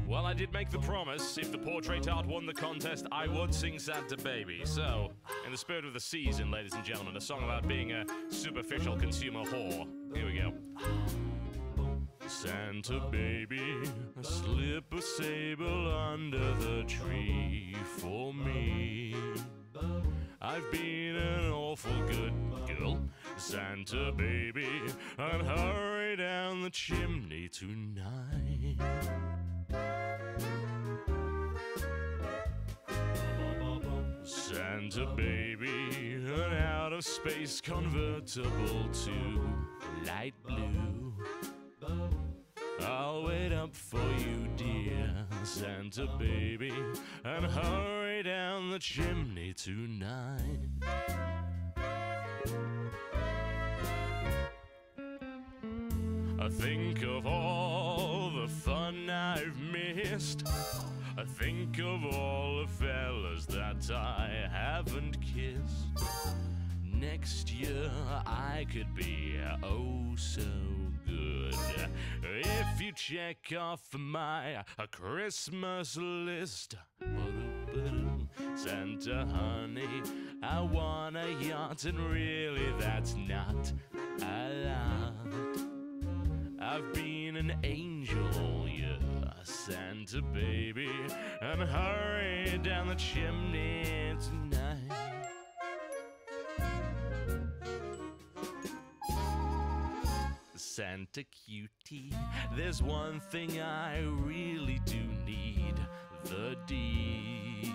Well, I did make the promise, if the portrait art won the contest, I would sing Santa Baby. So, in the spirit of the season, ladies and gentlemen, a song about being a superficial consumer whore. Here we go. Santa baby, slip a sable under the tree for me. I've been an awful good girl, Santa baby, and hurry down the chimney tonight. Santa baby, an out-of-space convertible to light blue. I'll wait up for you, dear Santa baby, and hurry down the chimney tonight. I think of all the fun I've missed. I think of all the fellas that I haven't kissed. Next year I could be oh so good if you check off my Christmas list. Santa honey, I want a yacht, and really that's not a lot. I've been an angel all year, Santa baby, and hurry down the chimney tonight. Santa cutie, there's one thing I really do need, the deed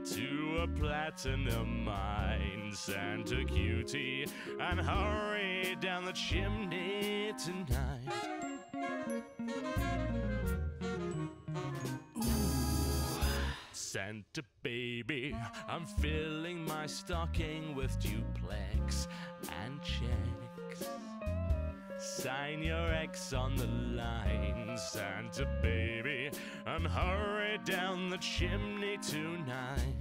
to a platinum mine, Santa cutie, and hurry down the chimney tonight. Ooh, Santa baby, I'm filling my stocking with duplex and checks. Sign your X on the line, Santa baby, and hurry down the chimney tonight.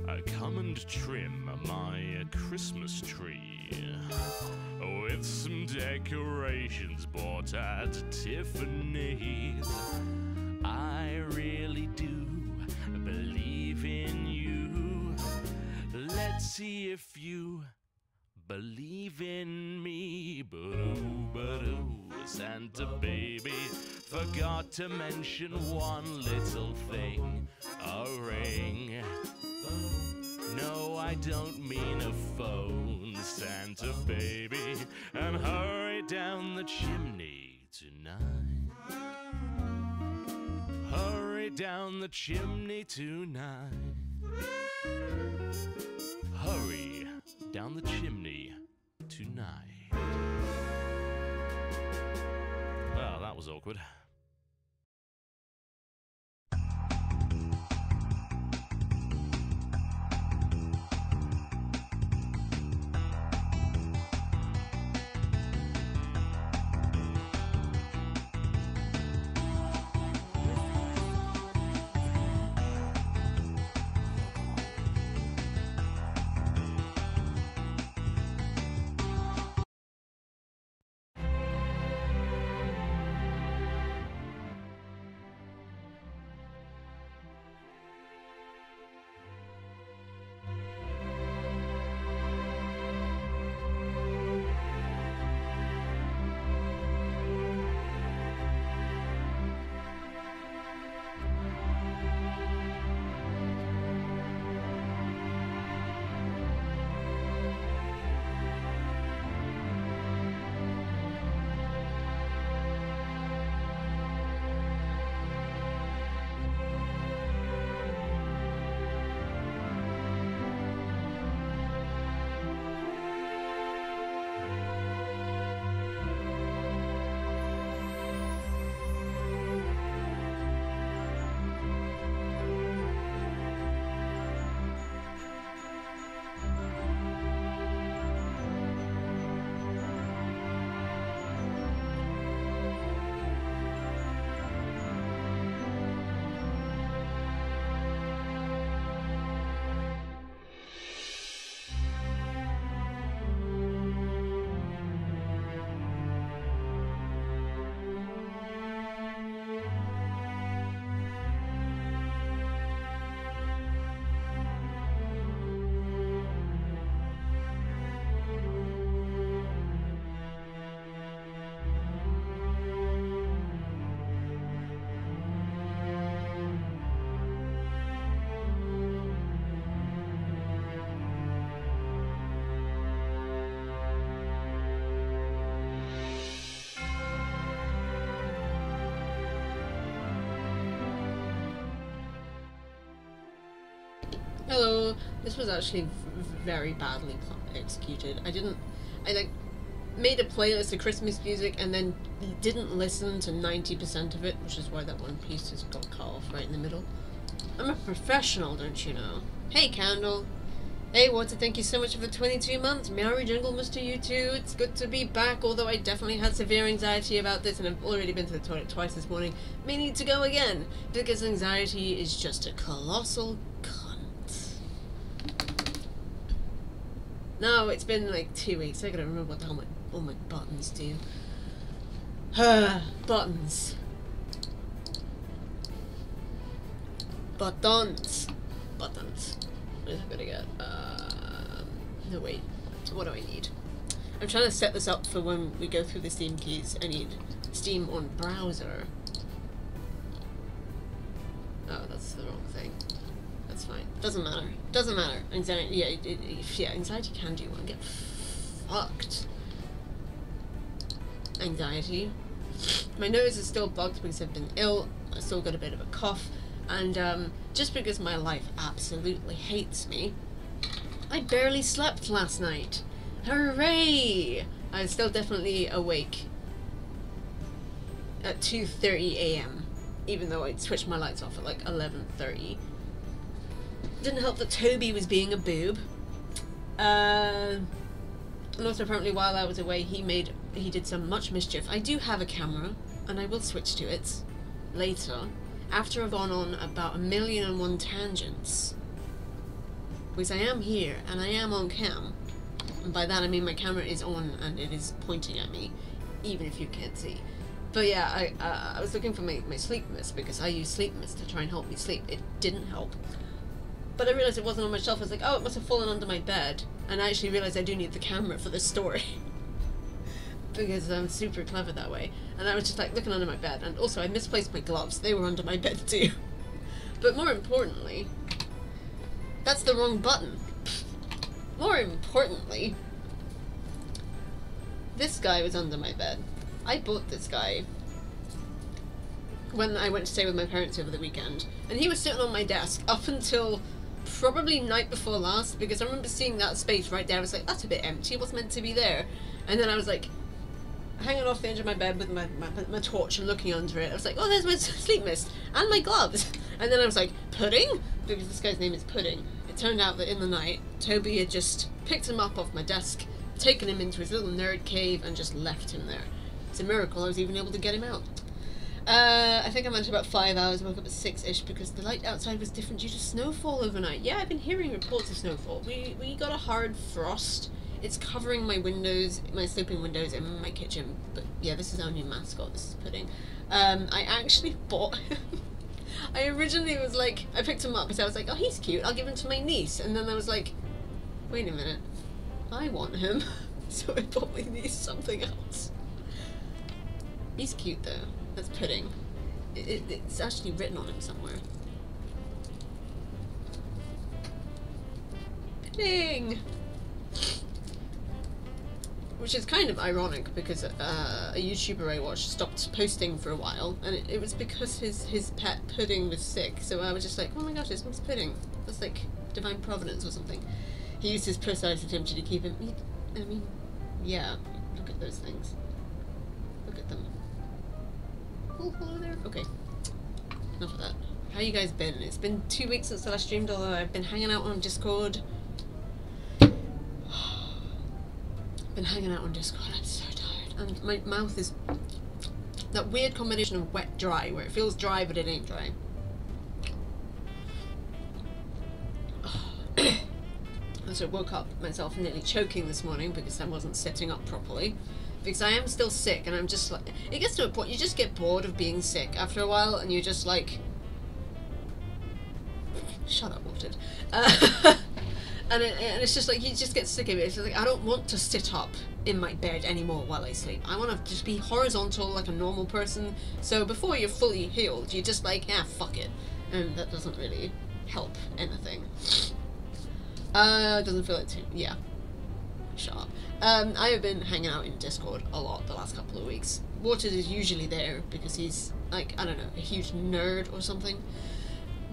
I come and trim my Christmas tree with some decorations bought at Tiffany's. I really do believe in you. Let's see if you believe in me. Ba-doo, Santa baby, forgot to mention one little thing, a ring. No, I don't mean a phone, Santa baby, and hurry down the chimney tonight. Hurry down the chimney tonight. Hurry down the chimney tonight. Well, that was awkward. Hello. This was actually very badly executed. I like made a playlist of Christmas music and then didn't listen to 90% of it, which is why that one piece just got cut off right in the middle. I'm a professional, don't you know? Hey, Candle. Hey, want to thank you so much for the 22 months. Merry Jingle, Mr. You too. It's good to be back, although I definitely had severe anxiety about this, and I've already been to the toilet twice this morning. May need to go again, because anxiety is just a colossal cunt. No, it's been like 2 weeks. I gotta remember what the hell all my buttons do. Buttons. Buttons. Buttons. What is I gonna get? No wait. What do I need? I'm trying to set this up for when we go through the Steam keys. I need Steam on browser. Oh, that's the wrong thing. That's fine. Doesn't matter. Doesn't matter. Anxiety. Yeah, yeah. Anxiety can do one. Get fucked. Anxiety. My nose is still bugged because I've been ill. I still got a bit of a cough. And just because my life absolutely hates me, I barely slept last night. Hooray! I was still definitely awake at 2:30 a.m. even though I'd switched my lights off at like 11:30. Didn't help that Toby was being a boob. And also apparently while I was away he did some much mischief. I do have a camera and I will switch to it later. After I've gone on about 1,000,001 tangents. Because I am here, and I am on cam. And by that I mean my camera is on, and it is pointing at me, even if you can't see. But yeah, I was looking for my sleep mist, because I use sleep mist to try and help me sleep. It didn't help. But I realised it wasn't on my shelf. I was like, oh, it must have fallen under my bed. And I actually realised I do need the camera for this story. Because I'm super clever that way. And I was just like looking under my bed, and also I misplaced my gloves. They were under my bed too. But more importantly, that's the wrong button. More importantly, this guy was under my bed. I bought this guy when I went to stay with my parents over the weekend, and he was sitting on my desk up until probably night before last, because I remember seeing that space right there. I was like, that's a bit empty, what's meant to be there? And then I was like hanging off the edge of my bed with my torch and looking under it. I was like, oh, there's my sleep mist and my gloves. And then I was like, Pudding? Because this guy's name is Pudding. It turned out that in the night, Toby had just picked him up off my desk, taken him into his little nerd cave, and just left him there. It's a miracle I was even able to get him out. I think I went about 5 hours, woke up at 6-ish because the light outside was different due to snowfall overnight. Yeah, I've been hearing reports of snowfall. We got a hard frost. It's covering my windows, my sleeping windows in my kitchen. But yeah, this is our new mascot. This is Pudding. I actually bought him. I originally was like, I picked him up because I was like, oh, he's cute. I'll give him to my niece. And then I was like, wait a minute. I want him. So I bought my niece something else. He's cute though. That's Pudding. It's actually written on him somewhere. Pudding! Which is kind of ironic because a YouTuber I watched stopped posting for a while, and it was because his pet Pudding was sick. So I was just like, oh my gosh, this one's Pudding. That's like divine providence or something. He used his precise attention to keep him. I mean, yeah. Look at those things. Look at them. Oh, hello there. Okay. Enough of that. How you guys been? It's been 2 weeks since I last streamed, although I've been hanging out on Discord. Been hanging out on Discord. I'm so tired. And my mouth is that weird combination of wet dry, where it feels dry but it ain't dry. So I woke up myself nearly choking this morning because I wasn't sitting up properly. Because I am still sick, and I'm just like, it gets to a point you just get bored of being sick after a while, and you're just like, shut up, Watered. And it's just like, you just get sick of it. It's just like, I don't want to sit up in my bed anymore while I sleep. I want to just be horizontal like a normal person. So before you're fully healed, you're just like, yeah, fuck it. And that doesn't really help anything. Doesn't feel like too, yeah. Shut up. I have been hanging out in Discord a lot the last couple of weeks. Watered is usually there because he's, like, I don't know, a huge nerd or something.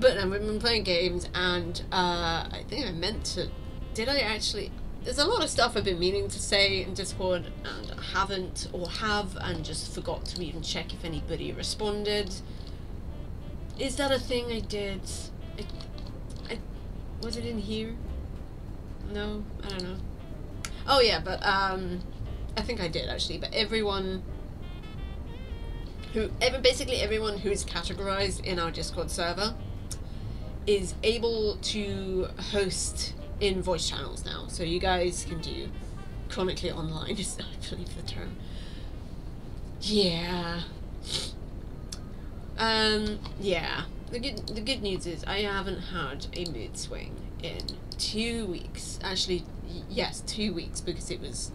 But we've been playing games, and I think I meant to... Did I actually... There's a lot of stuff I've been meaning to say in Discord, and I haven't, or have, and just forgot to even check if anybody responded. Is that a thing I did? Was it in here? No? I don't know. Oh yeah, but I think I did actually, but basically everyone who is categorized in our Discord server is able to host in voice channels now, so you guys can do chronically online, is I believe the term. Yeah. Yeah. The good news is I haven't had a mood swing in 2 weeks. Actually, yes, 2 weeks, because it was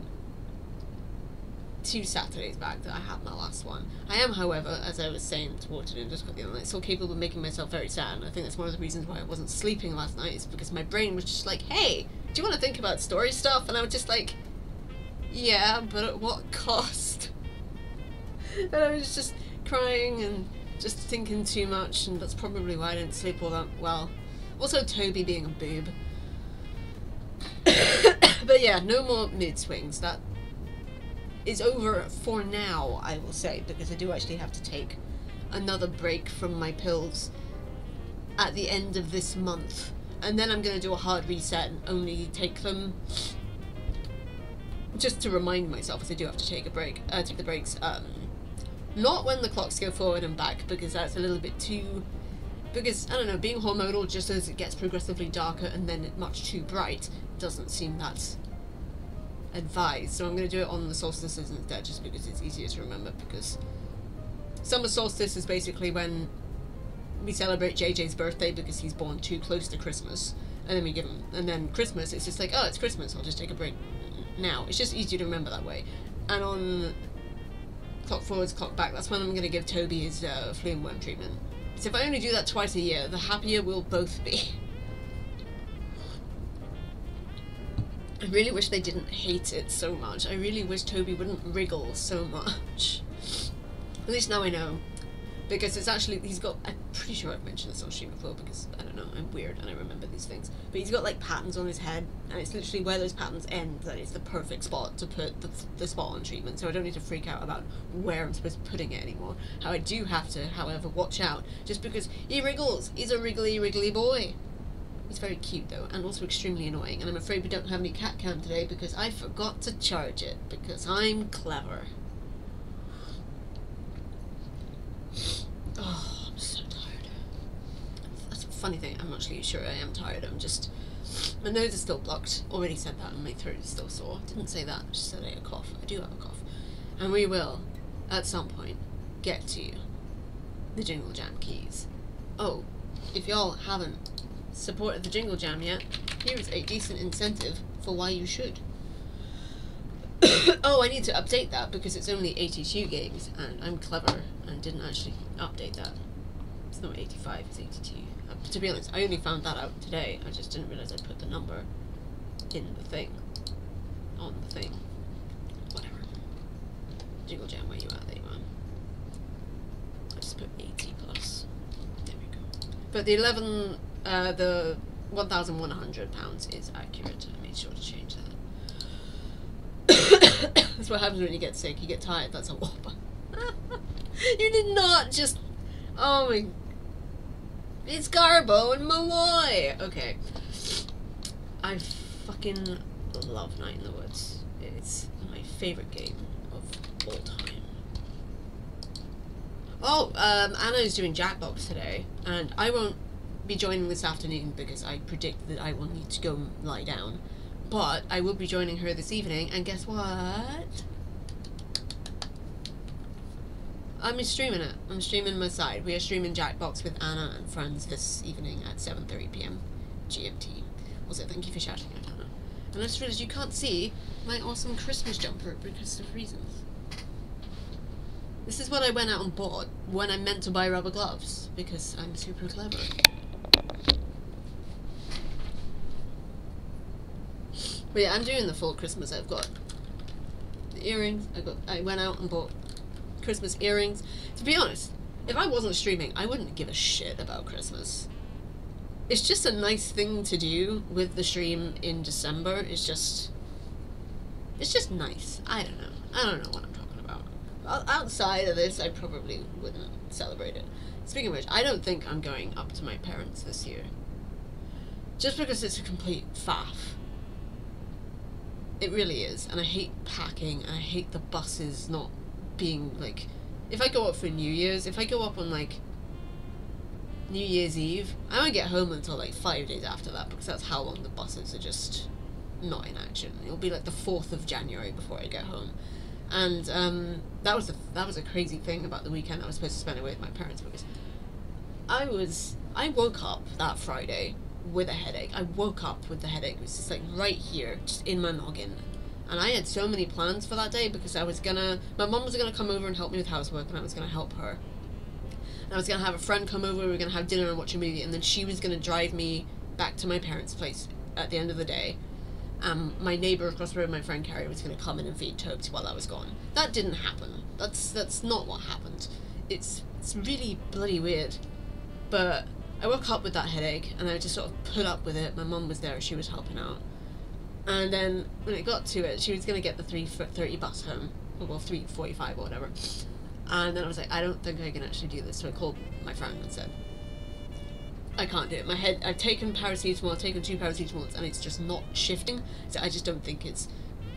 2 Saturdays back that I had my last one. I am, however, as I was saying towards it in Discord the other night, still capable of making myself very sad, and I think that's one of the reasons why I wasn't sleeping last night, is because my brain was just like, hey, do you want to think about story stuff? And I was just like, yeah, but at what cost? And I was just crying and just thinking too much, and that's probably why I didn't sleep all that well. Also, Toby being a boob. But yeah, no more mood swings. That is over for now, I will say, because I do actually have to take another break from my pills at the end of this month, and then I'm going to do a hard reset and only take them just to remind myself, as I do have to take a break, take the breaks, not when the clocks go forward and back, because that's a little bit too, because, I don't know, being hormonal just as it gets progressively darker and then much too bright doesn't seem that advised, so I'm going to do it on the solstices instead, just because it's easier to remember, because summer solstice is basically when we celebrate JJ's birthday because he's born too close to Christmas, and then we give him, and then Christmas, it's just like, oh, it's Christmas, I'll just take a break now. It's just easier to remember that way. And on clock forwards, clock back, that's when I'm going to give Toby his flea and worm treatment. So if I only do that twice a year, the happier we'll both be. I really wish they didn't hate it so much. I really wish Toby wouldn't wriggle so much. At least now I know. Because it's actually, he's got, I'm pretty sure I've mentioned this on stream before, because, I don't know, I'm weird and I remember these things. But he's got, like, patterns on his head, and it's literally where those patterns end that is the perfect spot to put the spot on treatment, so I don't need to freak out about where I'm supposed to be putting it anymore. How I do have to, however, watch out, just because he wriggles. He's a wriggly boy. He's very cute, though, and also extremely annoying, and I'm afraid we don't have any cat cam today because I forgot to charge it, because I'm clever. Oh, I'm so tired. That's a funny thing, I'm actually sure I am tired, I'm just... My nose is still blocked. Already said that, and my throat is still sore. Didn't say that, just said I had a cough. I do have a cough. And we will, at some point, get to the Jingle Jam keys. Oh, if y'all haven't supported the Jingle Jam yet, here's a decent incentive for why you should. Oh, I need to update that because it's only 82 games, and I'm clever and didn't actually update that. It's not 85, it's 82. To be honest, I only found that out today. I just didn't realise I'd put the number in the thing. On the thing. Whatever. Jingle Jam, where you at? There you are. I just put 80 plus. There we go. But the the £1,100 is accurate. I made sure to change that. That's what happens when you get sick. You get tired. That's a whopper. You did not just... Oh my... It's Garbo and Malloy! Okay. I fucking love Night in the Woods. It's my favourite game of all time. Oh, Anna's doing Jackbox today, and I won't be joining this afternoon because I predict that I will need to go lie down. But I will be joining her this evening, and guess what? I'm streaming it. I'm streaming my side. We are streaming Jackbox with Anna and friends this evening at 7:30 PM GMT. Also, thank you for shouting out, Anna. And I just realised you can't see my awesome Christmas jumper because of reasons. This is what I went out and bought when I meant to buy rubber gloves, because I'm super clever. But yeah, I'm doing the full Christmas. I've got the earrings. I went out and bought Christmas earrings. To be honest, if I wasn't streaming, I wouldn't give a shit about Christmas. it's just a nice thing to do with the stream in December. It's just nice. I don't know what I'm talking about. Outside of this, I probably wouldn't celebrate it. Speaking of which, I don't think I'm going up to my parents this year. Just because it's a complete faff. It really is. And I hate packing, and I hate the buses not being, like... If I go up for New Year's, if I go up on, like, New Year's Eve, I won't get home until, like, 5 days after that, because that's how long the buses are just not in action. It'll be, like, the 4th of January before I get home. And, that was a crazy thing about the weekend I was supposed to spend away with my parents, because I woke up that Friday with a headache. I woke up with the headache. It was just like right here, just in my noggin. And I had so many plans for that day because my mum was gonna come over and help me with housework, and I was gonna help her. And I was gonna have a friend come over, we were gonna have dinner and watch a movie, and then she was gonna drive me back to my parents' place at the end of the day. My neighbour across the road, my friend Carrie, was gonna come in and feed Tobes while I was gone. That didn't happen. That's not what happened. It's really bloody weird. But I woke up with that headache, and I just sort of put up with it. My mum was there, she was helping out. And then, when it got to it, she was going to get the 3:30 bus home. Well, 3:45 or whatever. And then I was like, I don't think I can actually do this. So I called my friend and said, I can't do it. My head, I've taken paracetamol, I've taken 2 paracetamols, and it's just not shifting. So I just don't think it's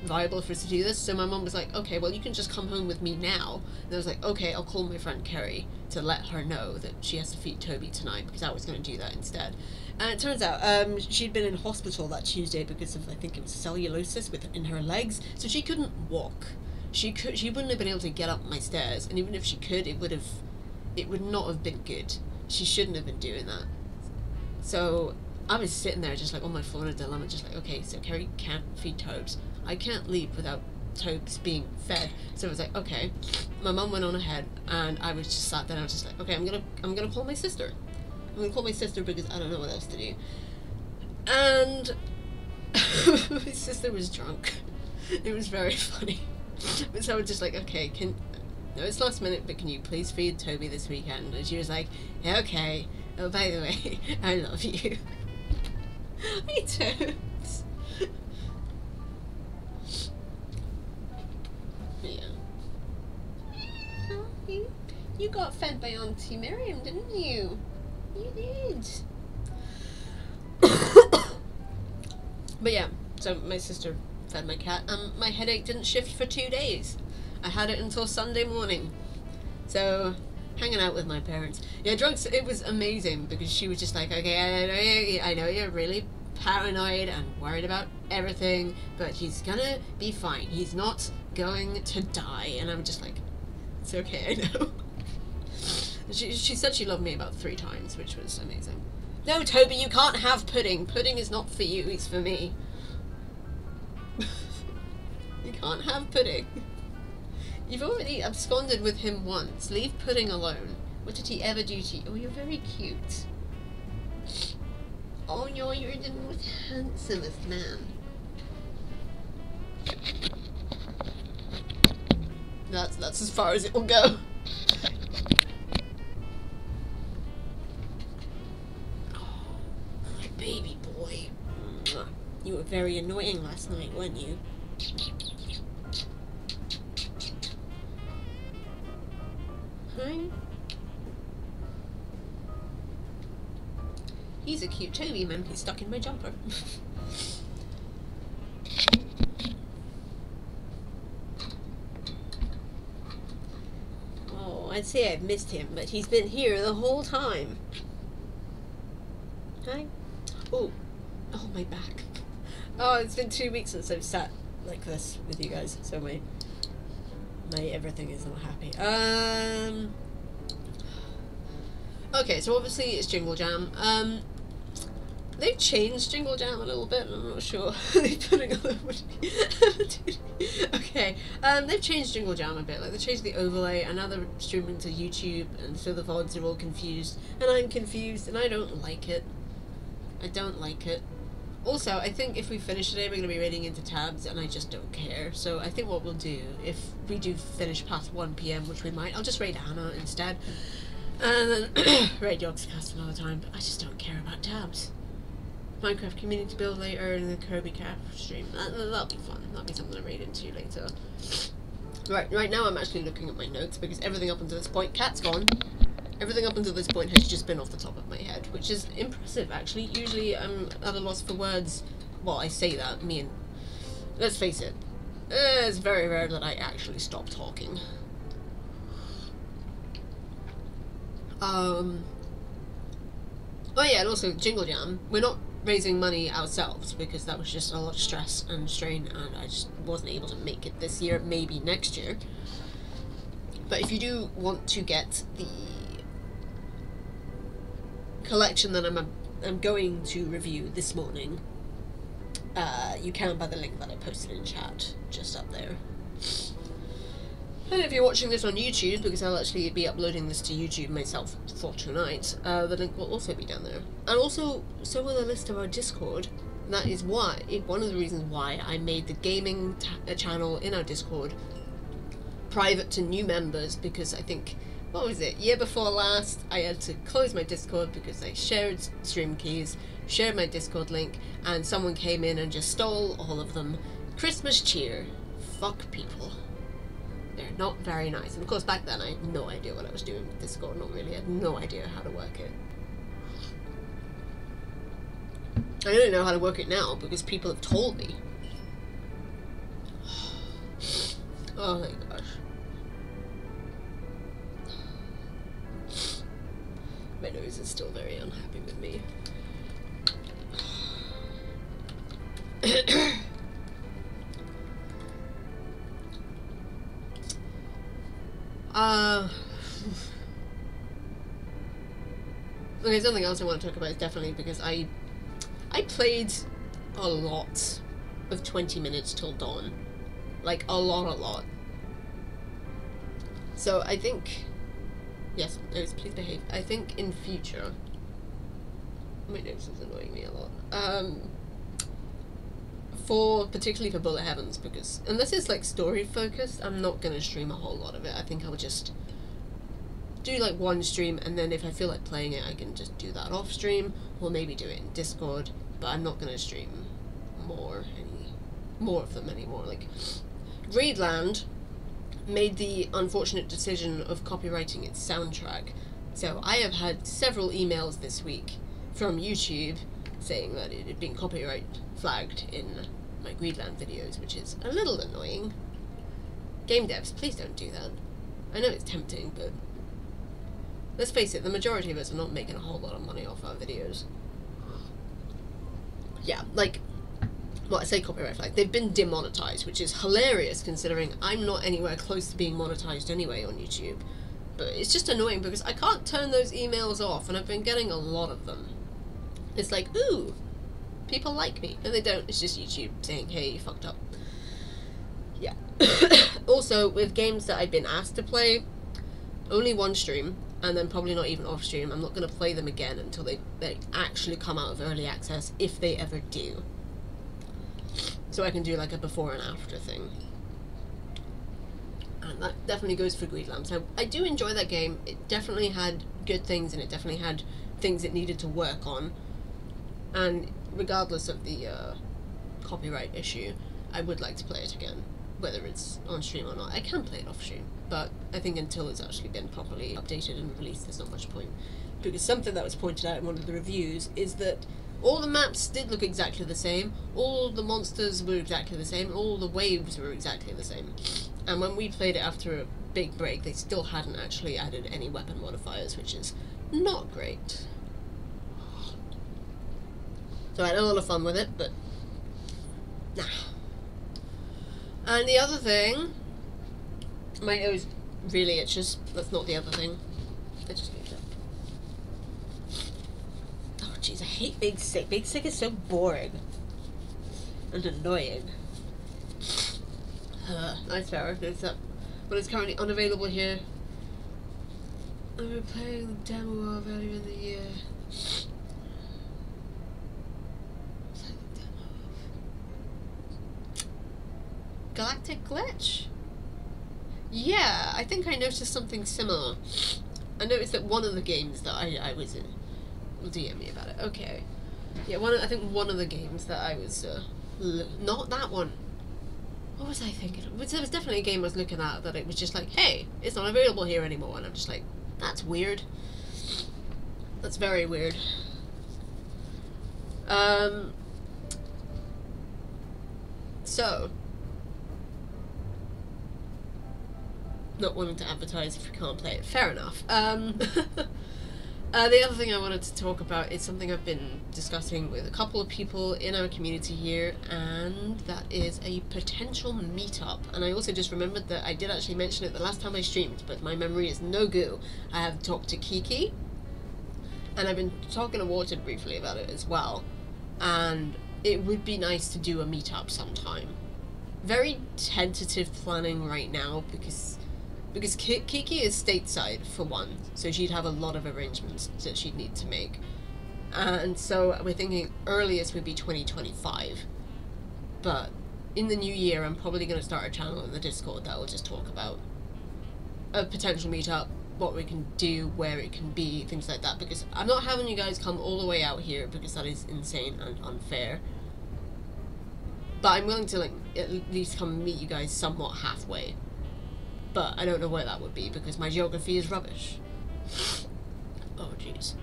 viable for us to do this. So my mum was like, okay, well, you can just come home with me now. And I was like, okay, I'll call my friend Kerry to let her know that she has to feed Toby tonight, because I was going to do that instead. And it turns out she'd been in hospital that Tuesday because of, I think it was cellulosis in her legs, so she couldn't walk. She wouldn't have been able to get up my stairs, and even if she could, it would not have been good. She shouldn't have been doing that. So I was sitting there just like on my phone, a dilemma, just like, okay, so Kerry can't feed Tobes. I can't leave without Tobes being fed. So I was like, okay. My mum went on ahead, and I was just sat there, and I was just like, okay, I'm gonna call my sister. I'm gonna call my sister because I don't know what else to do. And my sister was drunk. It was very funny. So I was just like, okay, no, it's last minute, but can you please feed Toby this weekend? And she was like, yeah, okay. Oh, by the way, I love you. Hi, Tobes. Yeah. Oh, you got fed by Auntie Miriam, didn't you? You did. But yeah, so my sister fed my cat. My headache didn't shift for 2 days. I had it until Sunday morning. So, hanging out with my parents. Yeah, drunks, it was amazing because she was just like, okay, I know you're really paranoid and worried about everything, but he's gonna be fine. He's not going to die. And I'm just like, it's okay, I know. She said she loved me about 3 times, which was amazing. No, Toby, you can't have pudding. Pudding is not for you, it's for me. You can't have pudding. You've already absconded with him once. Leave pudding alone. What did he ever do to you? Oh, you're very cute. Oh no, you're the most handsomest man. That's as far as it will go. Baby boy. You were very annoying last night, weren't you? Hi. He's a cute Toby man. He's stuck in my jumper. Oh, I'd say I've missed him, but he's been here the whole time. Hi. Oh, my back. Oh, it's been 2 weeks since I've sat like this with you guys, so my everything is not happy. Okay, so obviously it's Jingle Jam. They've changed Jingle Jam a little bit, I'm not sure. They're putting a little bit... Okay, they've changed Jingle Jam a bit. Like, they changed the overlay, and now they're streaming to YouTube, and so the VODs are all confused, and I'm confused, and I don't like it. I don't like it. Also, I think if we finish today, we're going to be raiding into tabs, and I just don't care. So I think what we'll do, if we do finish past 1 PM, which we might, I'll just raid Anna instead. And then Radiox cast another time, but I just don't care about tabs. Minecraft community build later and the Kirby Craft stream. That'll be fun. That'll be something I read into later. Right now I'm actually looking at my notes because everything up until this point, cat's gone. Everything up until this point has just been off the top of my head, which is impressive actually. Usually I'm at a loss for words. Well, I say that, me and... Let's face it, it's very rare that I actually stop talking. Oh yeah, and also Jingle Jam. We're not raising money ourselves because that was just a lot of stress and strain, and I just wasn't able to make it this year, maybe next year. But if you do want to get the collection that I'm going to review this morning, you can by the link that I posted in chat, just up there. And if you're watching this on YouTube, because I'll actually be uploading this to YouTube myself for tonight, the link will also be down there. And also, so will a list of our Discord. That is why, one of the reasons why I made the gaming channel in our Discord private to new members, because I think, what was it, year before last, I had to close my Discord because I shared stream keys, shared my Discord link, and someone came in and just stole all of them. Christmas cheer. Fuck people. They're not very nice. And of course back then I had no idea what I was doing with Discord, not really. I had no idea how to work it. I don't know how to work it now because people have told me. Oh my gosh. My nose is still very unhappy with me. Okay, something else I want to talk about is definitely because I played a lot of 20 minutes till dawn. Like, a lot. So, I think... Yes, nose, please behave. I think in future... My nose is annoying me a lot. Particularly for Bullet Heavens, because... Unless it's, like, story-focused, I'm not gonna stream a whole lot of it. I think I'll just do, like, one stream, and then if I feel like playing it, I can just do that off-stream, or maybe do it in Discord, but I'm not gonna stream more of them anymore. Like, Raidland made the unfortunate decision of copyrighting its soundtrack, so I have had several emails this week from YouTube saying that it had been copyright flagged in my Greedland videos, which is a little annoying. Game devs, please don't do that. I know it's tempting, but let's face it, the majority of us are not making a whole lot of money off our videos. Yeah, like, well, I say copyright flag, they've been demonetized, which is hilarious considering I'm not anywhere close to being monetized anyway on YouTube. But it's just annoying because I can't turn those emails off, and I've been getting a lot of them. It's like, ooh, people like me. And they don't, it's just YouTube saying, hey, you fucked up. Yeah. Also, with games that I've been asked to play, only one stream, and then probably not even off stream. I'm not going to play them again until they actually come out of early access, if they ever do. So I can do like a before and after thing. And that definitely goes for Greedland. So I do enjoy that game. It definitely had good things, and it definitely had things it needed to work on. And regardless of the copyright issue, I would like to play it again. Whether it's on stream or not. I can play it off stream, but I think until it's actually been properly updated and released, there's not much point. Because something that was pointed out in one of the reviews is that all the maps did look exactly the same, all the monsters were exactly the same, all the waves were exactly the same. And when we played it after a big break, they still hadn't actually added any weapon modifiers, which is not great. So I had a lot of fun with it, but nah. And the other thing, my nose really itches. That's not the other thing. I just need that. Oh jeez, I hate Big Sick. Big Sick is so boring and annoying. Nice power. It's up, but it's currently unavailable here. I've been playing the demo of earlier in the year. Galactic Glitch? Yeah, I think I noticed something similar. I noticed that one of the games that I was in, will DM me about it. Okay, yeah, I think one of the games that I was not that one. What was I thinking? There was definitely a game I was looking at that it was just like, hey, it's not available here anymore, and I'm just like, that's weird. That's very weird. So, not wanting to advertise if you can't play it. Fair enough. The other thing I wanted to talk about is something I've been discussing with a couple of people in our community here, and that is a potential meetup. And I also just remembered that I did actually mention it the last time I streamed, but my memory is no go. I have talked to Kiki, and I've been talking to Watered briefly about it as well, and it would be nice to do a meetup sometime. Very tentative planning right now, because Kiki is stateside, for one, so she'd have a lot of arrangements that she'd need to make. And so we're thinking earliest would be 2025. But in the new year, I'm probably going to start a channel in the Discord that will just talk about a potential meetup, what we can do, where it can be, things like that. Because I'm not having you guys come all the way out here, because that is insane and unfair. But I'm willing to, like, at least come meet you guys somewhat halfway. But I don't know where that would be, because my geography is rubbish. Oh, jeez.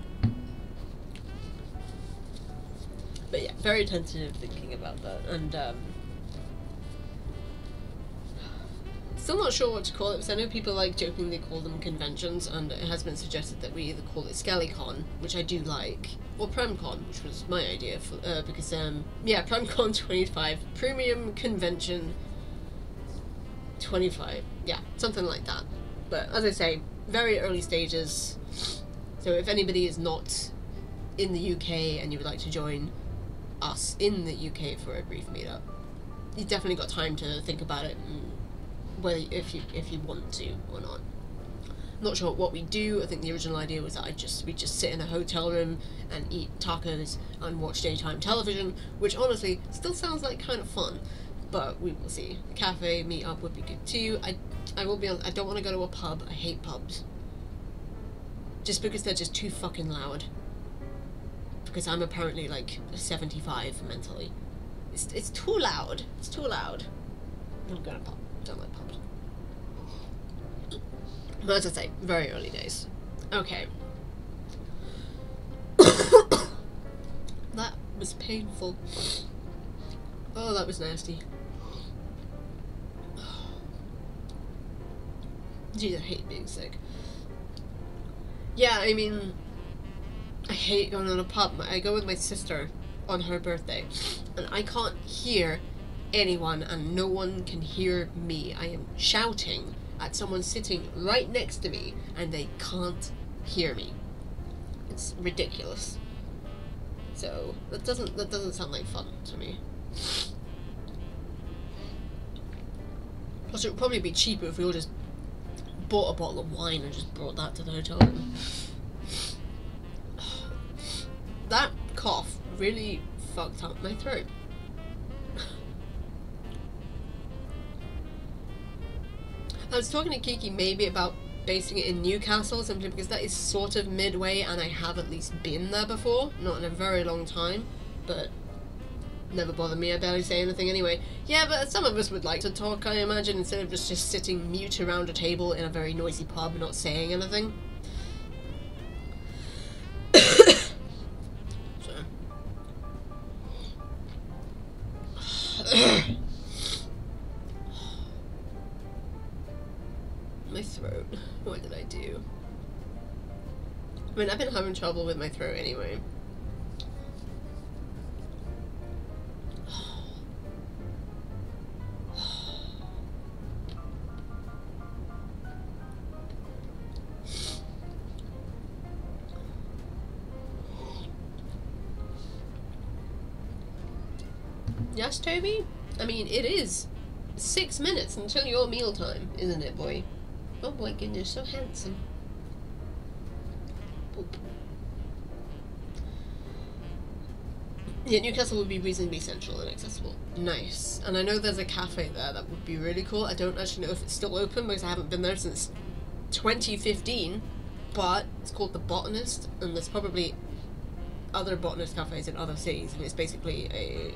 But yeah, very tentative thinking about that, and still not sure what to call it, because I know people like jokingly call them conventions, and it has been suggested that we either call it SkellyCon, which I do like, or PremCon, which was my idea, for, because, yeah, PremCon 25, Premium Convention 25, yeah, something like that. But as I say, very early stages, so if anybody is not in the UK and you would like to join us in the UK for a brief meetup, you've definitely got time to think about it, and whether if you want to or not. Not sure what we do. I think the original idea was that we just sit in a hotel room and eat tacos and watch daytime television, which honestly still sounds like kind of fun. But we will see. A cafe meetup would be good too. I will be honest, I don't want to go to a pub. I hate pubs. Just because they're just too fucking loud. Because I'm apparently like 75 mentally. It's too loud. It's too loud. I'm going to pub. Don't like pubs. But as I say, very early days. Okay. That was painful. Oh, that was nasty. Jeez, I hate being sick. Yeah, I mean, I hate going to a pub. I go with my sister on her birthday, and I can't hear anyone, and no one can hear me. I am shouting at someone sitting right next to me, and they can't hear me. It's ridiculous. So that doesn't sound like fun to me. Plus, it would probably be cheaper if we all just bought a bottle of wine and just brought that to the hotel room. That cough really fucked up my throat. I was talking to Kiki maybe about basing it in Newcastle, simply because that is sort of midway and I have at least been there before. Not in a very long time, but never bothered me. I barely say anything anyway. Yeah, but some of us would like to talk, I imagine, instead of just sitting mute around a table in a very noisy pub not saying anything. My throat. What did I do? I mean, I've been having trouble with my throat anyway. Yes, Toby? I mean, it is 6 minutes until your mealtime, isn't it, boy? Oh my goodness, so handsome. Boop. Yeah, Newcastle would be reasonably central and accessible. Nice. And I know there's a cafe there that would be really cool. I don't actually know if it's still open because I haven't been there since 2015. but it's called the Botanist, and there's probably other botanist cafes in other cities, and it's basically a,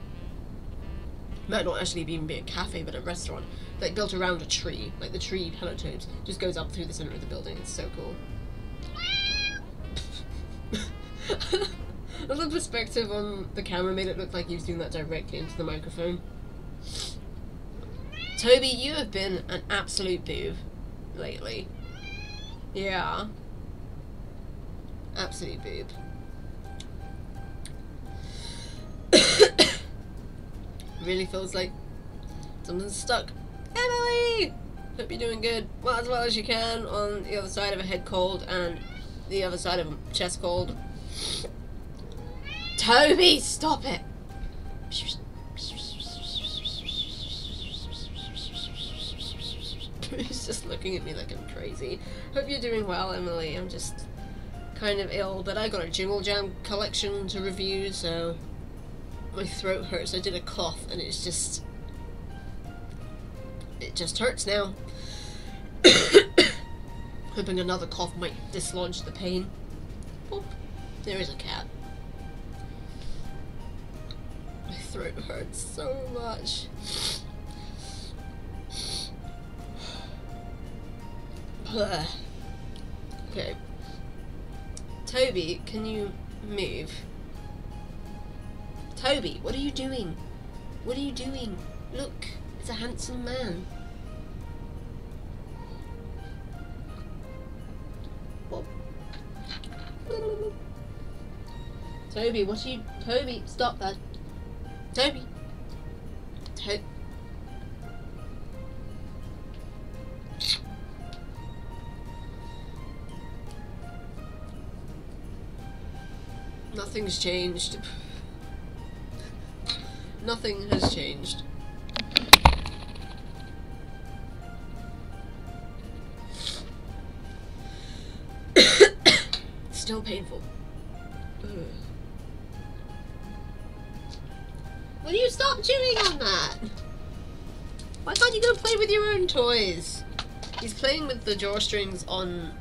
might not actually even be a cafe, but a restaurant, like built around a tree, like the tree pelotones just goes up through the center of the building. It's so cool. The perspective on the camera made it look like he was doing that directly into the microphone. Toby, you have been an absolute boob lately. Yeah. Absolute boob. Really feels like something's stuck. Emily! Hope you're doing good. Well, as well as you can on the other side of a head cold and the other side of a chest cold. Toby, stop it! He's just looking at me like I'm crazy. Hope you're doing well, Emily. I'm just kind of ill, but I got a Jingle Jam collection to review, so my throat hurts. I did a cough, and it just hurts now. Hoping another cough might dislodge the pain. Boop. There is a cat. My throat hurts so much. Okay. Toby, can you move? Toby, what are you doing? What are you doing? Look, it's a handsome man. What? Toby, what are you... Toby, stop that. Toby. Nothing's changed. Nothing has changed. Still painful. Ugh. Will you stop chewing on that? Why can't you go play with your own toys? He's playing with the drawstrings on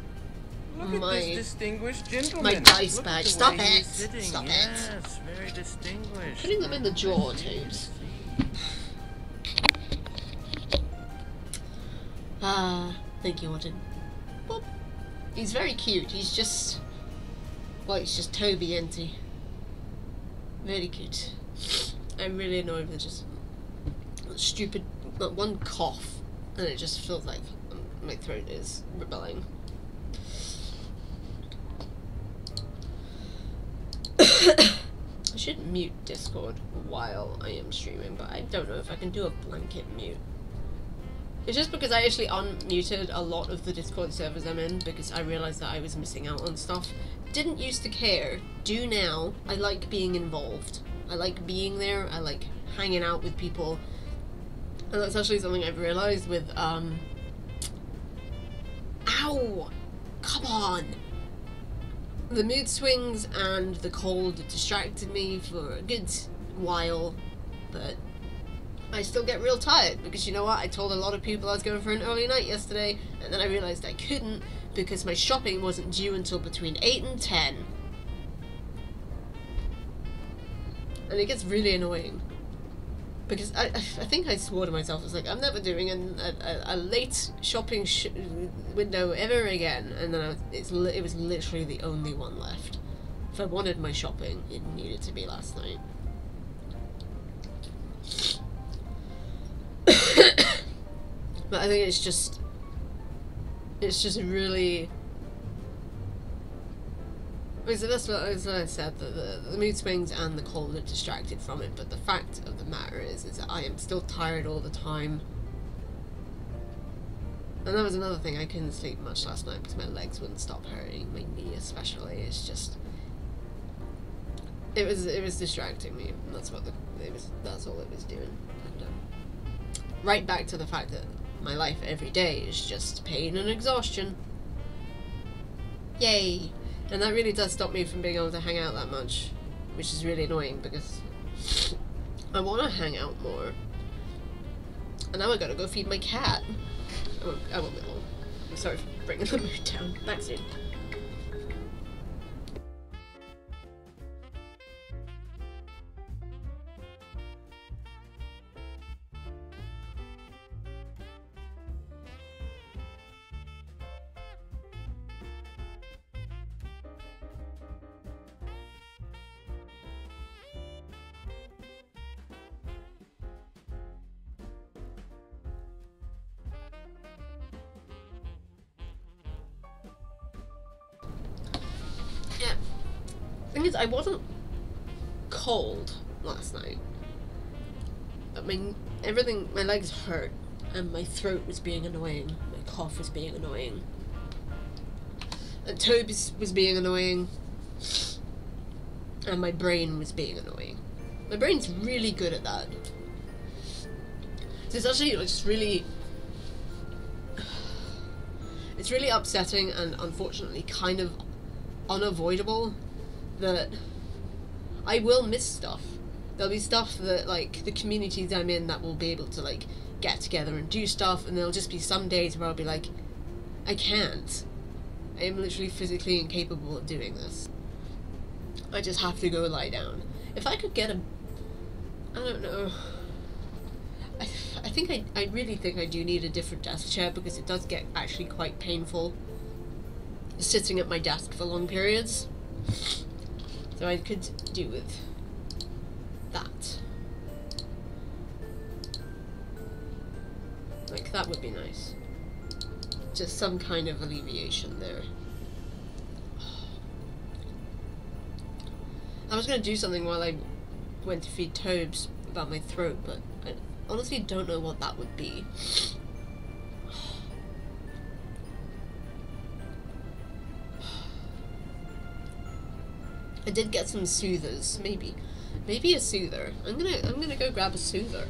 Look at this distinguished gentleman. my dice Look bag. at the Stop way it! he's sitting. Stop it! Yes, very distinguished. Putting them in the drawer, tubes. Ah, thank you, Auden. Boop. He's very cute. He's just... well, he's just Toby, isn't he? Very cute. I'm really annoyed with just stupid... not one cough, and it just feels like my throat is rebelling. I should mute Discord while I am streaming, but I don't know if I can do a blanket mute. It's just because I actually unmuted a lot of the Discord servers I'm in because I realised that I was missing out on stuff. Didn't used to care, do now. I like being involved. I like being there, I like hanging out with people. And that's actually something I've realised with, ow! Come on! The mood swings and the cold distracted me for a good while, but I still get real tired because you know what? I told a lot of people I was going for an early night yesterday, and then I realised I couldn't because my shopping wasn't due until between 8 and 10. And it gets really annoying. Because I think I swore to myself, I was like, I'm never doing a late shopping window ever again. And then it was literally the only one left. If I wanted my shopping, it needed to be last night. But I think it's just really... that's what I said, the mood swings and the cold are distracted from it, but the fact of the matter is that I am still tired all the time. And that was another thing, I couldn't sleep much last night because my legs wouldn't stop hurting, my knee especially. It's just... It was distracting me, and that's all it was doing. And, right back to the fact that my life every day is just pain and exhaustion. Yay! And that really does stop me from being able to hang out that much, which is really annoying because I want to hang out more. And now I gotta go feed my cat. I won't be long. I'm sorry for bringing the mood down. Back soon. Yeah. Thing is, I wasn't cold last night. But my legs hurt, and my throat was being annoying. My cough was being annoying. And Toby's was being annoying. And my brain was being annoying. My brain's really good at that. So it's actually just really... It's really upsetting and unfortunately kind of unavoidable that I will miss stuff. There'll be stuff that, like, the communities I'm in that will be able to, like, get together and do stuff, and there'll just be some days where I'll be like, I can't. I am literally physically incapable of doing this. I just have to go lie down. If I could get a... I don't know. I really think I do need a different desk chair because it does get actually quite painful sitting at my desk for long periods. So I could do with that. Like, that would be nice. Just some kind of alleviation there. I was going to do something while I went to feed Tobes about my throat, but I honestly don't know what that would be. I did get some soothers, maybe a soother. I'm gonna go grab a soother.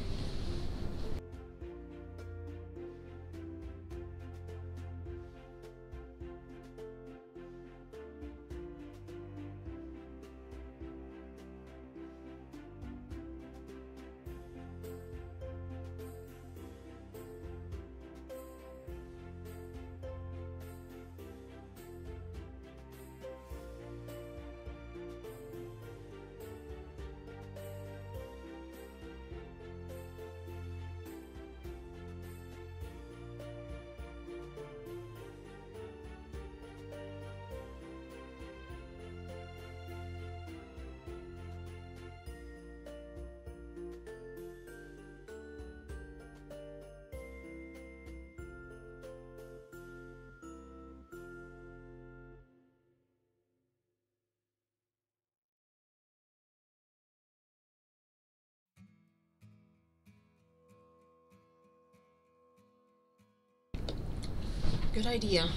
Good idea.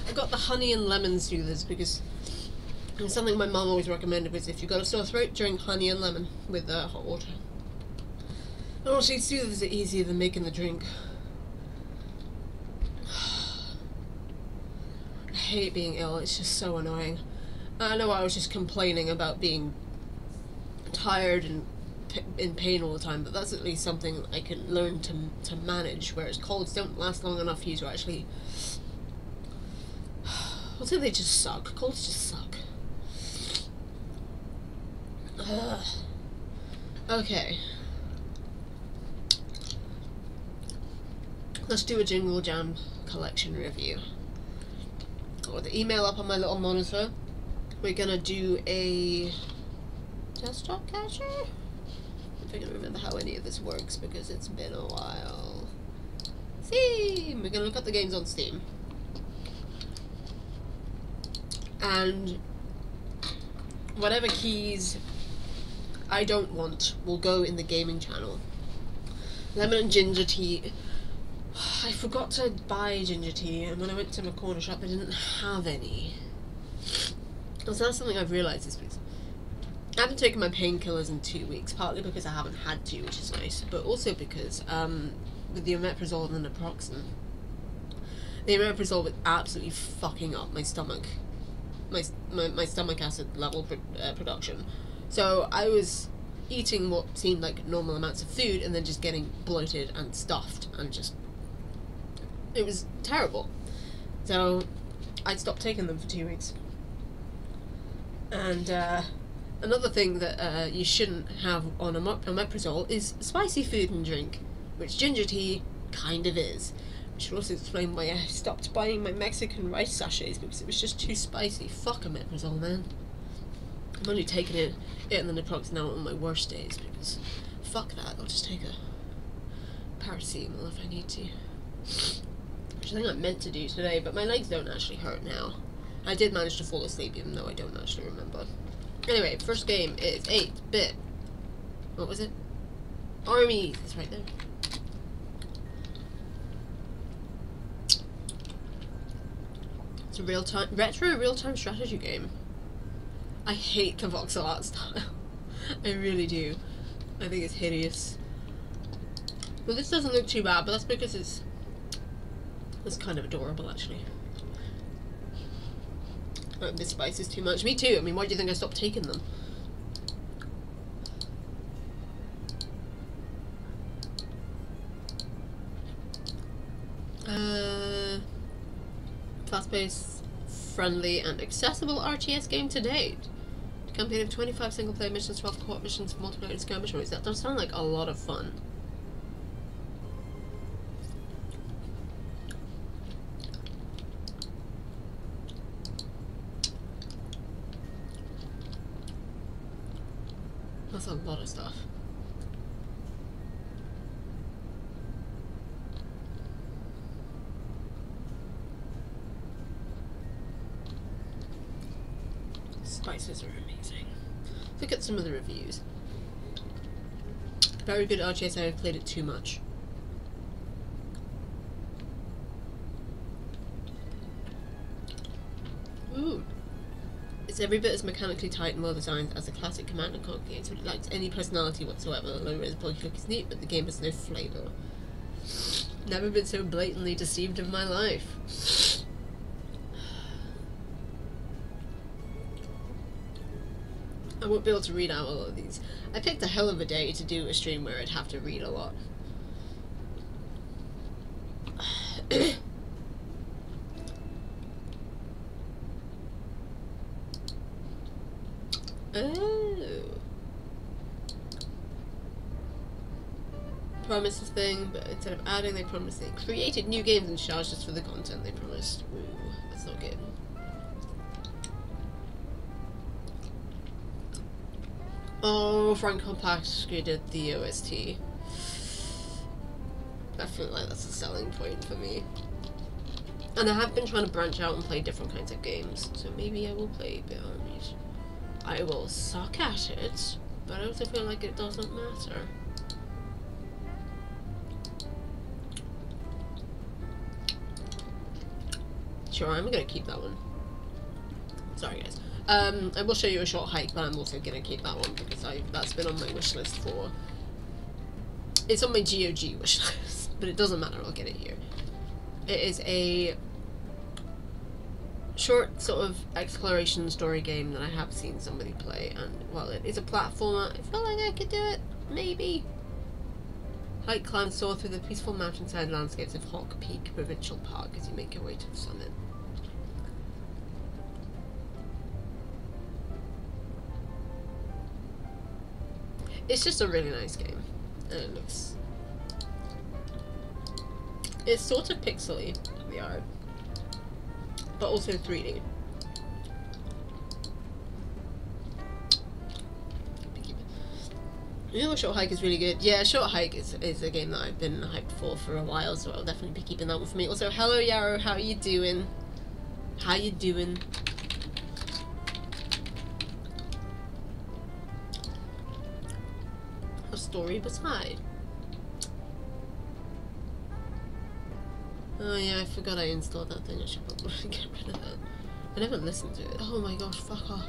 I got the honey and lemon soothers because it's something my mum always recommended was if you've got a sore throat, drink honey and lemon with hot water. And also soothers are easier than making the drink. I hate being ill, it's just so annoying. I know I was just complaining about being tired and in pain all the time, but that's at least something I can learn to manage, whereas colds don't last long enough for you to actually... I'll say they just suck. Colds just suck. Ugh. Okay. Let's do a Jingle Jam collection review. I've got the email up on my little monitor. We're gonna do a desktop cacher? I don't remember how any of this works because it's been a while. Steam! We're gonna look up the games on Steam. And whatever keys I don't want will go in the gaming channel. Lemon and ginger tea. I forgot to buy ginger tea, and when I went to my corner shop they didn't have any. So that's something I've realised this week. I haven't taken my painkillers in 2 weeks, partly because I haven't had to, which is nice, but also because with the omeprazole and naproxen, the omeprazole was absolutely fucking up my stomach, my stomach acid level production. So I was eating what seemed like normal amounts of food and then just getting bloated and stuffed and just... It was terrible. So I stopped taking them for 2 weeks. And another thing that you shouldn't have on omeprazole is spicy food and drink, which ginger tea kind of is. I should also explain why I stopped buying my Mexican rice sachets, because it was just too spicy. Fuck omeprazole, man. I'm only taking it and the naproxen now on my worst days, because fuck that, I'll just take a paracetamol if I need to. Which I think I meant to do today, but my legs don't actually hurt now. I did manage to fall asleep, even though I don't actually remember. Anyway, first game is 8-bit. What was it? Armies. It's right there. It's a retro real-time strategy game. I hate the voxel art style. I really do. I think it's hideous. Well, this doesn't look too bad, but that's because it's kind of adorable, actually. Oh, this spice is too much. Me too. I mean, why do you think I stopped taking them? Fast-paced, friendly, and accessible RTS game to date. Campaign of 25 single-player missions, 12 co-op missions, multiplayer and skirmish modes. That does sound like a lot of fun. That's a lot of stuff. Spices are amazing. Look at some of the reviews. Very good RTS, I've played it too much. Ooh. It's every bit as mechanically tight and well designed as the classic Command and Conquer games, but it lacks any personality whatsoever. The low res bulky look is neat, but the game has no flavour. Never been so blatantly deceived in my life. I won't be able to read out all of these. I picked a hell of a day to do a stream where I'd have to read a lot. Oh. Promised a thing, but instead of adding, they promised they created new games and charged us for the content they promised. Ooh, that's not good. Oh, Frank Compact did the OST. I feel like that's a selling point for me. And I have been trying to branch out and play different kinds of games, so maybe I will play a bit Armies. I will suck at it, but I also feel like it doesn't matter. Sure, I'm gonna keep that one. Sorry guys. I will show you a short hike, but I'm also gonna keep that one because that's been on my wish list for... It's on my GOG wish list, but it doesn't matter, I'll get it here. It is a short sort of exploration story game that I have seen somebody play, and while it is a platformer, I feel like I could do it, maybe. Hike, climb, soar through the peaceful mountainside landscapes of Hawk Peak Provincial Park as you make your way to the summit. It's just a really nice game, and it looks... It's sort of pixely, the art, but also 3D. You know, Short Hike is really good. Yeah, Short Hike is a game that I've been hyped for a while, so I'll definitely be keeping that one for me. Also, hello Yarrow, how you doing? How you doing? A story beside. Oh yeah, I forgot I installed that thing. I should probably get rid of it. I never listened to it. Oh my gosh, fuck off.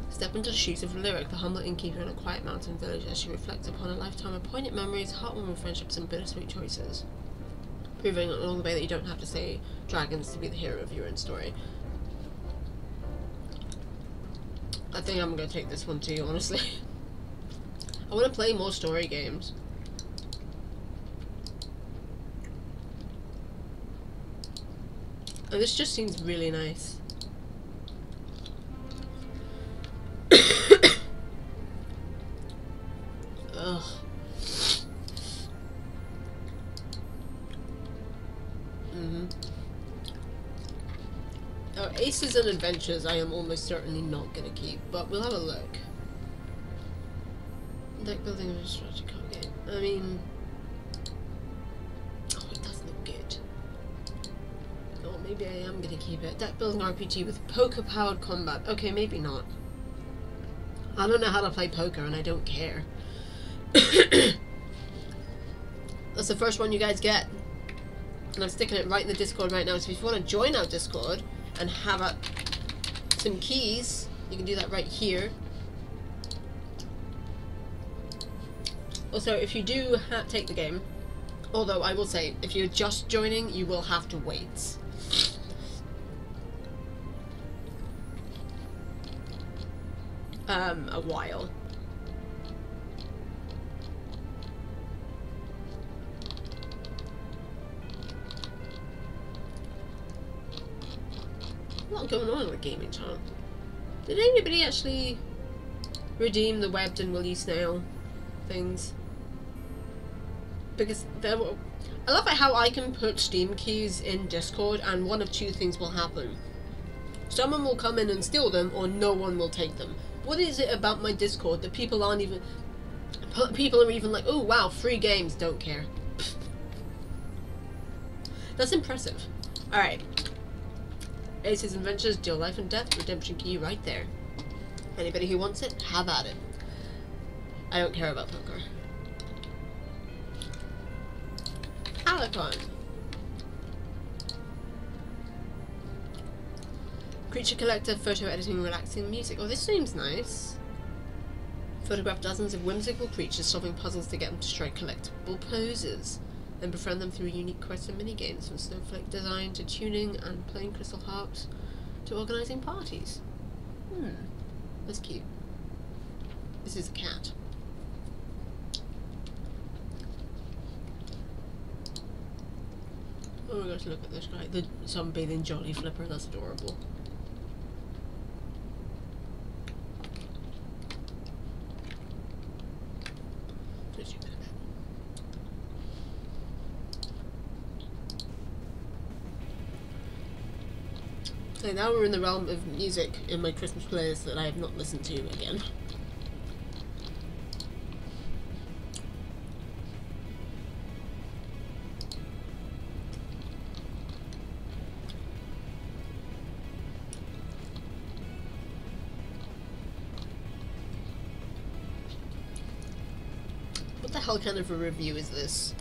Step into the shoes of Lyric, the humble innkeeper in a quiet mountain village, as she reflects upon a lifetime of poignant memories, heartwarming friendships, and bittersweet choices. Proving along the way that you don't have to say dragons to be the hero of your own story. I think I'm gonna take this one too, honestly. I want to play more story games. And this just seems really nice. Ugh. Oh, Aces and Adventures I am almost certainly not going to keep, but we'll have a look. Deck building of a strategy card game. I mean... Oh, it does look good. Oh, maybe Maybe I am gonna keep it. Deck building RPG with poker-powered combat. Okay, maybe not. I don't know how to play poker, and I don't care. That's the first one you guys get. And I'm sticking it right in the Discord right now. So if you want to join our Discord and have some keys, you can do that right here. Also, if you do take the game, although I will say, if you're just joining, you will have to wait. A while. A lot going on the gaming channel. Did anybody actually redeem the webbed and will you snail things? Because there were, I love it how I can put Steam keys in Discord and one of two things will happen. Someone will come in and steal them, or no one will take them. What is it about my Discord that people are even like, oh wow, free games, don't care. That's impressive. Alright. Ace's Adventures, Deal Life and Death, redemption key right there. Anybody who wants it, have at it. I don't care about poker. Alicon. Creature collector, photo editing, relaxing music. Oh, this seems nice. Photograph dozens of whimsical creatures, solving puzzles to get them to strike collectible poses. Then befriend them through unique quests and minigames, from snowflake design to tuning and playing crystal harps to organising parties. That's cute. This is a cat. Oh my gosh, look at this guy. The sunbathing jolly flipper, that's adorable. So now we're in the realm of music in my Christmas playlist that I have not listened to again. What the hell kind of a review is this?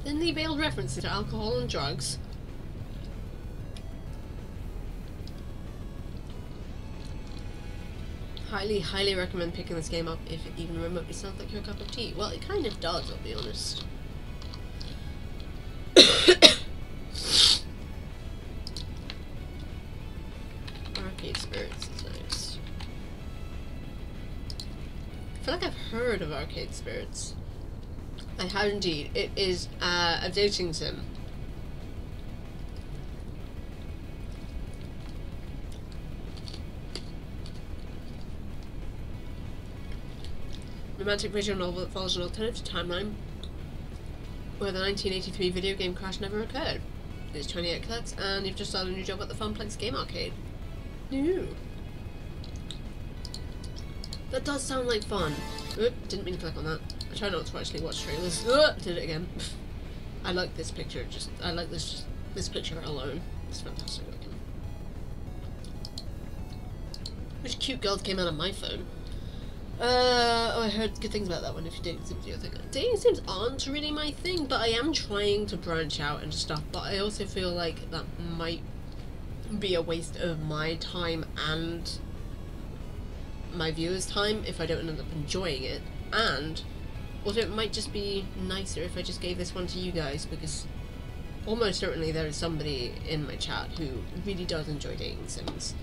Thinly veiled references to alcohol and drugs. Highly recommend picking this game up if it even remotely sounds like your cup of tea. Well, it kind of does, I'll be honest. Arcade Spirits is nice. I feel like I've heard of Arcade Spirits. I have indeed. It is a dating sim. Romantic visual novel that follows an alternative timeline where the 1983 video game crash never occurred. It's 28 clicks, and you've just started a new job at the Funplex Game Arcade. Ooh. That does sound like fun. Oop, didn't mean to click on that. I try not to actually watch trailers. Did it again. I like this picture. I like this picture alone. It's fantastic looking. Which cute girls came out of my phone? Oh, I heard good things about that one. If you dating sims, dating sims aren't really my thing, but I am trying to branch out and stuff. But I also feel like that might be a waste of my time and my viewers' time if I don't end up enjoying it. And also, it might just be nicer if I just gave this one to you guys, because almost certainly there is somebody in my chat who really does enjoy dating sims.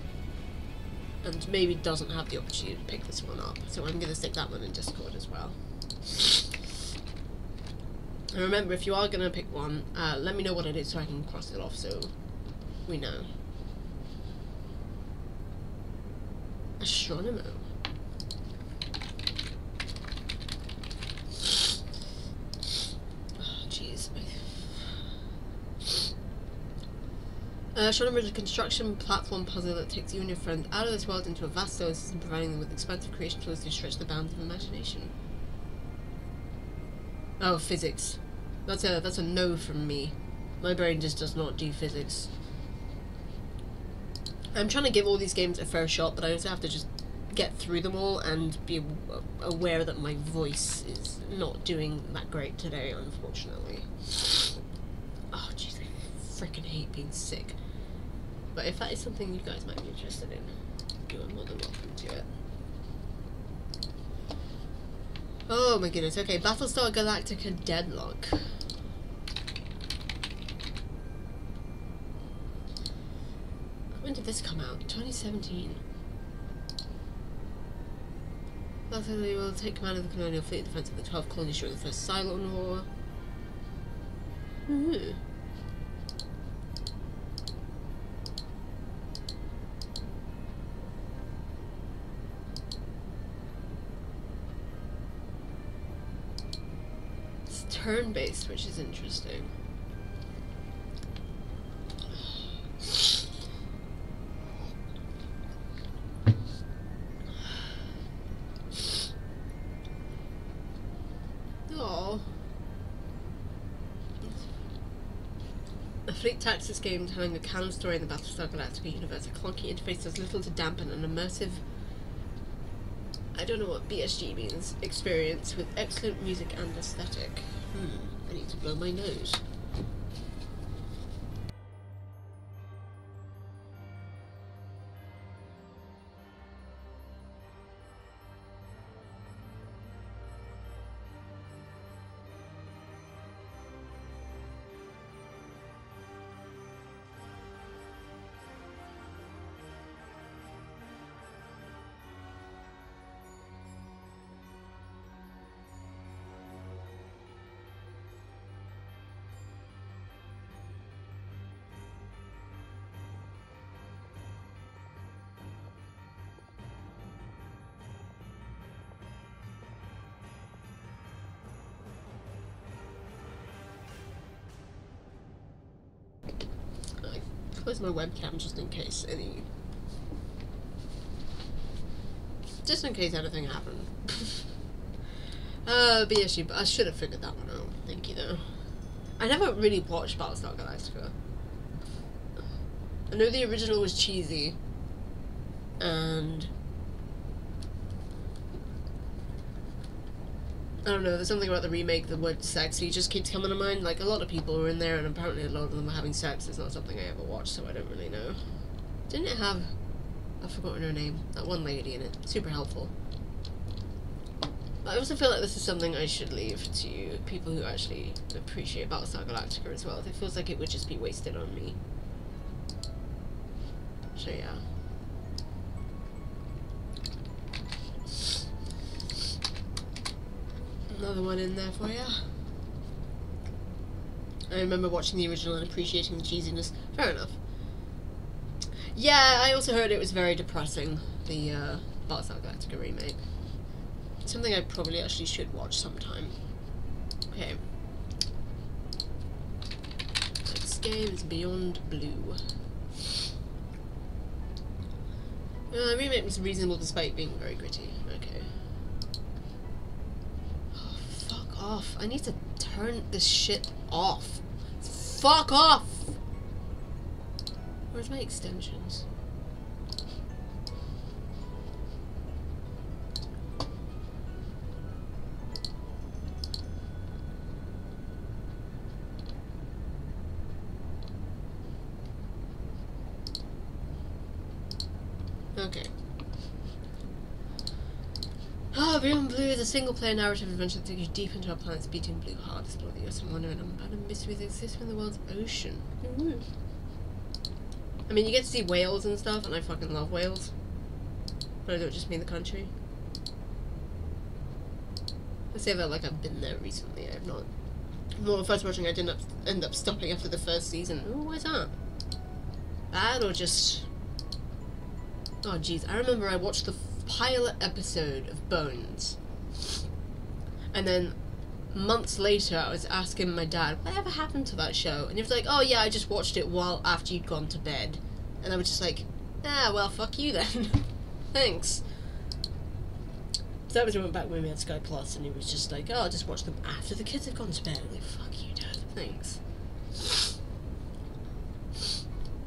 And maybe doesn't have the opportunity to pick this one up. So I'm going to stick that one in Discord as well. And remember, if you are going to pick one, let me know what it is so I can cross it off so we know. Astronomo. Showing them a construction platform puzzle that takes you and your friend out of this world into a vast solar system, providing them with expansive creation tools to stretch the bounds of imagination. Oh, physics. That's a no from me. My brain just does not do physics. I'm trying to give all these games a fair shot, but I also have to just get through them all and be aware that my voice is not doing that great today, unfortunately. Oh, jeez, I freaking hate being sick. But if that is something you guys might be interested in, you are more than welcome to it. Oh my goodness, okay, Battlestar Galactica Deadlock. When did this come out? 2017. Battlestar will take command of the colonial fleet in defense of the 12 colonies during the First Cylon War. Ooh. It's turn-based, which is interesting. A fleet tactics game telling a canon story in the Battlestar Galactica universe. A clunky interface does little to dampen an immersive, I don't know what BSG means, experience with excellent music and aesthetic. I need to blow my nose. Close my webcam just in case anything happened. BSG, but I should have figured that one out. Thank you though. I never really watched Battlestar Galactica. I know the original was cheesy, and I don't know, there's something about the remake, the word sexy just keeps coming to mind. Like, a lot of people were in there, and apparently a lot of them were having sex. It's not something I ever watched, so I don't really know. Didn't it have... I've forgotten her name. That one lady in it. Super helpful. I also feel like this is something I should leave to people who actually appreciate Battlestar Galactica as well. It feels like it would just be wasted on me. So, yeah. Another one in there for you. I remember watching the original and appreciating the cheesiness. Fair enough. Yeah, I also heard it was very depressing, the Battlestar Galactica remake. Something I probably actually should watch sometime. Okay. Next game is Beyond Blue. The remake was reasonable despite being very gritty. Okay. Off. I need to turn this shit off. Fuck off! Where's my extensions? Okay. Beyond Blue is a single-player narrative adventure that takes you deep into our planet's beating blue heart, explore the earth and wonder and abandoned mysteries that exist within the world's ocean. Ooh. I mean, you get to see whales and stuff, and I fucking love whales. But I don't just mean the country. I say that like I've been there recently. I have not. Well, first watching, I didn't end up stopping after the first season. Ooh, why's that? Bad or just... Oh, jeez. I remember I watched the pilot episode of Bones, and then months later, I was asking my dad, whatever happened to that show? And he was like, oh yeah, I just watched it after you'd gone to bed. And I was just like, well, fuck you then. Thanks. So that was when we went back when we had Sky Plus, and he was just like, oh, I'll just watch them after the kids have gone to bed. I'm like, fuck you, Dad. Thanks.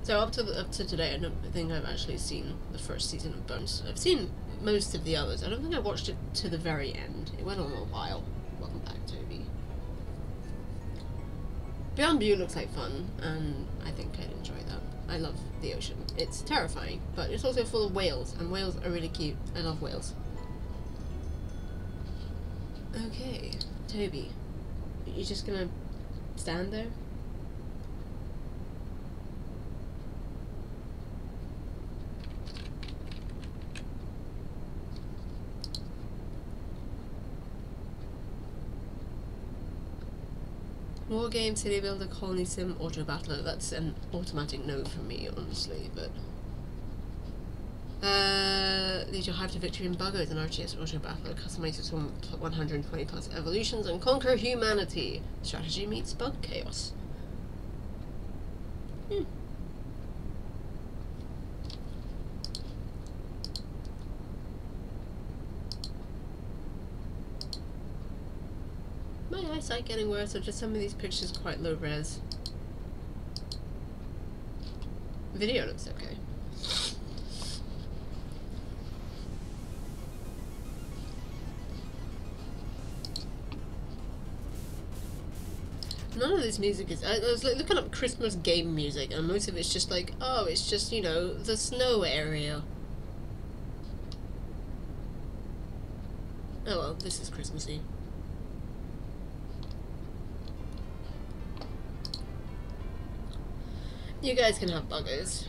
So up to today, I don't think I've actually seen the first season of Bones. I've seen most of the others. I don't think I watched it to the very end. It went on a while. Welcome back, Toby. Beyond View looks like fun, and I think I'd enjoy that. I love the ocean. It's terrifying, but it's also full of whales, and whales are really cute. I love whales. Okay, Toby. You just gonna stand there? War game, city builder, colony sim, auto battler. That's an automatic no for me, honestly, but lead your hive to victory in Buggers, an RTS auto battler, customize your 120 plus evolutions and conquer humanity. Strategy meets bug chaos. My eyesight getting worse, or just some of these pictures quite low res? Video looks okay. None of this music is... I was like looking up Christmas game music, and most of it's just like, oh, it's just, you know, the snow area. Oh well, this is Christmassy. You guys can have buggers.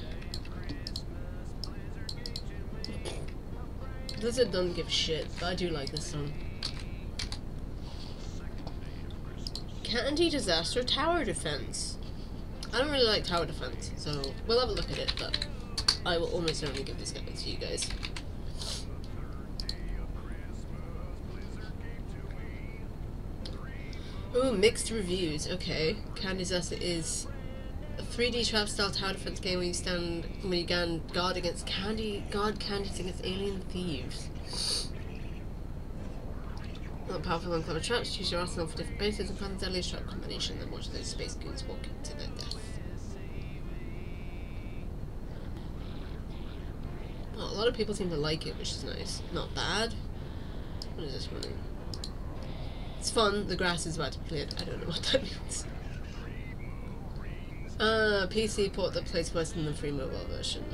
Blizzard don't give shit, but I do like this song. Anti-disaster tower defense. I don't really like tower defense, so we'll have a look at it, but I will almost certainly give this guy to you guys. Ooh, mixed reviews. Okay, Candy-Disaster is a 3D trap style tower defense game where you can guard against candies against alien thieves. Not powerful and clever traps, choose your arsenal for different bases and find the deadliest trap combination, then watch those space goons walk into their death. Well, a lot of people seem to like it, which is nice. Not bad. What is this one? It's fun, the grass is about to be cleared. I don't know what that means. PC port that plays worse than the free mobile version.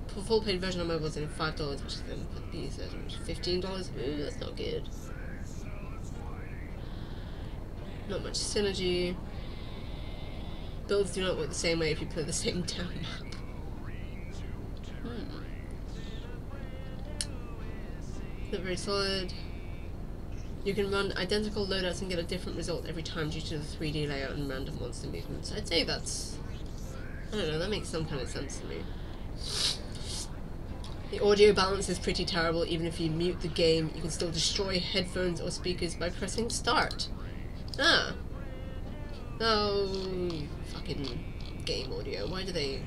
For full paid version on mobile is only $5, which is then for the PC version, $15. Ooh, that's not good. Not much synergy. Builds do not work the same way if you play the same town map. Not very solid. You can run identical loadouts and get a different result every time due to the 3D layout and random monster movements. I'd say that's... I don't know, that makes some kind of sense to me. The audio balance is pretty terrible. Even if you mute the game, you can still destroy headphones or speakers by pressing start. Ah. Oh, fucking game audio. Why do they...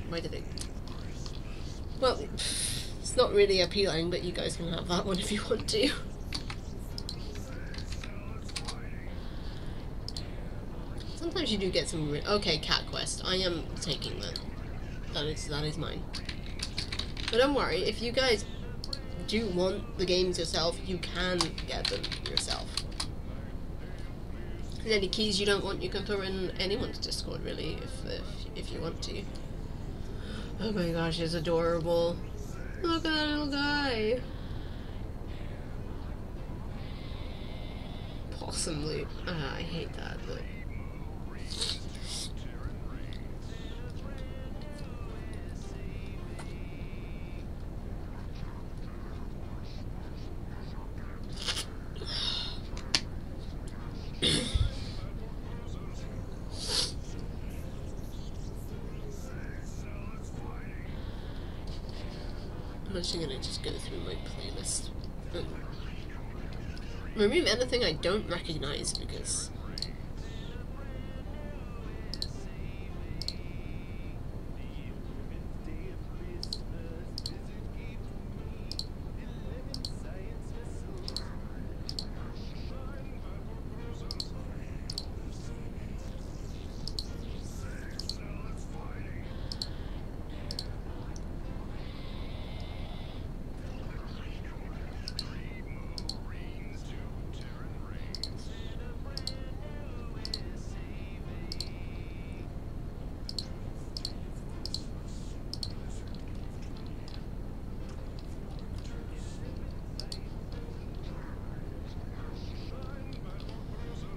Well, it's not really appealing, but you guys can have that one if you want to. Sometimes you do get some... Okay, Cat Quest. I am taking that. That is mine. But don't worry, if you guys do want the games yourself, you can get them yourself. And any keys you don't want, you can throw in anyone's Discord, really, if you want to. Oh my gosh, it's adorable. Look at that little guy. Possum loot. I hate that, but... I'm actually gonna just go through my playlist. remove anything I don't recognize because...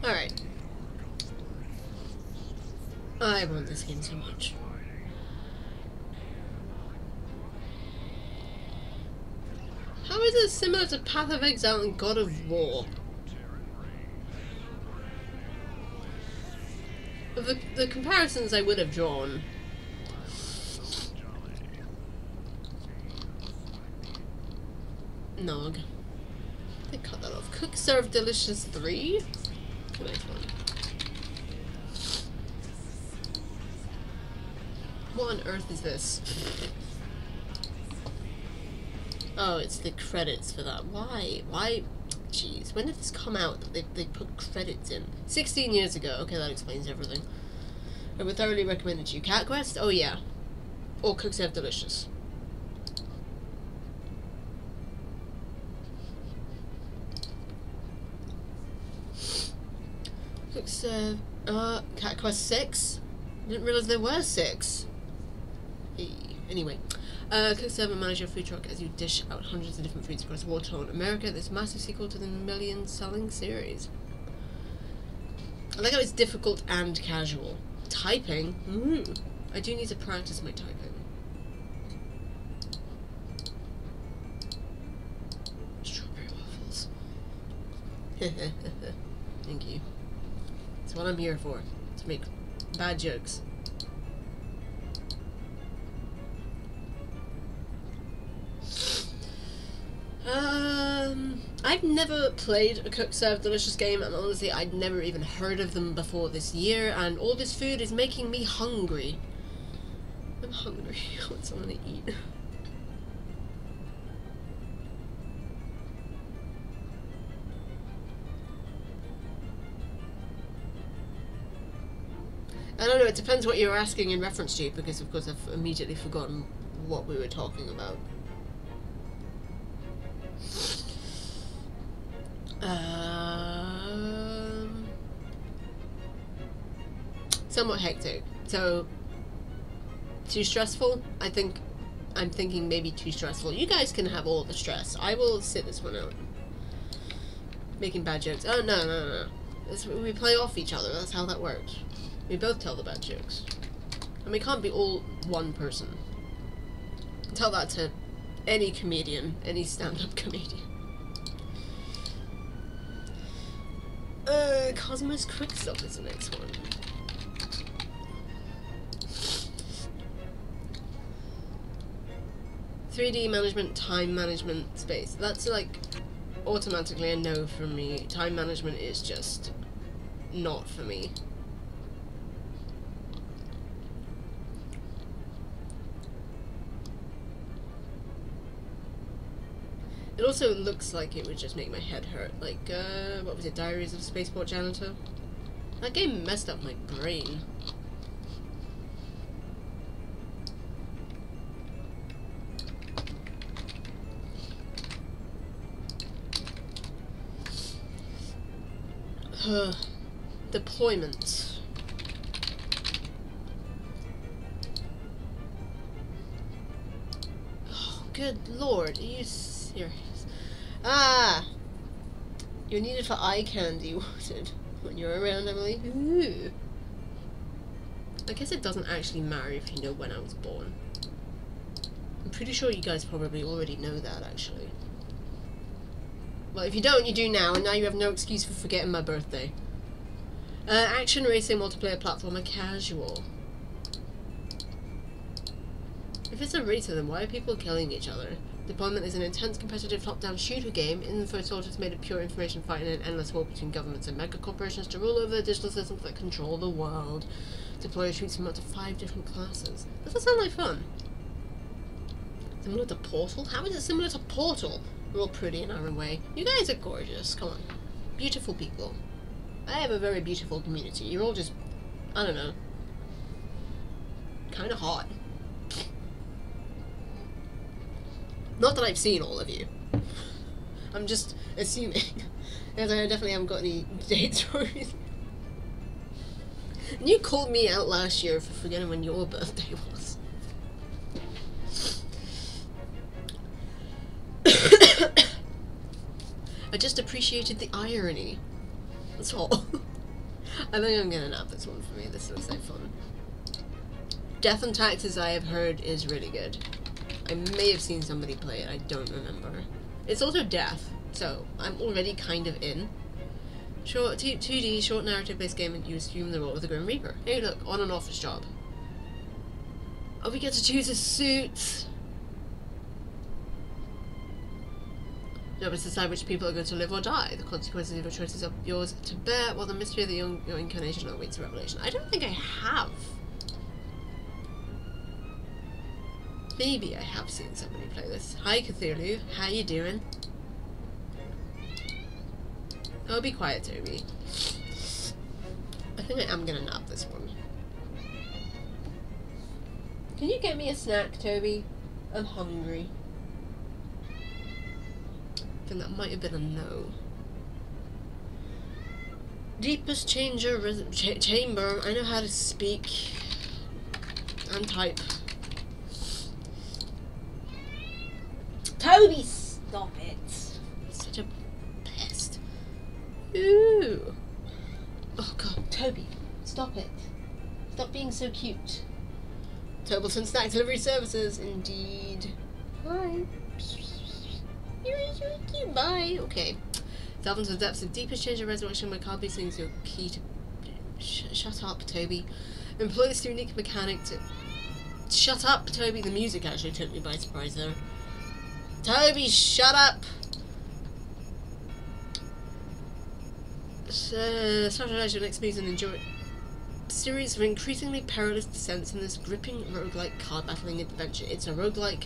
Alright. I want this game so much. How is it similar to Path of Exile and God of War? Of the comparisons I would have drawn. Nog. They cut that off. Cook, Serve, Delicious 3? Nice one. What on earth is this? Oh, it's the credits for that. Why? Why? Jeez, when did this come out that they put credits in? 16 years ago. Okay, that explains everything. I would thoroughly recommend it to you. Cat Quest? Oh yeah. Or Cook, Serve, Delicious. Cook, Serve, Cat Quest 6? Didn't realise there were 6. Anyway, cook, serve, and manage your food truck as you dish out hundreds of different foods across war-torn America. This massive sequel to the million-selling series. I like how it's difficult and casual. Typing? I do need to practice my typing. Strawberry waffles. Thank you. That's what I'm here for. To make bad jokes. I've never played a Cook, Serve, Delicious game, and honestly I'd never even heard of them before this year, and all this food is making me hungry. I'm hungry. I want something to eat. I don't know, it depends what you're asking in reference to, because of course I've immediately forgotten what we were talking about. Somewhat hectic. So, too stressful? I'm thinking maybe too stressful. You guys can have all the stress. I will sit this one out. Making bad jokes. Oh, no. We play off each other. That's how that works. We both tell the bad jokes. And we can't be all one person. Tell that to any comedian, any stand-up comedian. Cosmos Quickstop is the next one. "3D management, time management, space." That's like automatically a no from me. Time management is just not for me. It also looks like it would just make my head hurt. Like, what was it? Diaries of a Spaceport Janitor? That game messed up my brain. Deployment. Oh, good lord, are you serious? Ah! You're needed for eye candy, wanted. When you're around, Emily. Ooh. I guess it doesn't actually matter if you know when I was born. I'm pretty sure you guys probably already know that, actually. Well, if you don't, you do now, and now you have no excuse for forgetting my birthday. Action, racing, multiplayer, platformer, casual. If it's a racer, then why are people killing each other? Deployment is an intense competitive top-down shooter game. Info soldiers made of pure information fighting an endless war between governments and mega corporations to rule over the digital systems that control the world. Deploy troops from up to 5 different classes. Does that sound like fun? Similar to Portal? How is it similar to Portal? We're all pretty in our own way. You guys are gorgeous. Come on. Beautiful people. I have a very beautiful community. You're all just, I don't know, kind of hot. Not that I've seen all of you. I'm just assuming. Because I definitely haven't got any dates for you. And you called me out last year for forgetting when your birthday was. I just appreciated the irony. That's all. I think I'm gonna nab this one for me. This looks like fun. Death and Taxes, I have heard, is really good. I may have seen somebody play it, I don't remember. It's also death, so I'm already kind of in. Short 2D, short narrative-based game, and you assume the role of the Grim Reaper. Hey look, on and office job. Oh, we get to choose a suit! Job is to decide which people are going to live or die. The consequences of your choices are yours to bear, while the mystery of your incarnation awaits revelation. I don't think I have. Maybe I have seen somebody play this. Hi Cthulhu, how you doing? Oh, be quiet, Toby. I think I am gonna nab this one. Can you get me a snack, Toby? I'm hungry. I think that might have been a no. Deepest chamber. I know how to speak and type. Toby, stop it! Such a pest. Ooh. Oh god, Toby, stop it. Stop being so cute. Tobleton Snack Delivery Services, indeed. Hi. You're so cute. Bye. Okay. Delve into the depths of deepest change of resurrection where Carby sings your key to... Shut up, Toby. Employ this unique mechanic to... Shut up, Toby. The music actually took me by surprise, though. Toby, shut up! Strategize your next moves and enjoy a series of increasingly perilous descents in this gripping roguelike card battling adventure. It's a roguelike.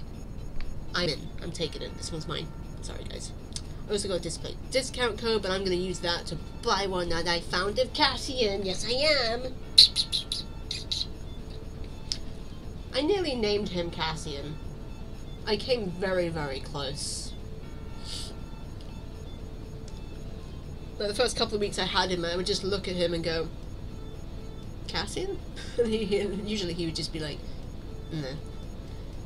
I'm in. I'm taking it. This one's mine. Sorry, guys. I also got a discount code, but I'm going to use that to buy one that I found of Cassian. Yes, I am! I nearly named him Cassian. I came very, very close. But the first couple of weeks I had him, I would just look at him and go, Cassian? And usually he would just be like, no.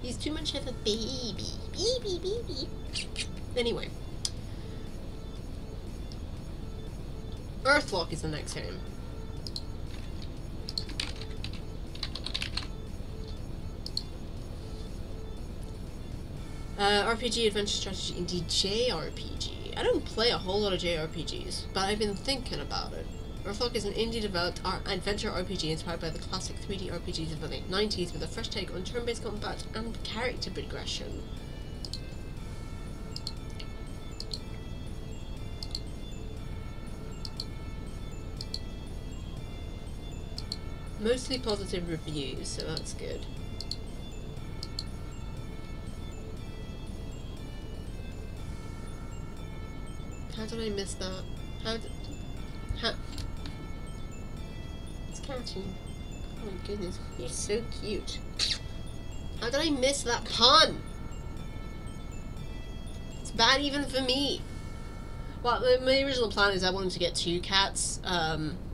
He's too much of a baby. Baby. Anyway. Earthlock is the next game. RPG, adventure strategy, indeed JRPG. I don't play a whole lot of JRPGs, but I've been thinking about it. Earthlock is an indie-developed adventure RPG inspired by the classic 3D RPGs of the late 90s with a fresh take on turn-based combat and character progression. Mostly positive reviews, so that's good. How did I miss that? It's catching. Oh my goodness, you're so cute. How did I miss that pun? It's bad even for me. Well, my original plan is I wanted to get 2 cats.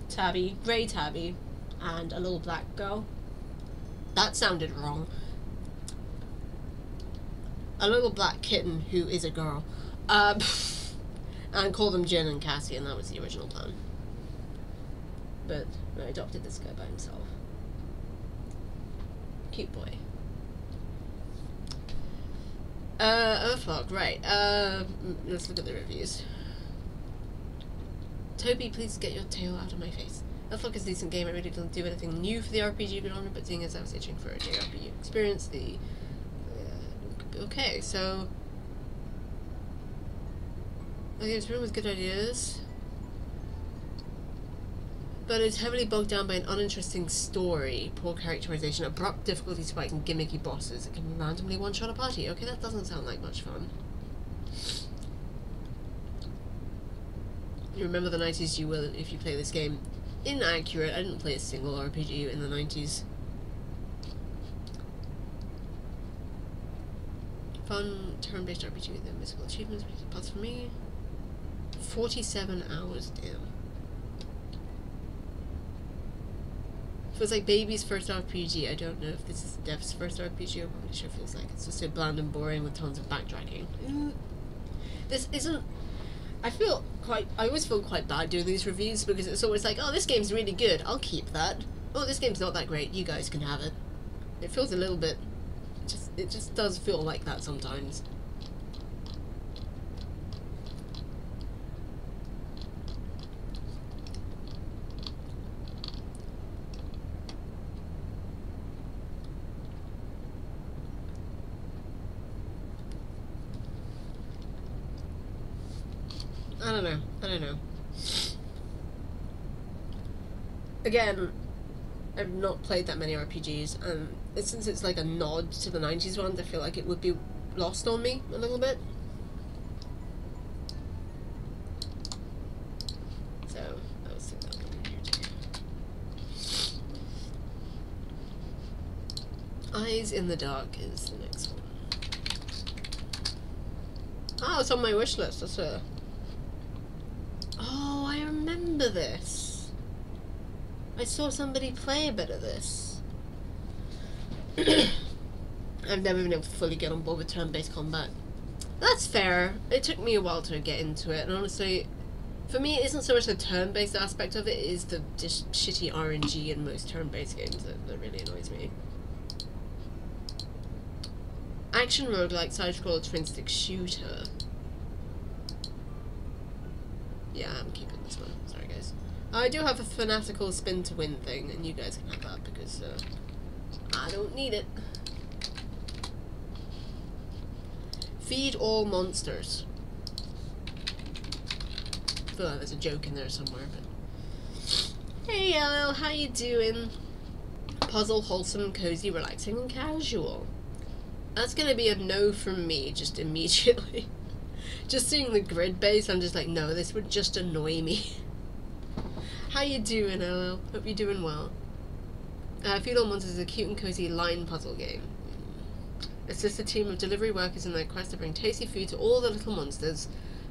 Tabby, grey Tabby, and a little black girl. That sounded wrong. A little black kitten who is a girl. And call them Jen and Cassie, and that was the original plan. But I adopted this guy by himself. Cute boy. Earthlock, right. Let's look at the reviews. Toby, please get your tail out of my face. Earthlock is a decent game. It really doesn't do anything new for the RPG genre, but seeing as I was itching for a JRPG experience, okay, so Okay, it's written with good ideas, but it's heavily bogged down by an uninteresting story, poor characterization, abrupt difficulty spike, and gimmicky bosses. It can randomly one-shot a party. Okay, that doesn't sound like much fun. You remember the 90s, you will if you play this game. Inaccurate. I didn't play a single RPG in the 90s. Fun turn-based RPG with invisible achievements. Plus for me, 47 hours. Damn. Feels like baby's first RPG. I don't know if this is dev's first RPG. I'm probably sure it feels like it's just so bland and boring with tons of backtracking. This isn't. I always feel quite bad doing these reviews because it's always like, oh, this game's really good, I'll keep that. Oh, this game's not that great, you guys can have it. It feels a little bit, it just does feel like that sometimes. I don't know. Again, I've not played that many RPGs, and since it's like a nod to the 90s ones, I feel like it would be lost on me a little bit. So, I was thinking that one here too. Eyes in the Dark is the next one. Oh, it's on my wish list. That's a... Oh, I remember this. I saw somebody play a bit of this. I've never been able to fully get on board with turn-based combat. That's fair. It took me a while to get into it, and honestly, for me, it isn't so much the turn-based aspect of it, it is the just shitty RNG in most turn-based games that really annoys me. Action roguelike side-scroller twin-stick shooter. Yeah, I'm keeping this one. Sorry, guys. I do have a fanatical spin to win thing, and you guys can have that because I don't need it. Feed all monsters. I feel like there's a joke in there somewhere, but... Hey, LL, how you doing? Puzzle, wholesome, cozy, relaxing, and casual. That's gonna be a no from me, just immediately. Just seeing the grid base, I'm just like, no, this would just annoy me. How you doing, LL? Hope you're doing well. Feed All Monsters is a cute and cozy line puzzle game. Assist a team of delivery workers in their quest to bring tasty food to all the little monsters.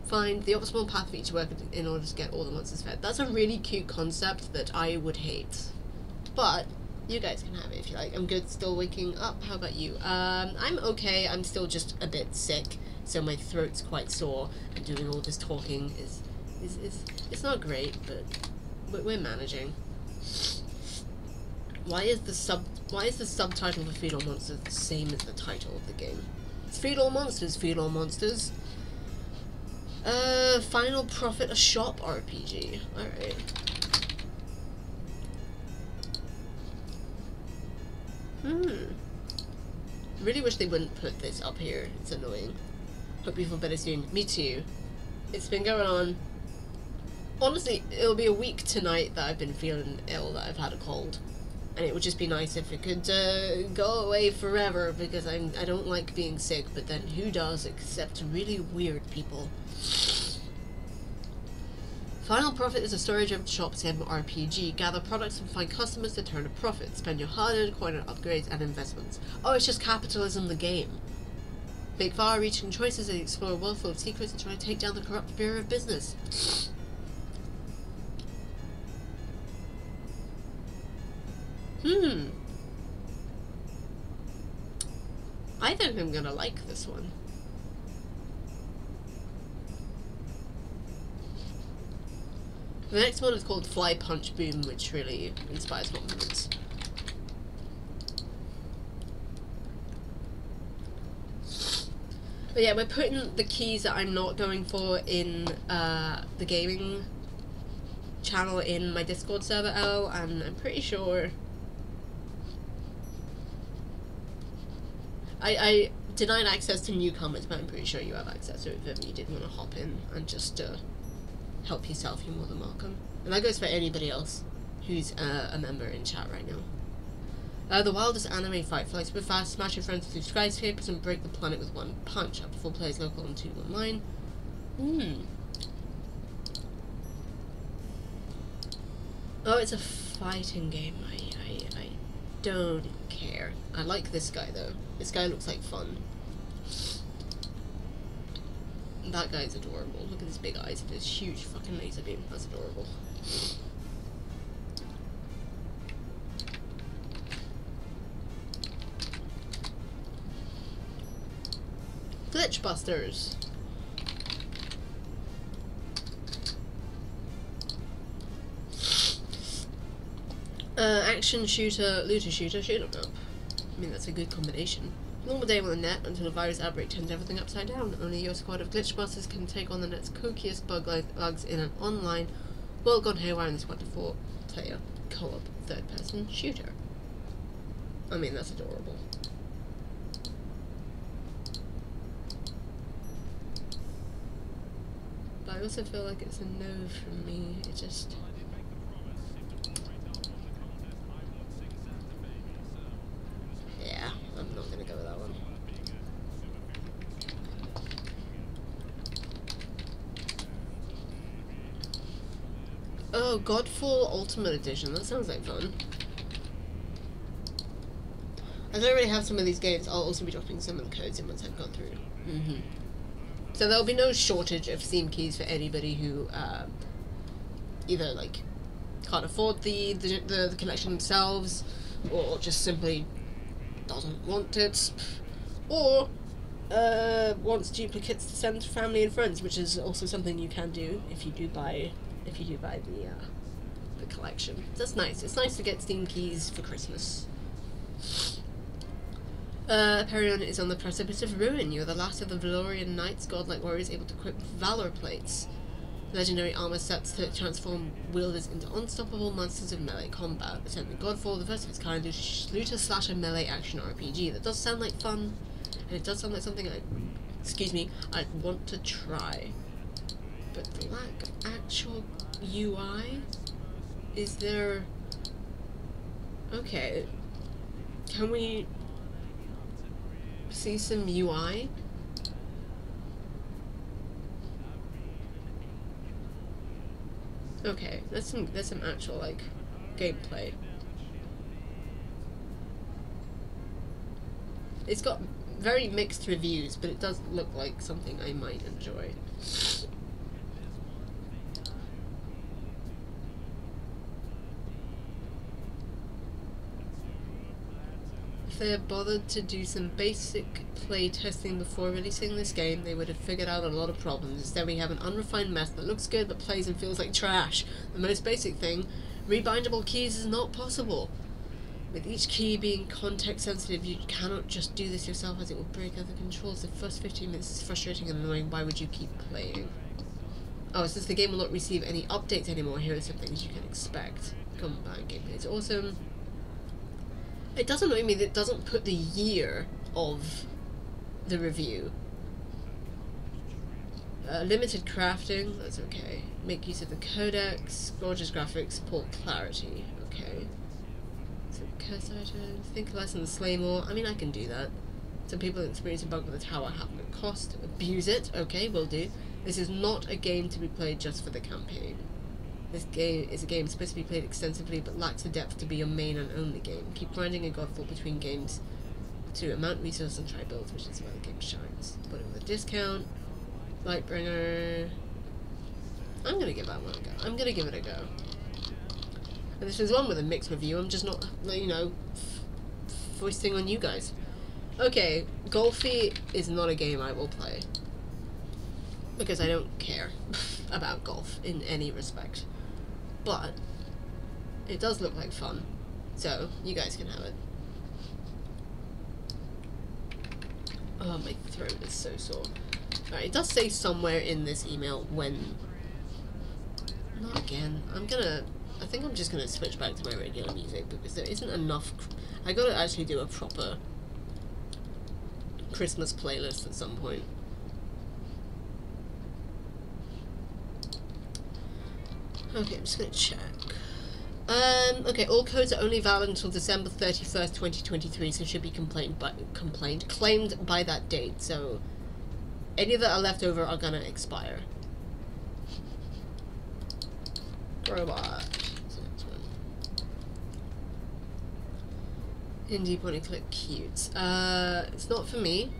Find the optimal path for each worker in order to get all the monsters fed. That's a really cute concept that I would hate. But you guys can have it if you like. I'm good, still waking up. How about you? I'm okay. I'm still just a bit sick, so my throat's quite sore, and doing all this talking is it's not great, but we're managing. Why is the subtitle for Feed All Monsters the same as the title of the game? It's Feed All Monsters, Feed All Monsters. Final Profit, a shop RPG. Alright. Really wish they wouldn't put this up here. It's annoying. Hope you feel better soon. Me too. It's been going on. Honestly, it'll be a week tonight that I've been feeling ill, that I've had a cold. And it would just be nice if it could go away forever, because I don't like being sick, but then who does except really weird people. Final Profit is a storage-driven shop sim RPG. Gather products and find customers to turn a profit. Spend your hard-earned coin on upgrades and investments. Oh, it's just capitalism the game. Make far-reaching choices and explore a world full of secrets and try to take down the corrupt Bureau of Business. I think I'm gonna like this one. The next one is called Fly Punch Boom, which really inspires confidence. But yeah, we're putting the keys that I'm not going for in the gaming channel in my Discord server, and I'm pretty sure... denied access to newcomers, but I'm pretty sure you have access to it if ever you did want to hop in and just help yourself. You're more than welcome. And that goes for anybody else who's a member in chat right now. The wildest anime fight. Fly super fast, smash your friends through skyscrapers, and break the planet with one punch. Up to 4 players local and 2 online. Oh, it's a fighting game. I don't care. I like this guy though. This guy looks like fun. That guy's adorable. Look at his big eyes and his huge fucking laser beam. That's adorable. Glitch Busters. Action shooter, looter shooter, shoot 'em up. I mean, that's a good combination. Normal day on the net until a virus outbreak turns everything upside down. Only your squad of glitch busters can take on the net's kookiest bugs in an online, world gone haywire in this 1 to 4 player co-op third-person shooter. I mean, that's adorable. But I also feel like it's a no from me. It just... yeah, I'm not gonna go with that one. Oh, Godfall Ultimate Edition. That sounds like fun. As I already have some of these games, I'll also be dropping some of the codes in once I've gone through. So there'll be no shortage of Steam keys for anybody who either like can't afford the collection themselves, or just simply doesn't want it, or wants duplicates to send to family and friends, which is also something you can do if you do buy the collection. That's nice. It's nice to get Steam keys for Christmas. Perion is on the precipice of ruin. You are the last of the Valorian knights, godlike warriors able to equip valor plates. Legendary armor sets that transform wielders into unstoppable monsters of melee combat. Essentially Godfall, the first of its kind, looter slasher melee action RPG. That does sound like fun, and it does sound like something I'd want to try. But the lack of actual UI? Is there... okay. Can we see some UI? Okay, there's some actual like gameplay. It's got very mixed reviews, but it does look like something I might enjoy. If they had bothered to do some basic play testing before releasing this game, they would have figured out a lot of problems. Instead we have an unrefined mess that looks good but plays and feels like trash. The most basic thing, rebindable keys is not possible. With each key being context sensitive, you cannot just do this yourself as it will break other controls. The first 15 minutes is frustrating and annoying. Why would you keep playing? Oh, since the game will not receive any updates anymore, here are some things you can expect. Combat gameplay is awesome. It does annoy me that it doesn't put the year of the review. Limited crafting, that's okay. Make use of the codex, gorgeous graphics, support clarity, okay. So curse items, think less and slay more. I mean, I can do that. Some people experience a bug with the tower happen at cost. Abuse it, okay, will do. This is not a game to be played just for the campaign. This game is a game supposed to be played extensively but lacks the depth to be your main and only game. Keep grinding and Godfall between games to amount resources and try builds, which is where the game shines. Put it with a discount. Lightbringer. I'm gonna give that one a go. I'm gonna give it a go. And this is one with a mixed review. I'm just not, you know, foisting on you guys. Okay, Golfy is not a game I will play. Because I don't care about golf in any respect. But it does look like fun. So, you guys can have it. Oh, my throat is so sore. Alright, it does say somewhere in this email when... not again. I think I'm just gonna switch back to my regular music because there isn't enough... I gotta actually do a proper Christmas playlist at some point. Okay, I'm just gonna check. Okay, all codes are only valid until December 31st, 2023, so should be claimed by that date, so any that are left over are gonna expire. Robot. Indie point and click cute. It's not for me.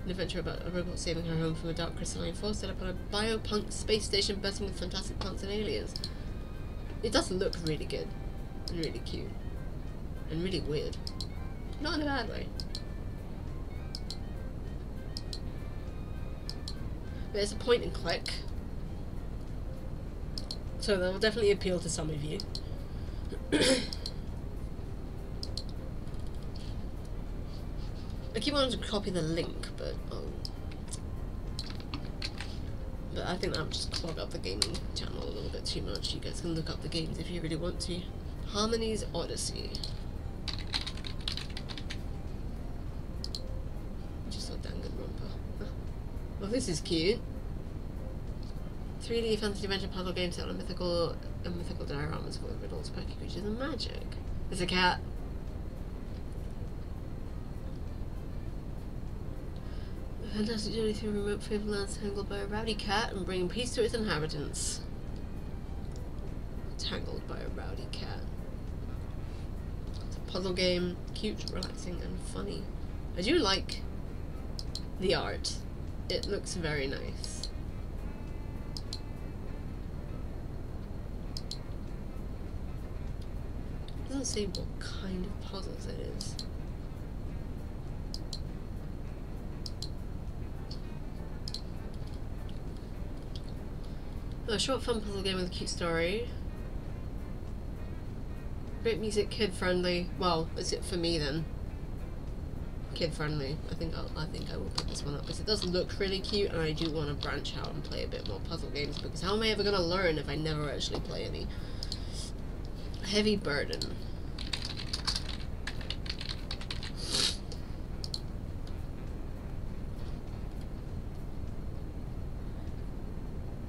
An adventure about a robot saving her home from a dark crystalline force set up on a biopunk space station bursting with fantastic punks and aliens. It does look really good. And really cute. And really weird. Not in a bad way. But it's a point and click. So that will definitely appeal to some of you. I keep wanting to copy the link, but but I think that would just clog up the gaming channel a little bit too much. You guys can look up the games if you really want to. Harmony's Odyssey. Just a dang good romper. Well, this is cute. 3D fantasy adventure puzzle game set on a mythical dioramas full of riddles, quirky creatures, and magic. There's a cat. A fantastic journey through remote favored lands tangled by a rowdy cat and bringing peace to its inhabitants. Tangled by a rowdy cat. It's a puzzle game, cute, relaxing, and funny. I do like the art. It looks very nice. It doesn't say what kind of puzzles it is. A short fun puzzle game with a cute story. Great music, kid friendly. Well, is it for me then? Kid friendly. I think I will put this one up because it does look really cute, and I do want to branch out and play a bit more puzzle games because how am I ever gonna learn if I never actually play any? Heavy burden.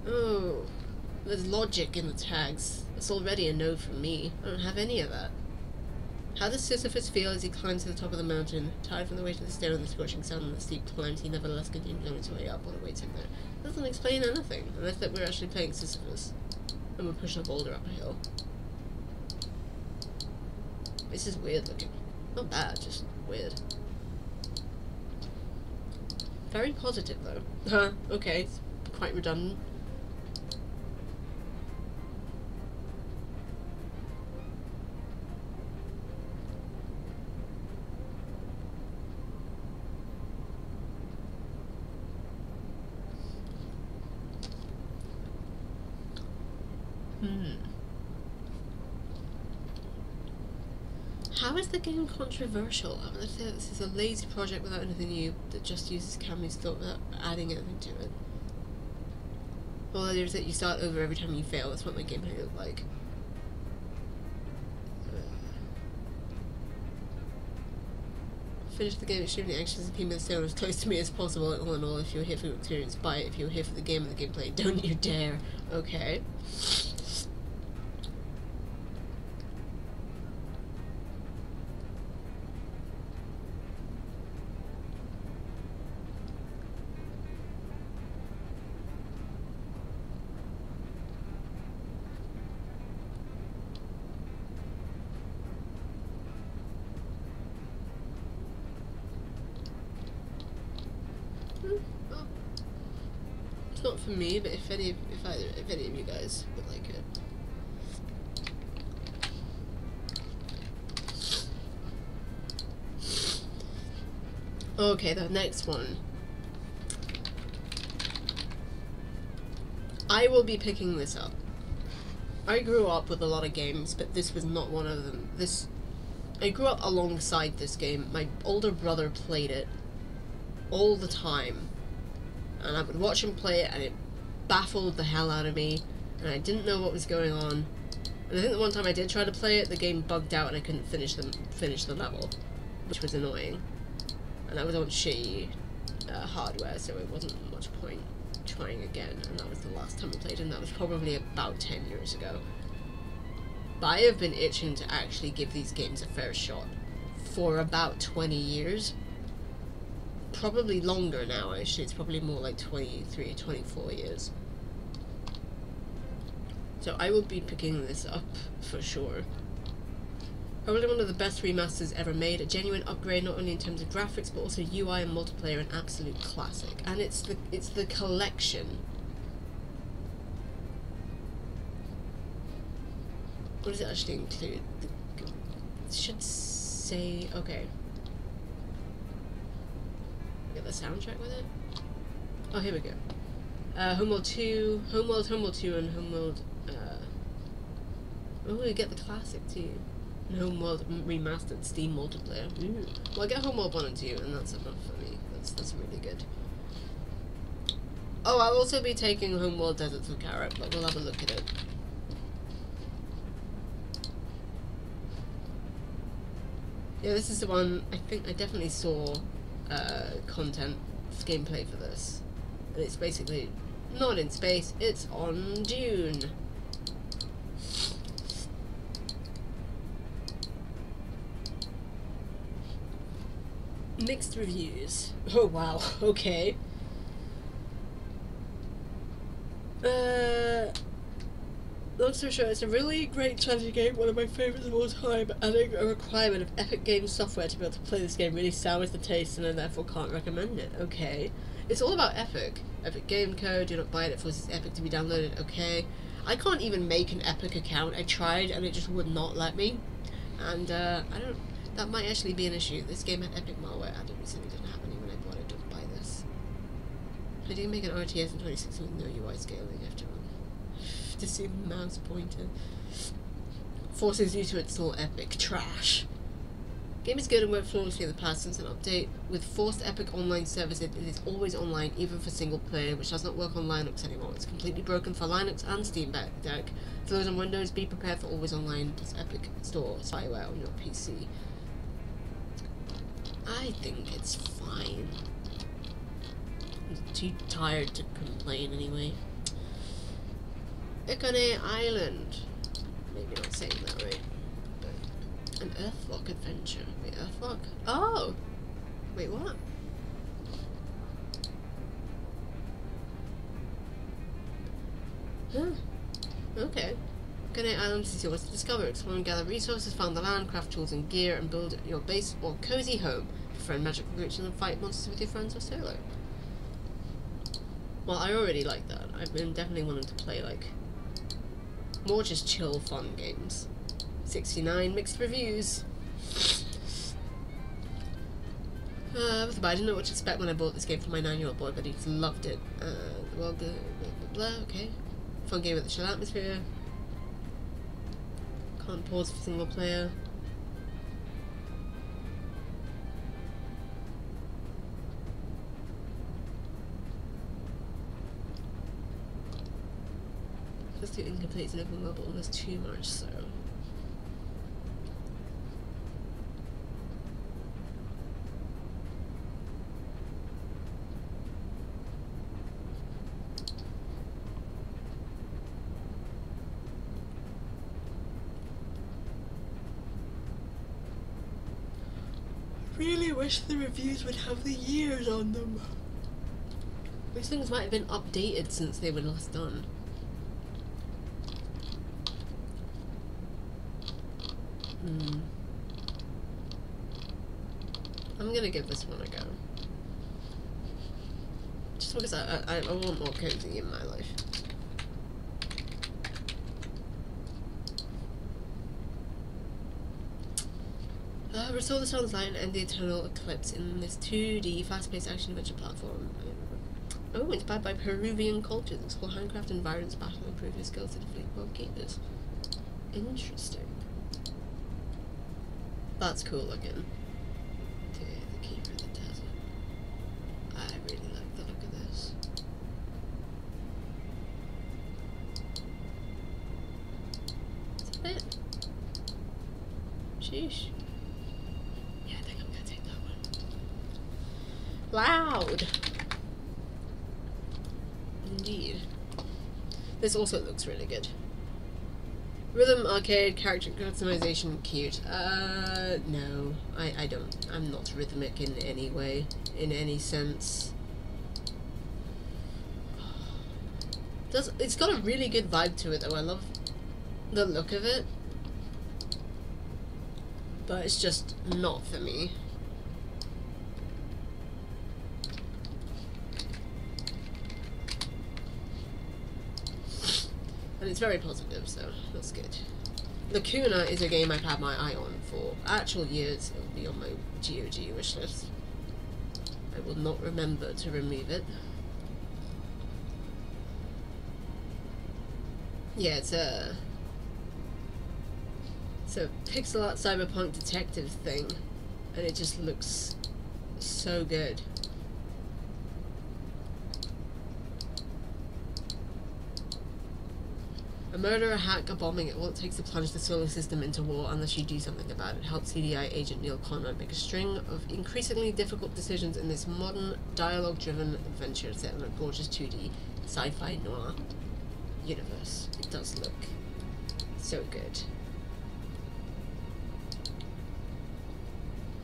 Oh, there's logic in the tags. It's already a no from me. I don't have any of that. How does Sisyphus feel as he climbs to the top of the mountain? Tired from the weight of the stone and the scorching sun and the steep climbs, he nevertheless continues on his way up. What awaits him there? It doesn't explain anything, unless that we're actually playing Sisyphus. And we're pushing a boulder up a hill. This is weird looking. Not bad, just weird. Very positive though. Huh, okay, it's quite redundant. How is the game controversial? I'm going to say that this is a lazy project without anything new that just uses Camu's thought without adding anything to it. All the idea is that you start over every time you fail. That's what my gameplay looked like. Finish the game extremely anxious and keep the stone as close to me as possible. All in all, if you're here for your experience, buy it. If you're here for the game and the gameplay, don't you dare. Okay. It's not for me, but if any of you guys would like it. Okay, the next one. I will be picking this up. I grew up with a lot of games, but this was not one of them. I grew up alongside this game. My older brother played it all the time. And I would watch him play it, and it baffled the hell out of me, and I didn't know what was going on. And I think the one time I did try to play it, the game bugged out and I couldn't finish the level, which was annoying. and I was on shitty hardware, so it wasn't much point trying again, and that was the last time I played, and that was probably about 10 years ago. But I have been itching to actually give these games a fair shot for about 20 years. Probably longer now, actually. It's probably more like 23, 24 years. So I will be picking this up for sure. Probably one of the best remasters ever made. A genuine upgrade, not only in terms of graphics, but also UI and multiplayer, an absolute classic. And it's the collection. What does it actually include? It should say, okay. Get the soundtrack with it? Oh, here we go. Homeworld 2, Homeworld 2, and Homeworld, oh, we get the classic too. And Homeworld Remastered Steam Multiplayer. Ooh. Well, I get Homeworld 1 and 2, and that's enough for me. That's really good. Oh, I'll also be taking Homeworld Deserts of Carrot, but we'll have a look at it. Yeah, this is the one, I think I definitely saw content, gameplay for this. And it's basically not in space, it's on Dune. Mixed reviews. Oh wow, okay. Long story short, it's a really great strategy game, one of my favourites of all time. Adding a requirement of Epic Games software to be able to play this game really sours the taste, and I therefore can't recommend it. Okay. It's all about Epic. Epic Game Code, do not buy it, it forces Epic to be downloaded. Okay. I can't even make an Epic account. I tried and it just would not let me. And I don't... That might actually be an issue. This game had Epic malware added recently, didn't happen when I bought it. Don't buy this. I did make an RTS in 2016 with no UI scaling after all. To see the mouse pointer. Forces you to install Epic. Trash. Game is good and worked flawlessly in the past since an update. With forced Epic online services, it is always online, even for single player, which does not work on Linux anymore. It's completely broken for Linux and Steam Deck. For those on Windows, be prepared for always online plus Epic Store spyware on your PC. I think it's fine. I'm too tired to complain anyway. Ikone Island. Maybe not saying that right. But an Earthlock adventure. Wait, Earthlock? Oh! Wait, what? Huh. Okay. Ikone Island is yours to discover. Explore and gather resources, farm the land, craft tools and gear, and build your base or cozy home. Befriend magical creatures and fight monsters with your friends or solo. Well, I already like that. I've been definitely wanting to play, like, more just chill, fun games. 69 mixed reviews. I didn't know what to expect when I bought this game for my 9-year-old boy, but he's loved it. Well, blah, blah, blah, okay. Fun game with a chill atmosphere. Can't pause for single player. Too incomplete and open world, but almost too much so. I really wish the reviews would have the years on them. These things might have been updated since they were last done. I'm gonna give this one a go. Just because I want more cozy in my life. Restore the Sun's Light and end the eternal eclipse in this 2D fast-paced action-adventure platform. Oh, inspired by Peruvian cultures. Explore handcraft environments, battle, and improve your skills to defeat world keepers. Interesting. That's cool looking. Okay, the Keeper of the Desert. I really like the look of this. Is that it? Sheesh. Yeah, I think I'm gonna take that one. loud. Indeed. This also looks really good. Rhythm, arcade, character customization, cute. No. I don't. I'm not rhythmic in any way. In any sense. It's got a really good vibe to it though. I love the look of it. But it's just not for me. And it's very positive, so that's good. Lacuna is a game I've had my eye on for actual years. It will be on my GOG wishlist. I will not remember to remove it. Yeah, it's a pixel art cyberpunk detective thing, and it just looks so good. A murder, a hack, a bombing, all it takes to plunge the solar system into war unless you do something about it. Help CDI agent Neil Conrad make a string of increasingly difficult decisions in this modern, dialogue-driven adventure set in a gorgeous 2D sci-fi noir universe. It does look so good.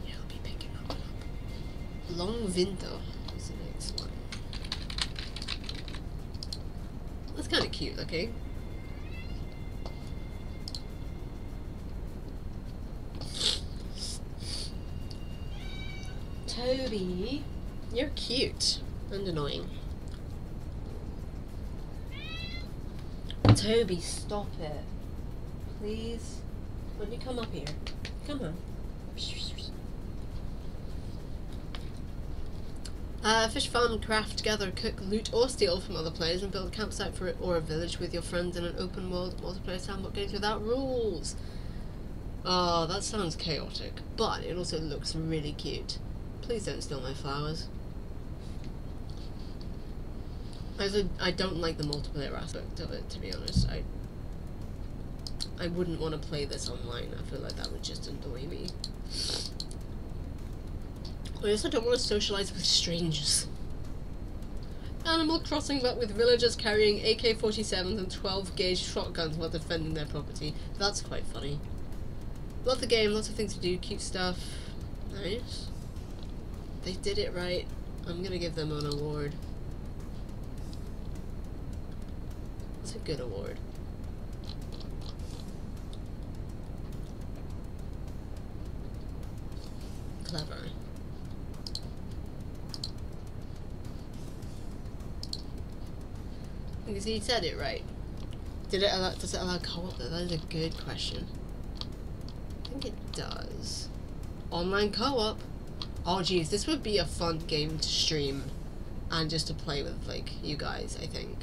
Yeah, I'll be picking that one up. Long Winter is the next one. That's kind of cute, okay? Toby, you're cute and annoying. Toby, stop it. Please. When you come up here. Come on. Fish farm, craft, gather, cook, loot, or steal from other players and build a campsite for it or a village with your friends in an open world multiplayer sandbox games without rules. Oh, that sounds chaotic, but it also looks really cute. Please don't steal my flowers. I don't like the multiplayer aspect of it, to be honest. I wouldn't want to play this online. I feel like that would just annoy me. I also don't want to socialise with strangers. Animal Crossing, but with villagers carrying AK-47s and 12-gauge shotguns while defending their property. That's quite funny. Love the game, lots of things to do, cute stuff. Nice. They did it right. I'm gonna give them an award. It's a good award. Clever. Because he said it right. Does it allow co-op? That is a good question. I think it does. Online co-op? Oh geez, this would be a fun game to stream and just to play with, like, you guys, I think.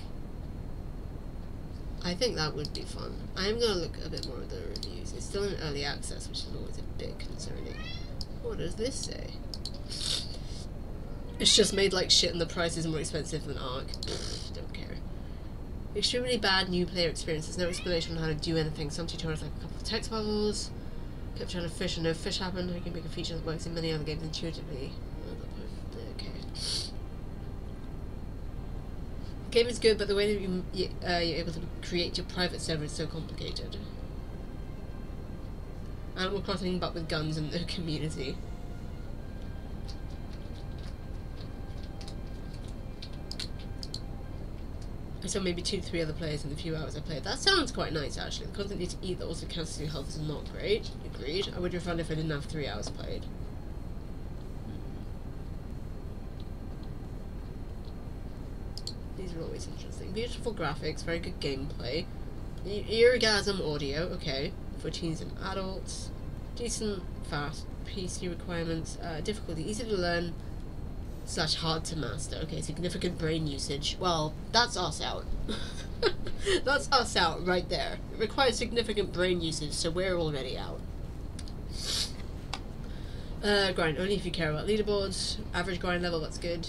I think that would be fun. I am going to look a bit more at the reviews. It's still in early access, which is always a bit concerning. What does this say? It's just made like shit and the price is more expensive than Ark. Pfft, don't care. Extremely bad new player experience. There's no explanation on how to do anything. Some tutorials like a couple of text bubbles. Kept trying to fish and no fish happened. I can make a feature that works in many other games intuitively. Okay. The game is good, but the way that you're able to create your private server is so complicated. Animal Crossing, but with guns and the community. I saw maybe 2 to 3 other players in the few hours I played. That sounds quite nice, actually. The constant need to eat that also counts as your health is not great. Agreed. I would refund if I didn't have 3 hours played. These are always interesting. Beautiful graphics, very good gameplay. Eargasm audio, okay. For teens and adults. Decent, fast PC requirements. Difficulty, easy to learn / hard to master. Okay, significant brain usage. Well, that's us out. That's us out right there. It requires significant brain usage, so we're already out. Grind only if you care about leaderboards. Average grind level, that's good.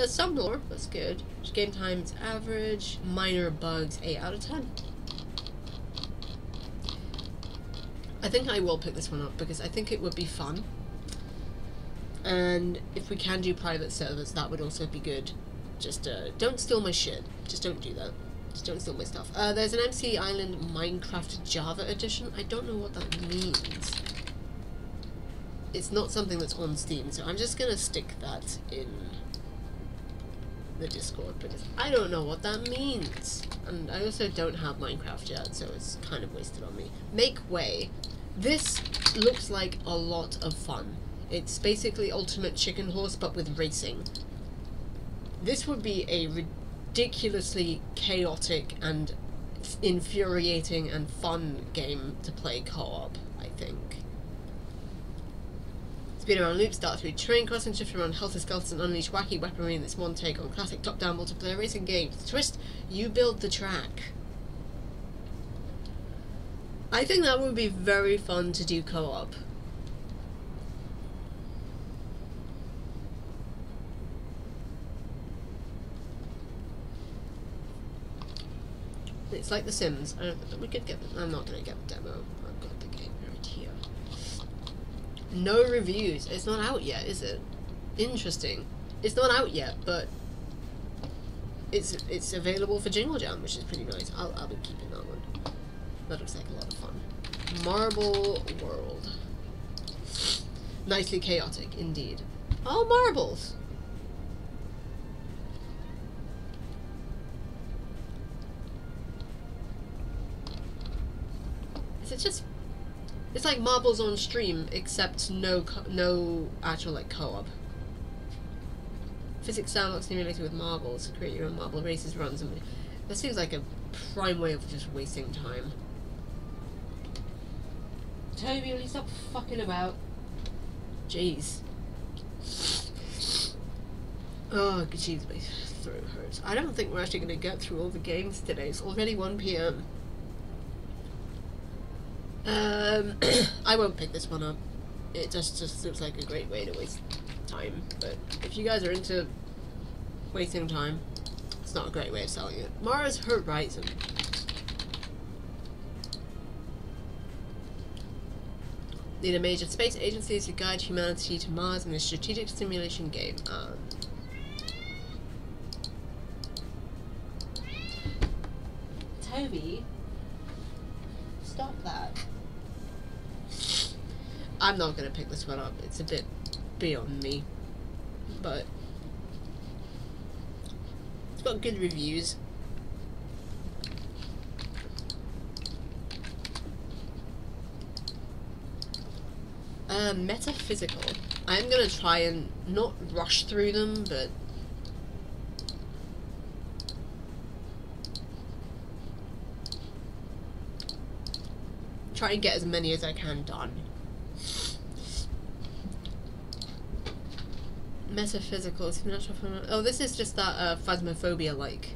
Some lore, that's good. Game time, it's average. Minor bugs, 8 out of 10. I think I will pick this one up because I think it would be fun. And if we can do private servers, that would also be good. Just don't steal my shit. Just don't do that. Just don't steal my stuff. There's an MC Island Minecraft Java edition. I don't know what that means. It's not something that's on Steam, so I'm just gonna stick that in the Discord because I don't know what that means. And I also don't have Minecraft yet, so it's kind of wasted on me. Make way. This looks like a lot of fun. It's basically Ultimate Chicken Horse, but with racing. This would be a ridiculously chaotic and infuriating and fun game to play co-op, I think. Speed around loops, start through train crossing, shift around helter skelter and unleash wacky weaponry in this one take on classic top-down multiplayer racing games. Twist, you build the track. I think that would be very fun to do co-op. It's like The Sims. We could get. I'm not gonna get the demo. I've got the game right here. No reviews. It's not out yet, is it? Interesting. It's not out yet, but it's available for Jingle Jam, which is pretty nice. I'll be keeping that one. That looks like a lot of fun. Marble World. Nicely chaotic, indeed. Oh, marbles! It's just, it's like marbles on stream, except no actual like co-op. Physics sound stimulated with marbles. Create your own marble races, runs, and that seems like a prime way of just wasting time. Toby, will you stop fucking about? Jeez. Oh, jeez, my throat hurts. I don't think we're actually going to get through all the games today. It's already 1 PM. I won't pick this one up. It just looks like a great way to waste time. But if you guys are into wasting time, it's not a great way of selling it. Mars Horizon. Lead a major space agency to guide humanity to Mars in a strategic simulation game. Toby, stop that. I'm not gonna pick this one up. It's a bit beyond me, but it's got good reviews. Metaphysical. I'm gonna try and not rush through them, but try and get as many as I can done. Metaphysical. Oh, this is just that phasmophobia like.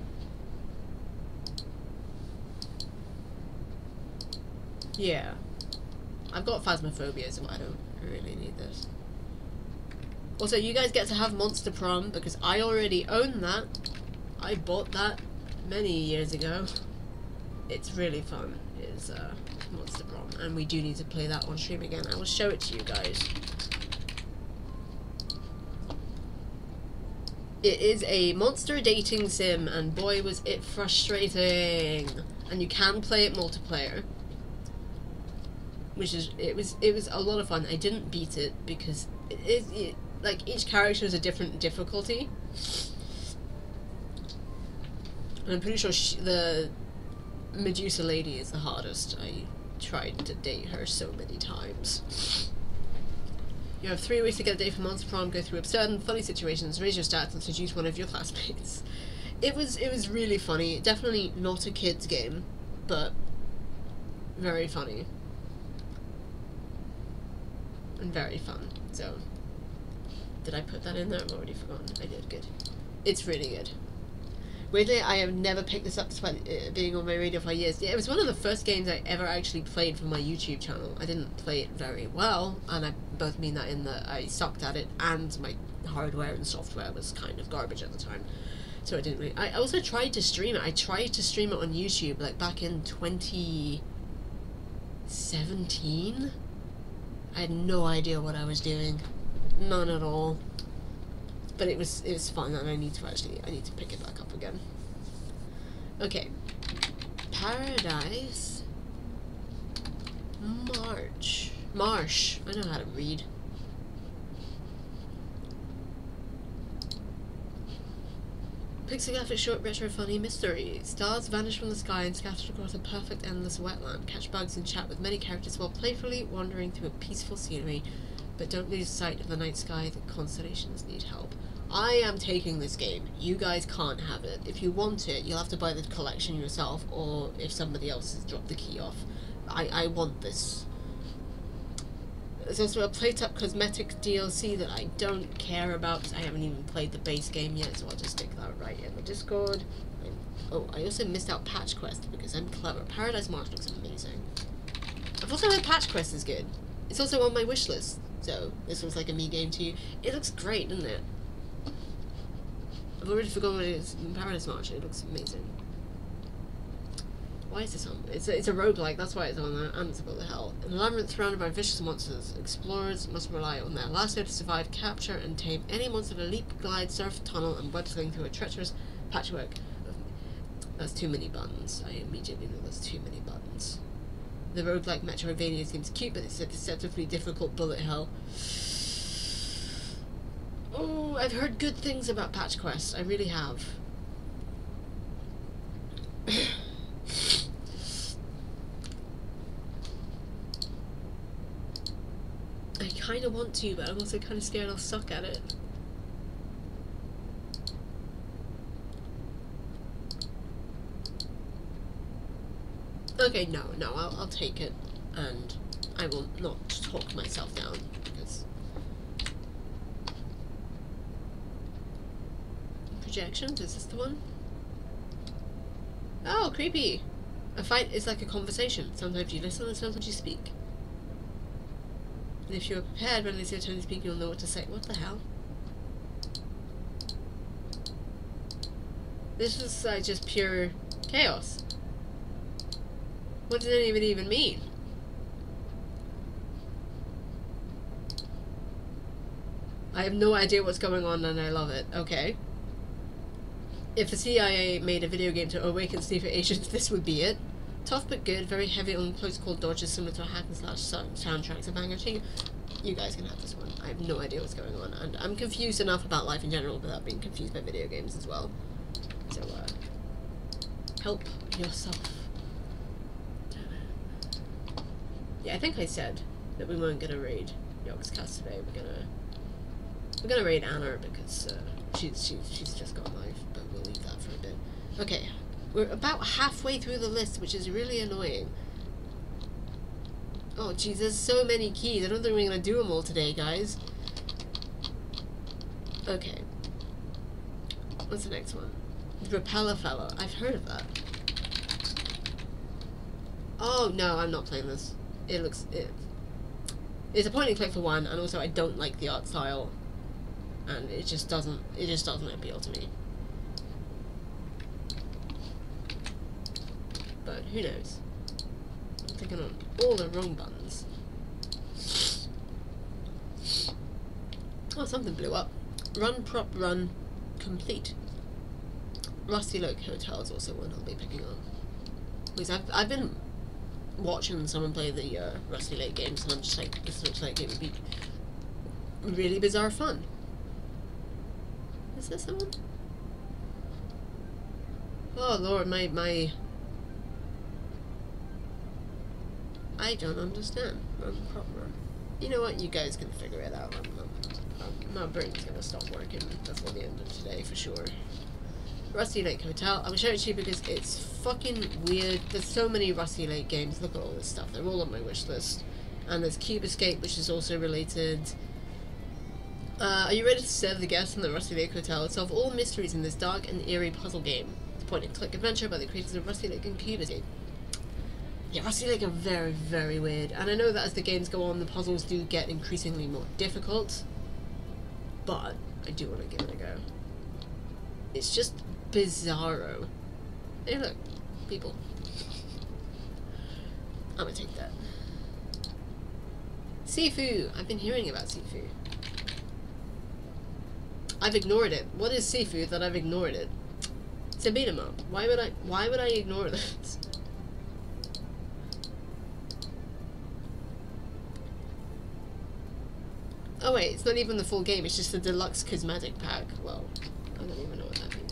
Yeah. I've got phasmophobia, so I don't really need this. Also, you guys get to have Monster Prom, because I already own that. I bought that many years ago. It's really fun. It's Monster Prom, and we do need to play that on stream again. I will show it to you guys. It is a monster dating sim, and boy was it frustrating. And you can play it multiplayer, which is it was a lot of fun. I didn't beat it because it like each character is a different difficulty, and I'm pretty sure the Medusa lady is the hardest. I tried to date her so many times. You have 3 weeks to get a date for Monster Prom, go through absurd and funny situations, raise your stats, and seduce one of your classmates. It was really funny. Definitely not a kid's game, but very funny. And very fun. So, did I put that in there? I've already forgotten. I did. Good. It's really good. Weirdly, I have never picked this up despite it being on my radio for years. Yeah, it was one of the first games I ever actually played for my YouTube channel. I didn't play it very well, and I both mean that in that I sucked at it, and my hardware and software was kind of garbage at the time. So I didn't really... I also tried to stream it. I tried to stream it on YouTube, like, back in 2017? I had no idea what I was doing. None at all. But it was fun, and I need to pick it back up again. Okay. Paradise. Marsh. I know how to read. Pixel-graphic short retro funny mystery. Stars vanish from the sky and scattered across a perfect endless wetland. Catch bugs and chat with many characters while playfully wandering through a peaceful scenery, but don't lose sight of the night sky. The constellations need help. I am taking this game. You guys can't have it. If you want it, you'll have to buy the collection yourself, or if somebody else has dropped the key off. I want this. There's also a Playtop cosmetic DLC that I don't care about because I haven't even played the base game yet, so I'll just stick that right in the Discord. I also missed out Patch Quest because I'm clever. Paradise Marsh looks amazing. I've also heard Patch Quest is good. It's also on my wish list, so this was like a me game too. It looks great, doesn't it? I've already forgotten what it is in Paradise Marsh. It looks amazing. Why is this on? It's a roguelike, that's why it's on there, and it's about the hell. In a labyrinth surrounded by vicious monsters, explorers must rely on their lasso to survive, capture, and tame any monster to leap, glide, surf, tunnel, and web sling through a treacherous patchwork of... That's too many buttons. I immediately know that's too many buttons. The roguelike Metroidvania seems cute, but it's a deceptively difficult bullet hell. Oh, I've heard good things about Patch Quest. I really have. I kind of want to, but I'm also kind of scared I'll suck at it. Okay, no, I'll take it, and I will not talk myself down, because... Projections? Is this the one? Oh, creepy! A fight is like a conversation. Sometimes you listen and sometimes you speak. And if you're prepared when it's your turn to speak, you'll know what to say. What the hell? This is just pure chaos. What does it even mean? I have no idea what's going on and I love it. Okay. If the CIA made a video game to awaken sleeper agents, this would be it. Tough but good, very heavy on close call dodges similar to a hack and slash soundtracks. A banger too. You guys can have this one. I have no idea what's going on, and I'm confused enough about life in general without being confused by video games as well. So, help yourself. Yeah, I think I said that we weren't gonna raid Yogg's Cast today. We're gonna raid Anna because she's just gone live, but we'll leave that for a bit. Okay. We're about halfway through the list, which is really annoying. Oh, jeez, there's so many keys. I don't think we're going to do them all today, guys. Okay. What's the next one? Repeller Fellow. I've heard of that. Oh, no, I'm not playing this. It's a point and click for one, and also I don't like the art style. And it just doesn't appeal to me. But who knows? I'm clicking on all the wrong buttons. Oh, something blew up. Run, prop, run, complete. Rusty Lake Hotel is also one I'll be picking on. Because I've been watching someone play the Rusty Lake games, and I'm just like, this looks like it would be really bizarre fun. Is there someone? Oh lord, my I don't understand. You know what? You guys can figure it out. My brain's gonna stop working before the end of today for sure. Rusty Lake Hotel. I'm showing it to you because it's fucking weird. There's so many Rusty Lake games. Look at all this stuff. They're all on my wish list. And there's Cube Escape, which is also related. Are you ready to serve the guests in the Rusty Lake Hotel? Solve all mysteries in this dark and eerie puzzle game. It's a point-and-click adventure by the creators of Rusty Lake and Cube Escape. Yeah, Rusty Lake are very, very weird. And I know that as the games go on, the puzzles do get increasingly more difficult. But I do want to give it a go. It's just bizarro. Hey look, people. I'm gonna take that. Sifu! I've been hearing about Sifu. I've ignored it. What is seafood that I've ignored it? It's a beat 'em up. Why would I ignore this? Oh wait, it's not even the full game, it's just the deluxe cosmetic pack. Well, I don't even know what that means.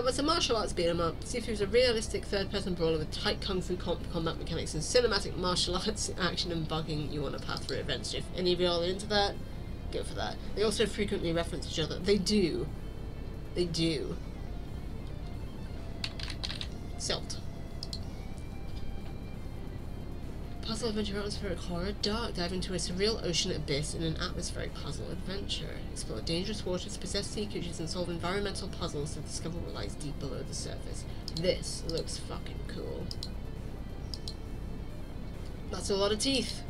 It's a martial arts beat 'em up. See if it was a realistic third-person brawler with tight kung fu combat mechanics and cinematic martial arts action embarking you on a path through adventure. If any of y'all are into that, go for that. They also frequently reference each other. They do. They do. Selt. Puzzle adventure atmospheric horror. Dark. Dive into a surreal ocean abyss in an atmospheric puzzle adventure. Explore dangerous waters, possess sea creatures, and solve environmental puzzles to discover what lies deep below the surface. This looks fucking cool. That's a lot of teeth.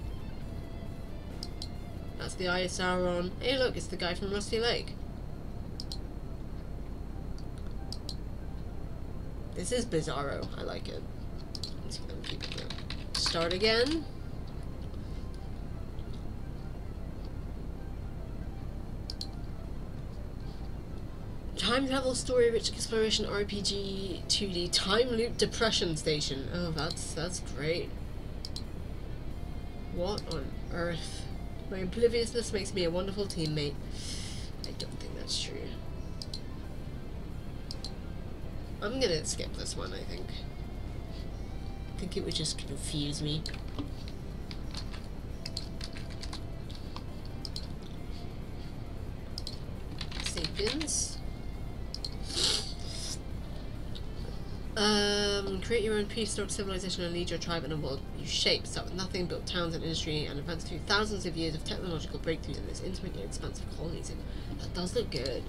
That's the Eye of Sauron. Hey look, it's the guy from Rusty Lake. This is bizarro. I like it. Let's see, let me keep it there. Start again. Time travel story rich exploration RPG 2D time loop depression station. Oh, that's great. What on earth? My obliviousness makes me a wonderful teammate. I don't think that's true. I'm gonna skip this one, I think. I think it would just confuse me. Sapiens. Create your own prehistoric civilization and lead your tribe in a world you shape. Start with nothing, build towns and industry, and advance through thousands of years of technological breakthroughs in this intimate yet expansive colonies. That does look good.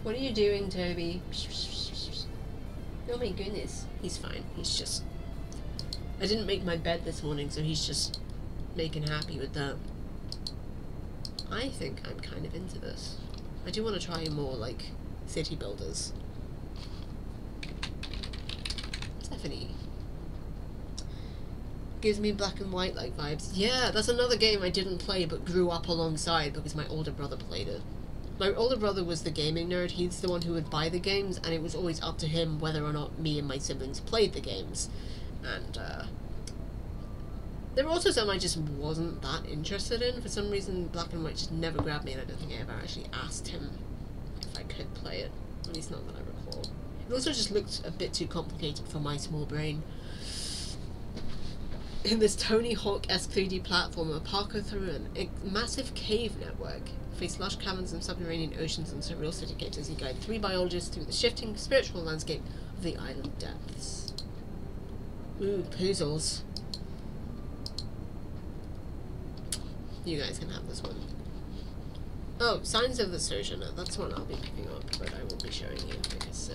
What are you doing, Toby? Oh my goodness. He's fine. He's just... I didn't make my bed this morning, so he's just making happy with that. I think I'm kind of into this. I do want to try more, like, city builders. Stephanie. Gives me black and white like vibes. Yeah, that's another game I didn't play but grew up alongside because my older brother played it. My older brother was the gaming nerd. He's the one who would buy the games, and it was always up to him whether or not me and my siblings played the games. And, there were also some I just wasn't that interested in. For some reason, black and white just never grabbed me, and I don't think I ever actually asked him if I could play it. At least not that I recall. It also just looked a bit too complicated for my small brain. In this Tony Hawk-esque 3D platformer, parkour through a massive cave network. Face lush caverns and subterranean oceans and surreal cityscapes as you guide 3 biologists through the shifting spiritual landscape of the island depths. Ooh, poozles. You guys can have this one. Oh, Signs of the Sojourner. That's one I'll be picking up, but I will be showing you because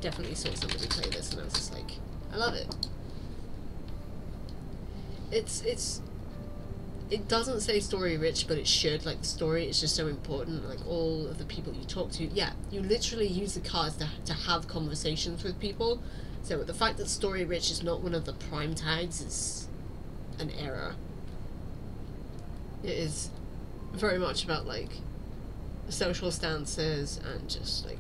definitely saw somebody play this and I was just like, I love it. It doesn't say story rich, but it should. Like, the story is just so important. Like, all of the people you talk to, yeah, you literally use the cards to have conversations with people. So the fact that story rich is not one of the prime tags is an error. It is very much about, like, social stances and just, like,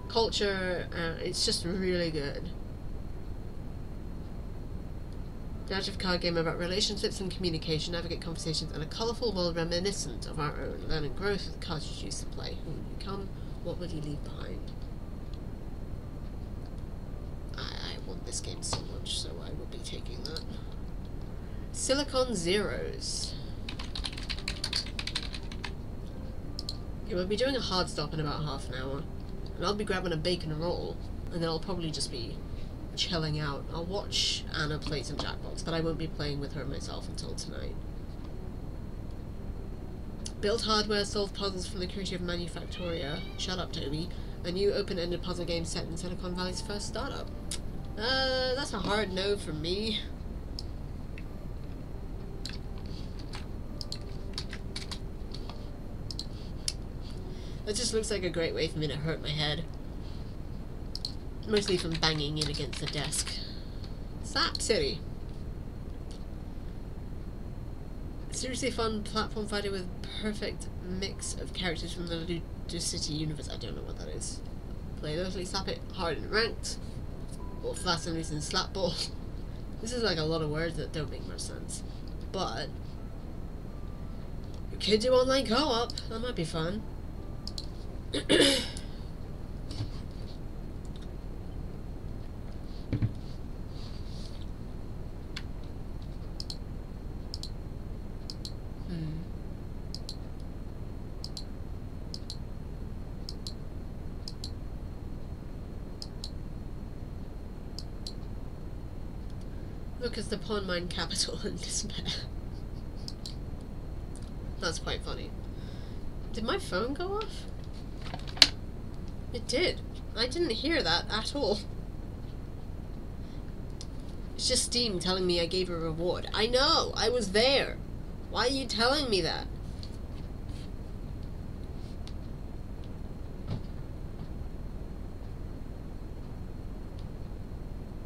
culture. It's just really good. Narrative card game about relationships and communication, navigate conversations, and a colourful world reminiscent of our own. Learn and grow through the cards you choose to play. Who will you become? What will you leave behind? I want this game so much, so I will be taking that. Silicon Zeros. Okay, we'll be doing a hard stop in about half an hour. And I'll be grabbing a bacon roll, and then I'll probably just be chilling out. I'll watch Anna play some Jackbox, but I won't be playing with her myself until tonight. Build hardware, solve puzzles from the creative Manufactoria. Shut up, Toby. A new open-ended puzzle game set in Silicon Valley's first startup. That's a hard no from me. That just looks like a great way for me to hurt my head. Mostly from banging in against the desk. Sap City. Seriously fun platform fighter with perfect mix of characters from the Ludicity universe. I don't know what that is. Play locally, slap it hard and ranked. Or fast and loose and slap ball. This is like a lot of words that don't make much sense. But you could do online co-op. That might be fun. Look, it's the pawn mine capital in despair. That's quite funny. Did my phone go off? It did. I didn't hear that at all. It's just Steam telling me I gave a reward. I know! I was there! Why are you telling me that?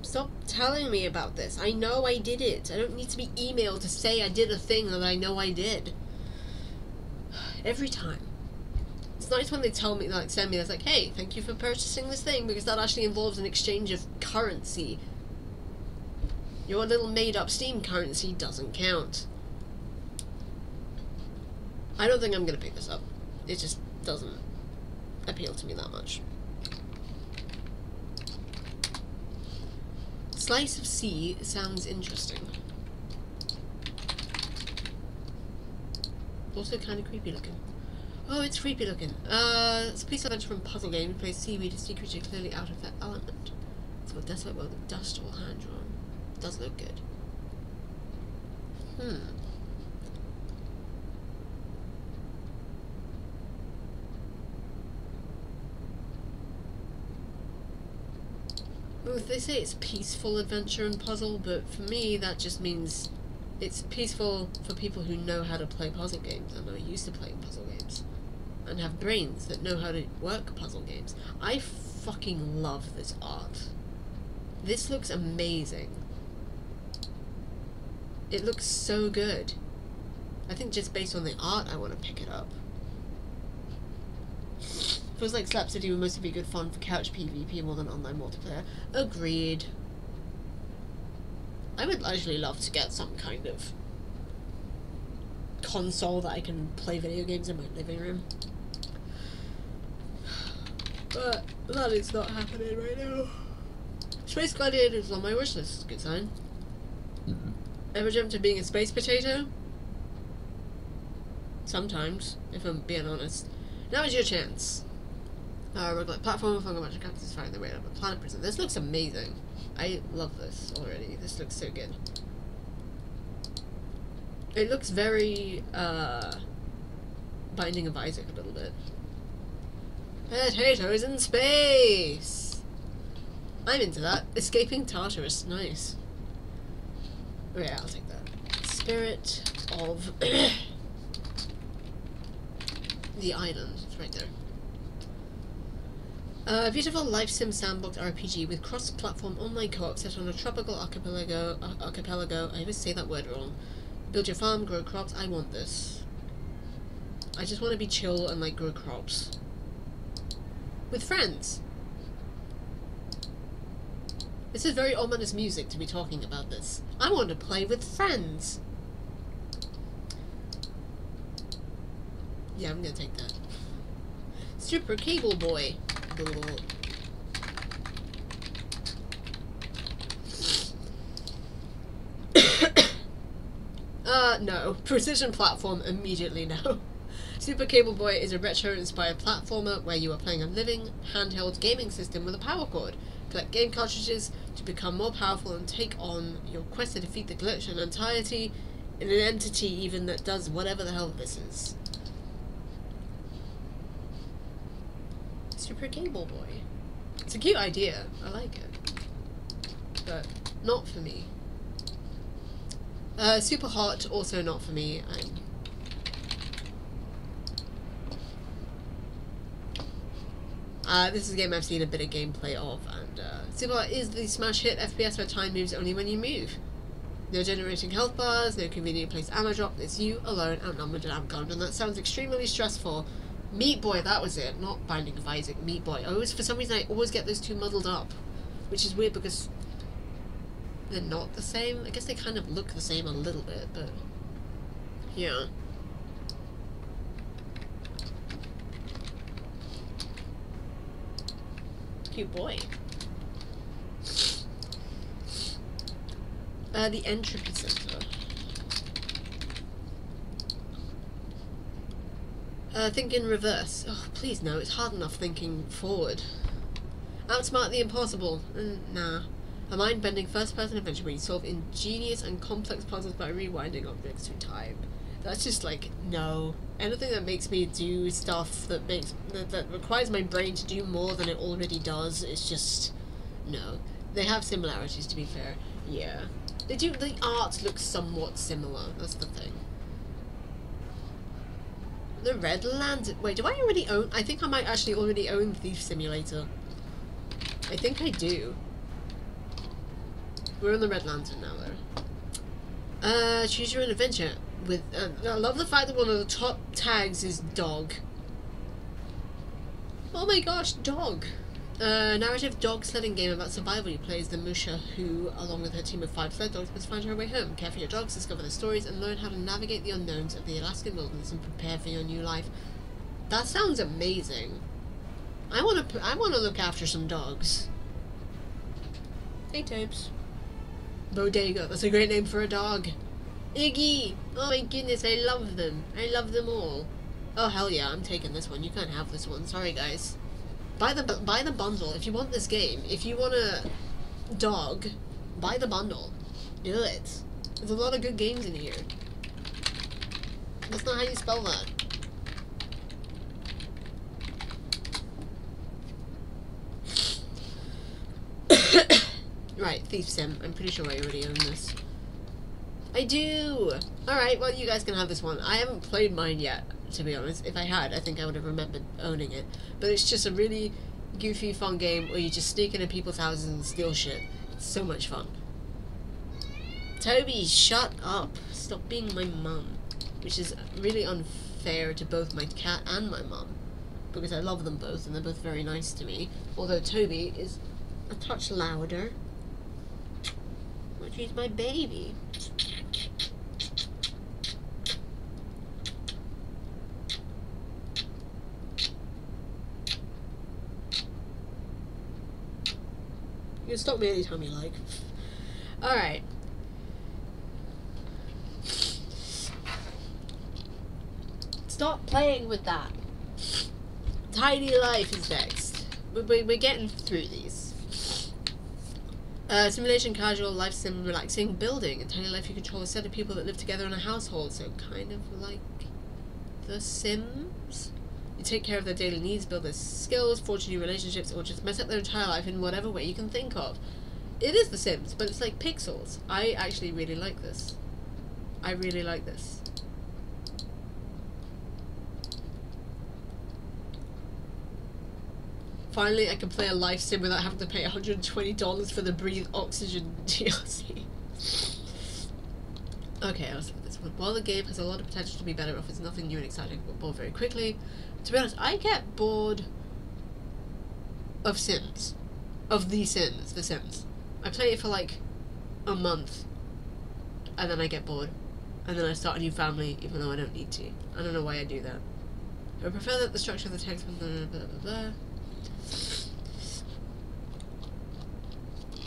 Stop telling me about this. I know I did it. I don't need to be emailed to say I did a thing that I know I did. Every time. It's nice when they tell me, like, send me, that's like, hey, thank you for purchasing this thing, because that actually involves an exchange of currency. Your little made-up Steam currency doesn't count. I don't think I'm gonna pick this up. It just doesn't appeal to me that much. Slice of Sea sounds interesting. Also kind of creepy looking. Oh, it's creepy looking. It's a piece of adventure from puzzle game. You play seaweed, a sea creature clearly out of their element. It's got desolate world with dust all hand drawn. Does look good. Well, they say it's peaceful adventure and puzzle, but for me that just means it's peaceful for people who know how to play puzzle games and are used to playing puzzle games and have brains that know how to work puzzle games. I fucking love this art. This looks amazing. It looks so good. I think just based on the art I want to pick it up. Feels like Slap City would mostly be good fun for couch PvP more than online multiplayer. Agreed. I would actually love to get some kind of console that I can play video games in my living room. But that is not happening right now. Space Gladiator is on my wish list. It's a good sign. Ever dreamt of being a space potato? Sometimes, if I'm being honest. Now is your chance. Roguelike platform, fungal magic characters fighting their way out of a planet prison. This looks amazing. I love this already. This looks so good. It looks very, Binding of Isaac a little bit. Potatoes in space! I'm into that. Escaping Tartarus. Nice. Oh yeah, I'll take that. Spirit of the Island. It's right there. A beautiful life sim sandbox RPG with cross-platform online co-op set on a tropical archipelago. I always say that word wrong. Build your farm, grow crops. I want this. I just want to be chill and like grow crops with friends. This is very ominous music to be talking about this. I want to play with friends. Yeah, I'm gonna take that. Super Cable Boy. No. Precision platform, immediately no. Super Cable Boy is a retro-inspired platformer where you are playing a living, handheld gaming system with a power cord. Collect game cartridges to become more powerful and take on your quest to defeat the glitch and entirety in an entity even that does whatever the hell this is. Super Cable Boy. It's a cute idea. I like it. But not for me. Super Hot, also not for me. This is a game I've seen a bit of gameplay of, and Super is the smash hit FPS where time moves only when you move. No generating health bars, no convenient place ammo drop, it's you alone, outnumbered and outgunned, and that sounds extremely stressful. Meat Boy, that was it, not Binding of Isaac, Meat Boy. For some reason I always get those two muddled up, which is weird because they're not the same. I guess they kind of look the same a little bit, but yeah. Cute boy. The Entropy Center. Think in reverse. Oh, please no, it's hard enough thinking forward. Outsmart the impossible. Nah. A mind-bending first-person adventure where you solve ingenious and complex puzzles by rewinding objects through time. That's just like, no. Anything that makes me do stuff that requires my brain to do more than it already does is just, no. They have similarities, to be fair. Yeah. They do, the art looks somewhat similar, that's the thing. The Red Lantern. Wait, do I already own? I think I might actually already own Thief Simulator. I think I do. We're on the Red Lantern now, though. Choose your own adventure. With I love the fact that one of the top tags is dog. Oh my gosh, dog! Narrative dog sledding game about survival. You play as the Musha, who, along with her team of 5 sled dogs, must find her way home. Care for your dogs, discover their stories, and learn how to navigate the unknowns of the Alaskan wilderness and prepare for your new life. That sounds amazing. I wanna look after some dogs. Hey, Tobes. Bodega. That's a great name for a dog. Iggy! Oh my goodness, I love them. I love them all. Oh hell yeah, I'm taking this one. You can't have this one. Sorry guys. Buy the bundle. If you want this game, if you want a dog, buy the bundle. Do it. There's a lot of good games in here. That's not how you spell that. Right, Thief Sim. I'm pretty sure I already own this. I do! Alright, well you guys can have this one. I haven't played mine yet, to be honest. If I had, I think I would have remembered owning it. But it's just a really goofy, fun game where you just sneak into people's houses and steal shit. It's so much fun. Toby, shut up! Stop being my mum. Which is really unfair to both my cat and my mum. Because I love them both and they're both very nice to me. Although Toby is a touch louder. But she's my baby. You can stop me anytime you like. Alright. Stop playing with that. Tidy Life is next. We're getting through these. Simulation, casual, life sim, relaxing, building. In Tiny Life you control a set of people that live together in a household, so kind of like The Sims. You take care of their daily needs, build their skills, forge new relationships, or just mess up their entire life in whatever way you can think of. It is The Sims, but it's like pixels. I actually really like this. I really like this. Finally, I can play a life sim without having to pay $120 for the Breathe Oxygen DLC. Okay, I'll skip this one. While the game has a lot of potential to be better off, it's nothing new and exciting, but bored very quickly. To be honest, I get bored of Sims. Of The Sims. The Sims. I play it for like a month, and then I get bored. And then I start a new family, even though I don't need to. I don't know why I do that. I prefer that the structure of the text, blah, blah, blah, blah.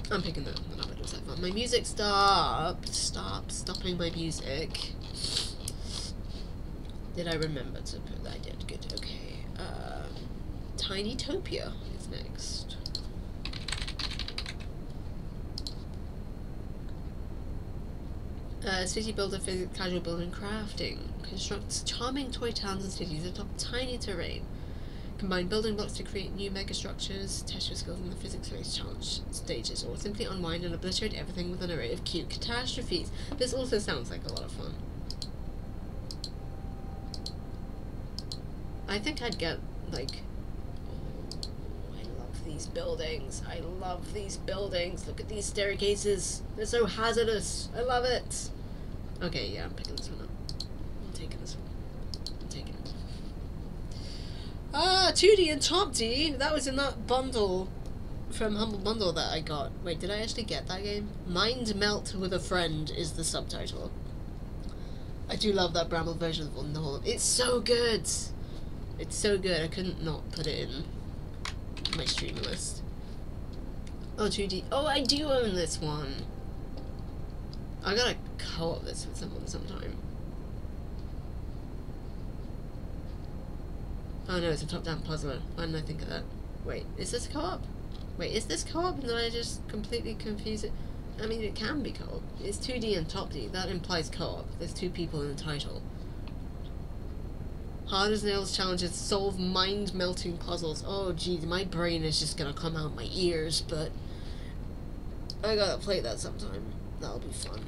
I'm picking the number just like that. My music stopping my music. Did I remember to put that? I did, good, okay. Tiny Topia is next. City builder, physics, casual building, crafting. Constructs charming toy towns and cities atop tiny terrain. Combine building blocks to create new megastructures, test your skills in the physics-based challenge stages, or simply unwind and obliterate everything with an array of cute catastrophes. This also sounds like a lot of fun. I think I'd get, like... these buildings. I love these buildings. Look at these staircases. They're so hazardous. I love it. Okay, yeah, I'm picking this one up. I'm taking this one. I'm taking it. Ah, 2D and Top D. That was in that bundle from Humble Bundle that I got. Wait, did I actually get that game? Mind Melt with a Friend is the subtitle. I do love that Bramble version of the whole. It's so good. It's so good. I couldn't not put it in my stream list. Oh, 2D. Oh, I do own this one. I gotta co-op this with someone sometime. Oh no, it's a top-down puzzler. Why didn't I think of that? Wait, is this co-op? Wait, is this co-op? Did I just completely confuse it? I mean, it can be co-op. It's 2D and top D. That implies co-op. There's 2 people in the title. Hard as nails challenges, solve mind-melting puzzles. Oh, geez, my brain is just gonna come out my ears, but I gotta play that sometime. That'll be fun.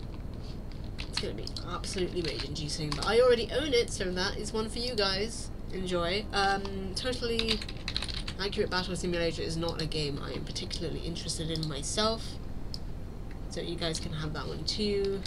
It's gonna be absolutely rage-inducing, but I already own it, so that is one for you guys. Enjoy. Totally Accurate Battle Simulator is not a game I am particularly interested in myself, so you guys can have that one too.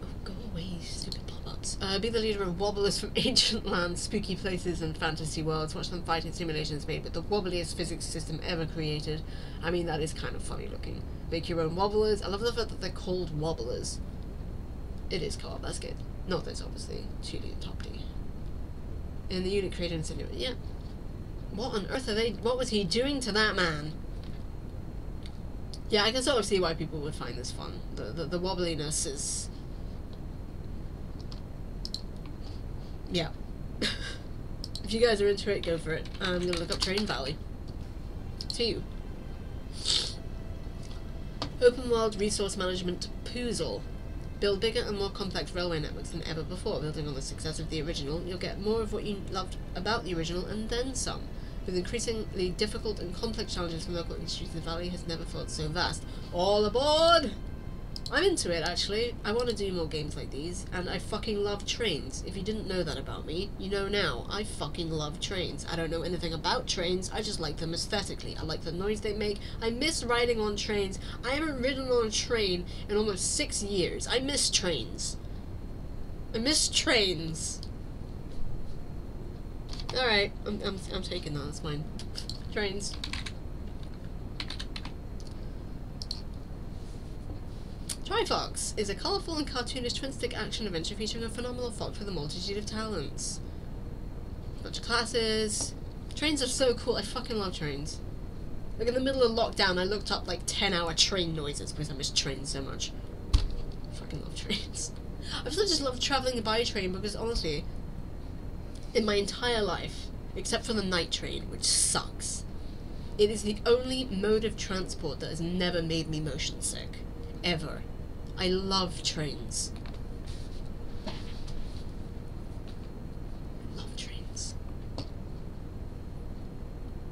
Oh, go away, stupid pop-ups. Be the leader of wobblers from ancient lands, spooky places and fantasy worlds. Watch them fight in simulations made with the wobbliest physics system ever created. I mean, that is kind of funny looking. Make your own wobblers. I love the fact that they're called wobblers. It is co-op, that's good. Not this, obviously. 2D and top D. In the unit created in simulator. Yeah. What on earth are they? What was he doing to that man? Yeah, I can sort of see why people would find this fun. The wobbliness is. Yeah. If you guys are into it, go for it. I'm gonna look up Train Valley. 2. Open world resource management puzzle. Build bigger and more complex railway networks than ever before. Building on the success of the original, you'll get more of what you loved about the original and then some. With increasingly difficult and complex challenges from local industries, the valley has never felt so vast. All aboard! I'm into it, actually. I want to do more games like these, and I fucking love trains. If you didn't know that about me, you know now. I fucking love trains. I don't know anything about trains, I just like them aesthetically. I like the noise they make. I miss riding on trains. I haven't ridden on a train in almost 6 years. I miss trains. I miss trains. Alright, I'm taking that, that's mine. Trains. Trifox is a colourful and cartoonish twin-stick action adventure featuring a phenomenal fox with a multitude of talents. Bunch of classes. Trains are so cool, I fucking love trains. Like in the middle of lockdown, I looked up like 10-hour train noises because I miss trains so much. I fucking love trains. I also just love travelling by train because honestly, in my entire life, except for the night train, which sucks, it is the only mode of transport that has never made me motion sick. Ever. I love trains. I love trains.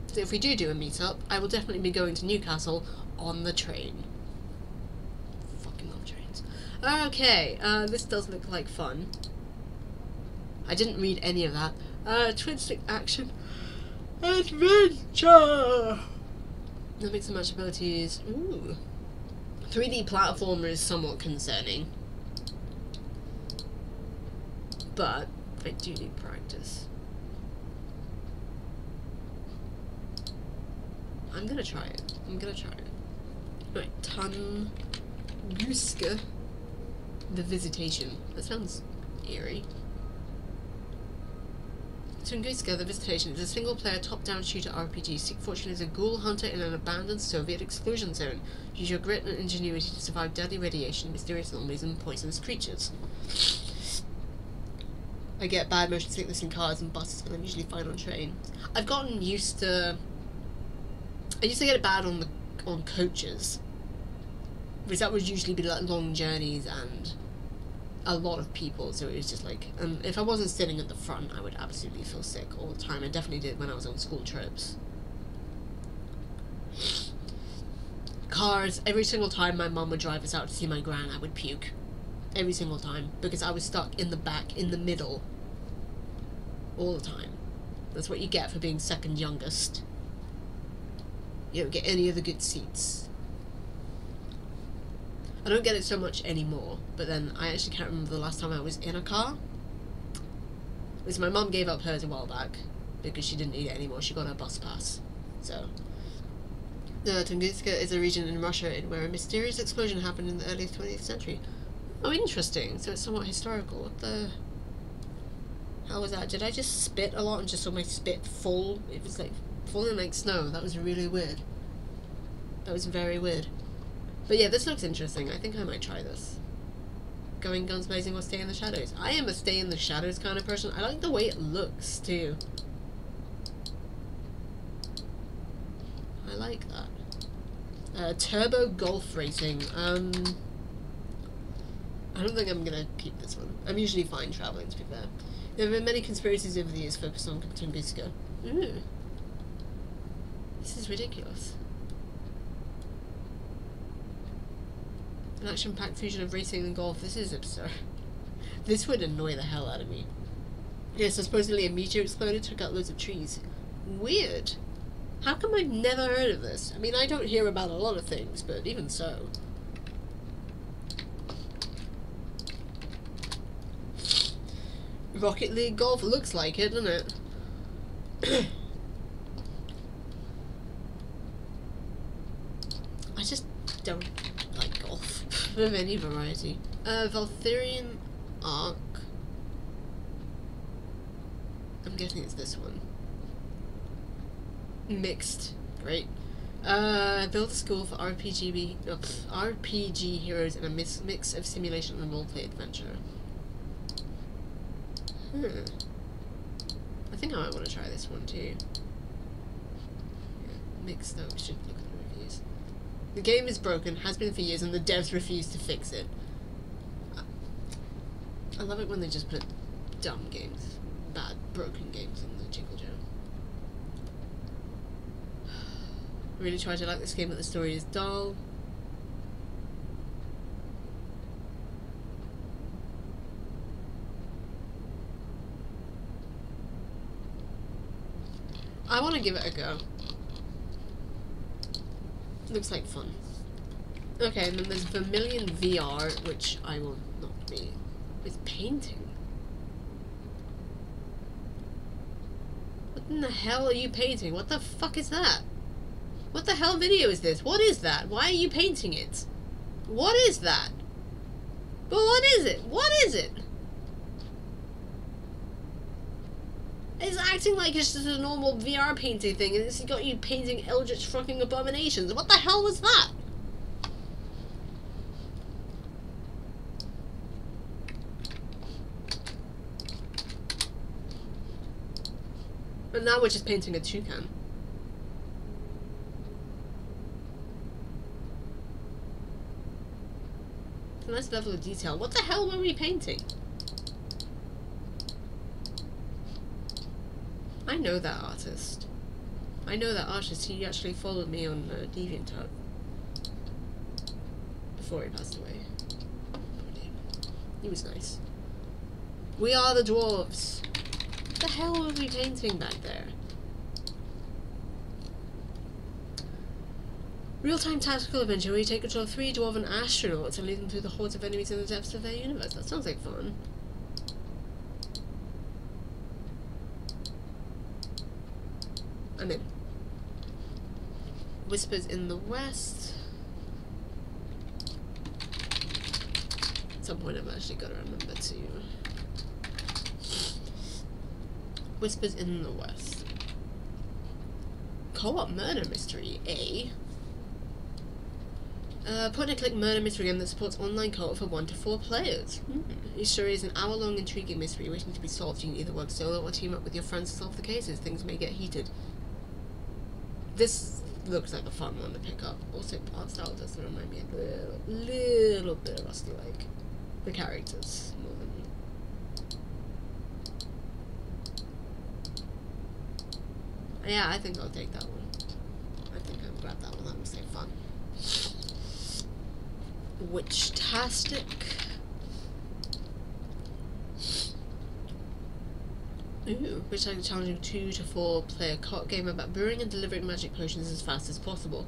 So if we do a meetup, I will definitely be going to Newcastle on the train. Fucking love trains. Okay, this does look like fun. I didn't read any of that. Twin stick action adventure. That makes some match abilities. Ooh. 3D platformer is somewhat concerning, but I do need practice. I'm gonna try it. Right, Tunguska, the Visitation. That sounds eerie. Tunguska, the Visitation is a single-player top-down shooter RPG. Seek fortune as a ghoul hunter in an abandoned Soviet exclusion zone. Use your grit and ingenuity to survive deadly radiation, mysterious anomalies, and poisonous creatures. I get bad motion sickness in cars and buses, but I'm usually fine on trains. I've gotten used to. I used to get it bad on coaches, because that would usually be like long journeys and a lot of people, so it was just like, if I wasn't sitting at the front, I would absolutely feel sick all the time. I definitely did when I was on school trips. Cars, every single time my mum would drive us out to see my gran, I would puke. Every single time, because I was stuck in the back, in the middle, all the time. That's what you get for being second youngest. You don't get any of the good seats. I don't get it so much anymore, but then I actually can't remember the last time I was in a car. Because my mum gave up hers a while back, because she didn't need it anymore. She got her bus pass. So, Tunguska is a region in Russia where a mysterious explosion happened in the early 20th century. Oh, interesting. So it's somewhat historical. What the hell was that? Did I just spit a lot and just saw my spit fall? It was like falling like snow. That was really weird. That was very weird. But yeah, this looks interesting. I think I might try this. Going guns blazing or stay in the shadows. I am a stay in the shadows kind of person. I like the way it looks too. I like that. Turbo golf racing. I don't think I'm gonna keep this one. I'm usually fine traveling, to be fair. There have been many conspiracies over the years focused on Tunguska. Ooh. This is ridiculous. An action-packed fusion of racing and golf. This is absurd. This would annoy the hell out of me. Yeah, so supposedly a meteor exploded, took out loads of trees. Weird. How come I've never heard of this? I mean, I don't hear about a lot of things, but even so. Rocket League golf looks like it, doesn't it? I just don't like golf of any variety. Valtherian Arc. I'm guessing it's this one. Mixed. Great. Build a school for RPG heroes in a mix of simulation and roleplay adventure. I think I might want to try this one too. Yeah, mixed though, we should look at the reviews. The game is broken, has been for years, and the devs refuse to fix it. I love it when they just put dumb games, bad, broken games in the Jingle Jam. I really tried to like this game, but the story is dull. I want to give it a go. Looks like fun. Okay, and then there's Vermilion VR, which I will not be. With painting. What in the hell are you painting? What the fuck is that? What the hell video is this? What is that? Why are you painting it? What is that? But what is it? What is it? It's acting like it's just a normal VR painting thing, and it's got you painting eldritch fucking abominations. What the hell was that? And now we're just painting a toucan. It's a nice level of detail. What the hell were we painting? I know that artist. I know that artist. He actually followed me on DeviantArt before he passed away. He was nice. We are the dwarves. What the hell were we painting back there? Real-time tactical adventure where you take control of 3 dwarven astronauts and lead them through the hordes of enemies in the depths of their universe. That sounds like fun. I'm in. Whispers in the West. At some point I've actually got to remember to... Whispers in the West. Co-op murder mystery, eh? Point-and-click murder mystery game that supports online co-op for 1 to 4 players. Each story is an hour-long intriguing mystery waiting to be solved. You can either work solo or team up with your friends to solve the cases. Things may get heated. This looks like a fun one to pick up. Also, art style does remind me a little bit of Rusty like the characters more than me. Yeah, I think I'll take that one. I think I'll grab that one. That looks like fun. Witch-tastic. Ooh, which like a challenging 2 to 4 player co-op game about brewing and delivering magic potions as fast as possible.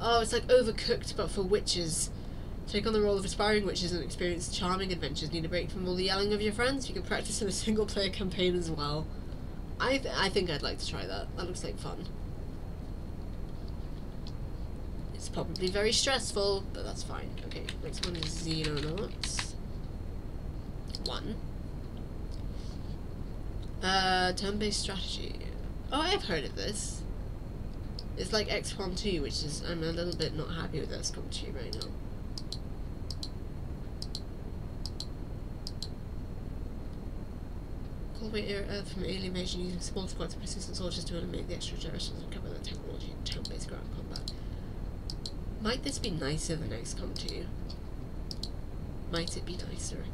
Oh, it's like Overcooked but for witches. Take on the role of aspiring witches and experience charming adventures. Need a break from all the yelling of your friends? You can practice in a single player campaign as well. I think I'd like to try that. That looks like fun. It's probably very stressful, but that's fine. Okay, next one is Xenonauts. 1. Turn-based strategy. Oh, I've heard of this. It's like XCOM 2, which is, I'm a little bit not happy with XCOM 2 right now. Call away Earth from alien invasion using small squads of persistent soldiers to eliminate the extraterrestrials and cover the technology in turn-based ground combat. Might this be nicer than XCOM 2? Might it be nicer?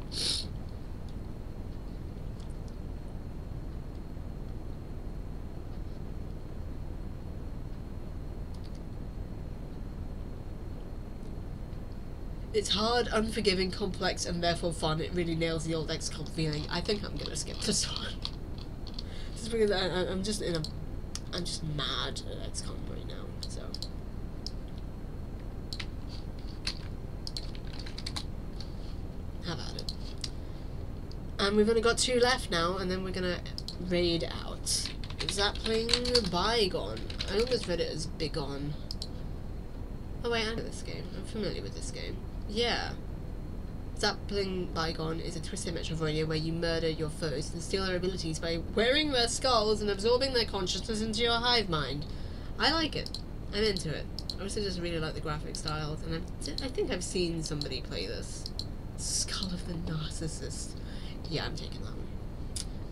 It's hard, unforgiving, complex, and therefore fun. It really nails the old XCOM feeling. I think I'm gonna skip this one. Just because I'm just mad at XCOM right now, so. Have at it. And we've only got 2 left now, and then we're gonna raid out. Zapling Bygone. I almost read it as Bigone. Oh wait, I know this game. I'm familiar with this game. Yeah. Zapling Bygone is a twisted Metroidvania where you murder your foes and steal their abilities by wearing their skulls and absorbing their consciousness into your hive mind. I like it. I'm into it. I also just really like the graphic styles, and I think I've seen somebody play this. Skull of the Narcissist. Yeah, I'm taking that one.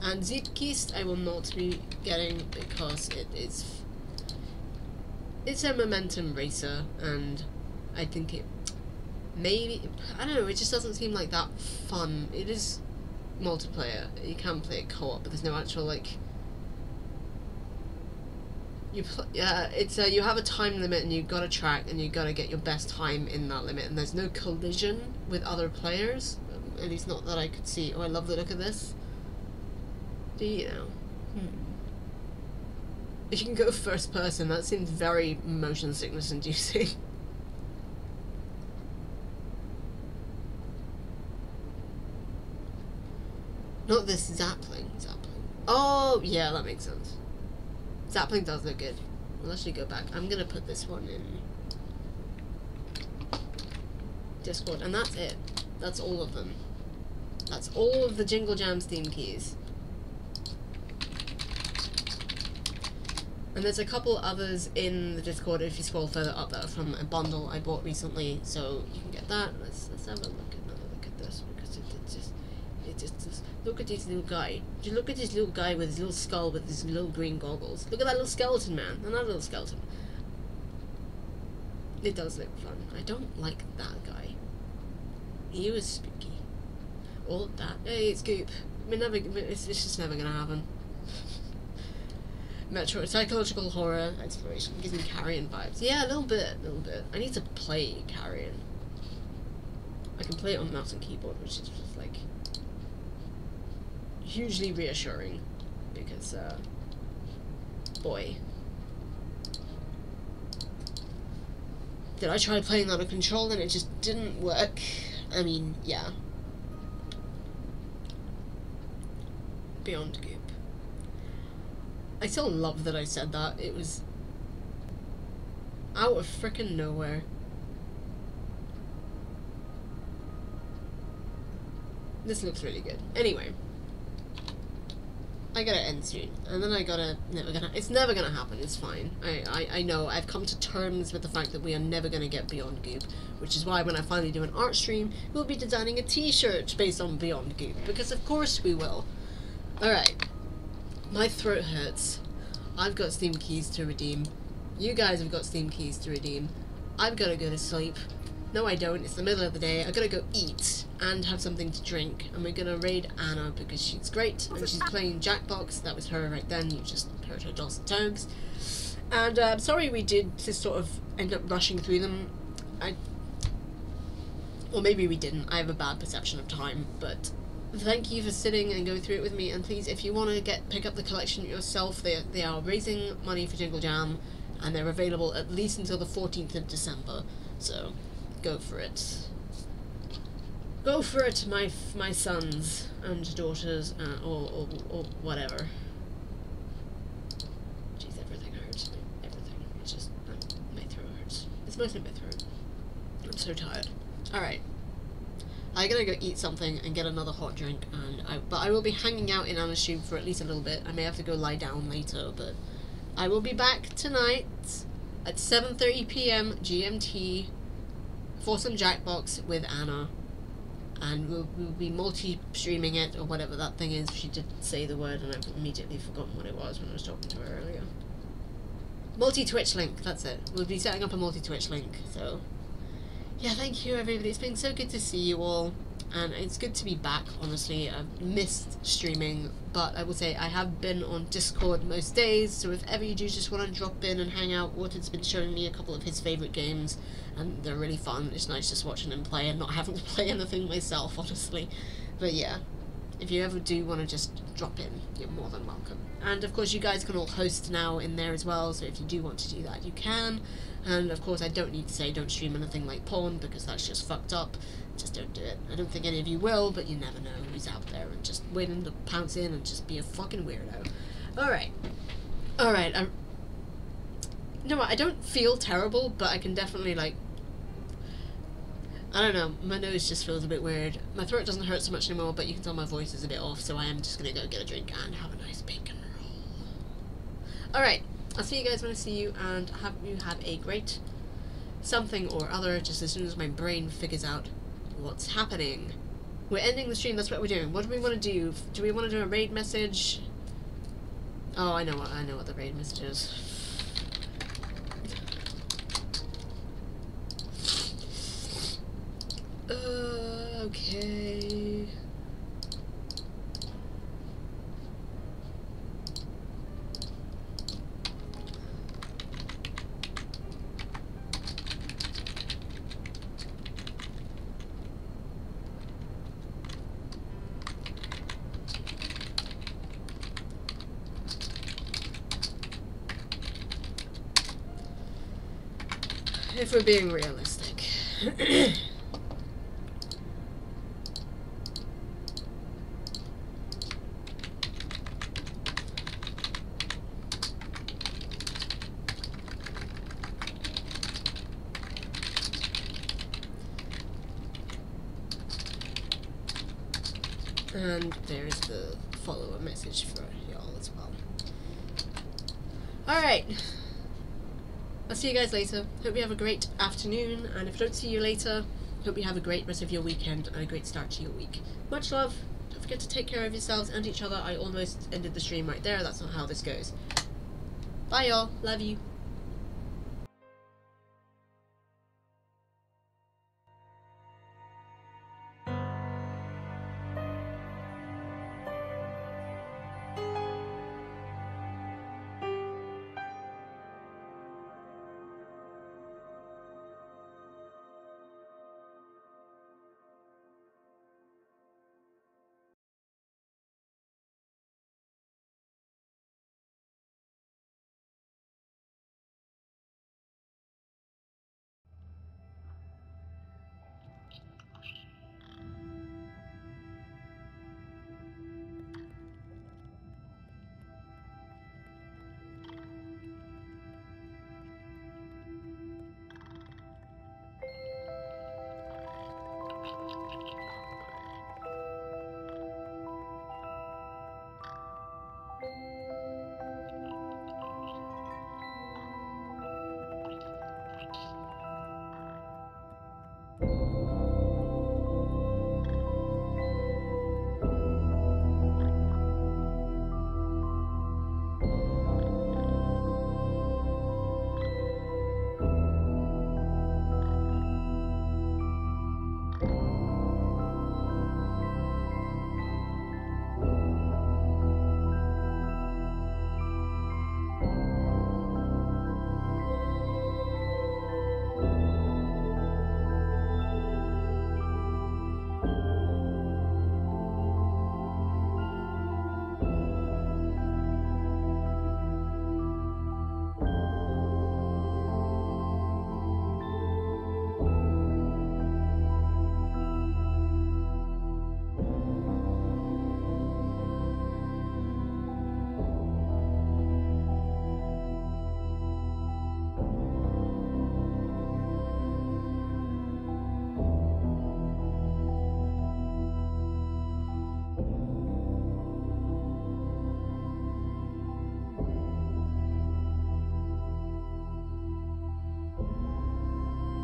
And Zeitgeist I will not be getting because it's a momentum racer, and I think it maybe, I don't know, it just doesn't seem like that fun. It is multiplayer, you can play it co-op, but there's no actual, like, you have a time limit and you've got to track and you've got to get your best time in that limit, and there's no collision with other players, at least not that I could see. Oh, I love the look of this. Do you know? If you can go first person, that seems very motion sickness inducing. Not this Zapling. Oh, yeah, that makes sense. Zapling does look good. I'll actually go back. I'm gonna put this one in Discord, and that's it. That's all of them. That's all of the Jingle Jam Steam keys. And there's a couple others in the Discord if you scroll further up that are from a bundle I bought recently, so you can get that. Let's have another look at this, because it just look at this little guy. Just look at this little guy with his little skull with his little green goggles. Look at that little skeleton man. Another little skeleton. It does look fun. I don't like that guy. He was spooky. All that. Hey, it's Goop. It's just never gonna happen. Metro psychological horror exploration gives me Carrion vibes. Yeah, a little bit. I need to play Carrion. I can play it on mouse and keyboard, which is just like hugely reassuring, because boy, did I try playing that on control and it just didn't work. I mean, yeah. Beyond Goop. I still love that I said that. It was out of frickin' nowhere. This looks really good. Anyway, I gotta end soon, and then it's never gonna happen. It's fine. I know. I've come to terms with the fact that we are never gonna get Beyond Goop, which is why when I finally do an art stream, we'll be designing a t-shirt based on Beyond Goop, because of course we will. Alright. My throat hurts. I've got Steam keys to redeem. You guys have got Steam keys to redeem. I've got to go to sleep. No, I don't. It's the middle of the day. I've got to go eat and have something to drink. And we're going to raid Anna because she's great. And she's playing Jackbox. That was her right then. You just heard her dulcet tones. And I'm sorry we did just sort of end up rushing through them. Or maybe we didn't. I have a bad perception of time. But thank you for sitting and going through it with me. And please, if you want to pick up the collection yourself, they are raising money for Jingle Jam, and they're available at least until the 14th of December. So, go for it. Go for it, my sons and daughters, or whatever. Jeez, everything hurts. Everything. It's just my throat hurts. It's mostly my throat. I'm so tired. All right. I gotta go eat something and get another hot drink, but I will be hanging out in Anna's room for at least a little bit. I may have to go lie down later, but I will be back tonight at 7:30 p.m. GMT for some Jackbox with Anna, and we'll be multi-streaming it, or whatever that thing is. She did say the word, and I've immediately forgotten what it was when I was talking to her earlier. Multi-Twitch link, that's it. We'll be setting up a multi-Twitch link, so... Yeah, thank you everybody. It's been so good to see you all, and it's good to be back, honestly. I've missed streaming, but I will say I have been on Discord most days, so if ever you do just want to drop in and hang out, Water's been showing me a couple of his favourite games, and they're really fun. It's nice just watching him play and not having to play anything myself, honestly. But yeah, if you ever do want to just drop in, you're more than welcome. And of course you guys can all host now in there as well, so if you do want to do that, you can. And of course I don't need to say don't stream anything like porn, because that's just fucked up. Just don't do it. I don't think any of you will, but you never know who's out there, and just waiting to pounce in and just be a fucking weirdo. Alright. Alright, you know what, I don't feel terrible, but I can definitely, like, I don't know, my nose just feels a bit weird. My throat doesn't hurt so much anymore, but you can tell my voice is a bit off, so I am just gonna go get a drink and have a nice bacon roll. Alright, I'll see you guys when I see you, and have you have a great something or other, just as soon as my brain figures out what's happening. We're ending the stream, that's what we're doing. What do we want to do? Do we want to do a raid message? Oh, I know what the raid message is. Okay. If we're being realistic. And there's the follow-up message for y'all as well. Alright. I'll see you guys later. Hope you have a great afternoon, and if I don't see you later, hope you have a great rest of your weekend and a great start to your week. Much love. Don't forget to take care of yourselves and each other. I almost ended the stream right there. That's not how this goes. Bye y'all. Love you.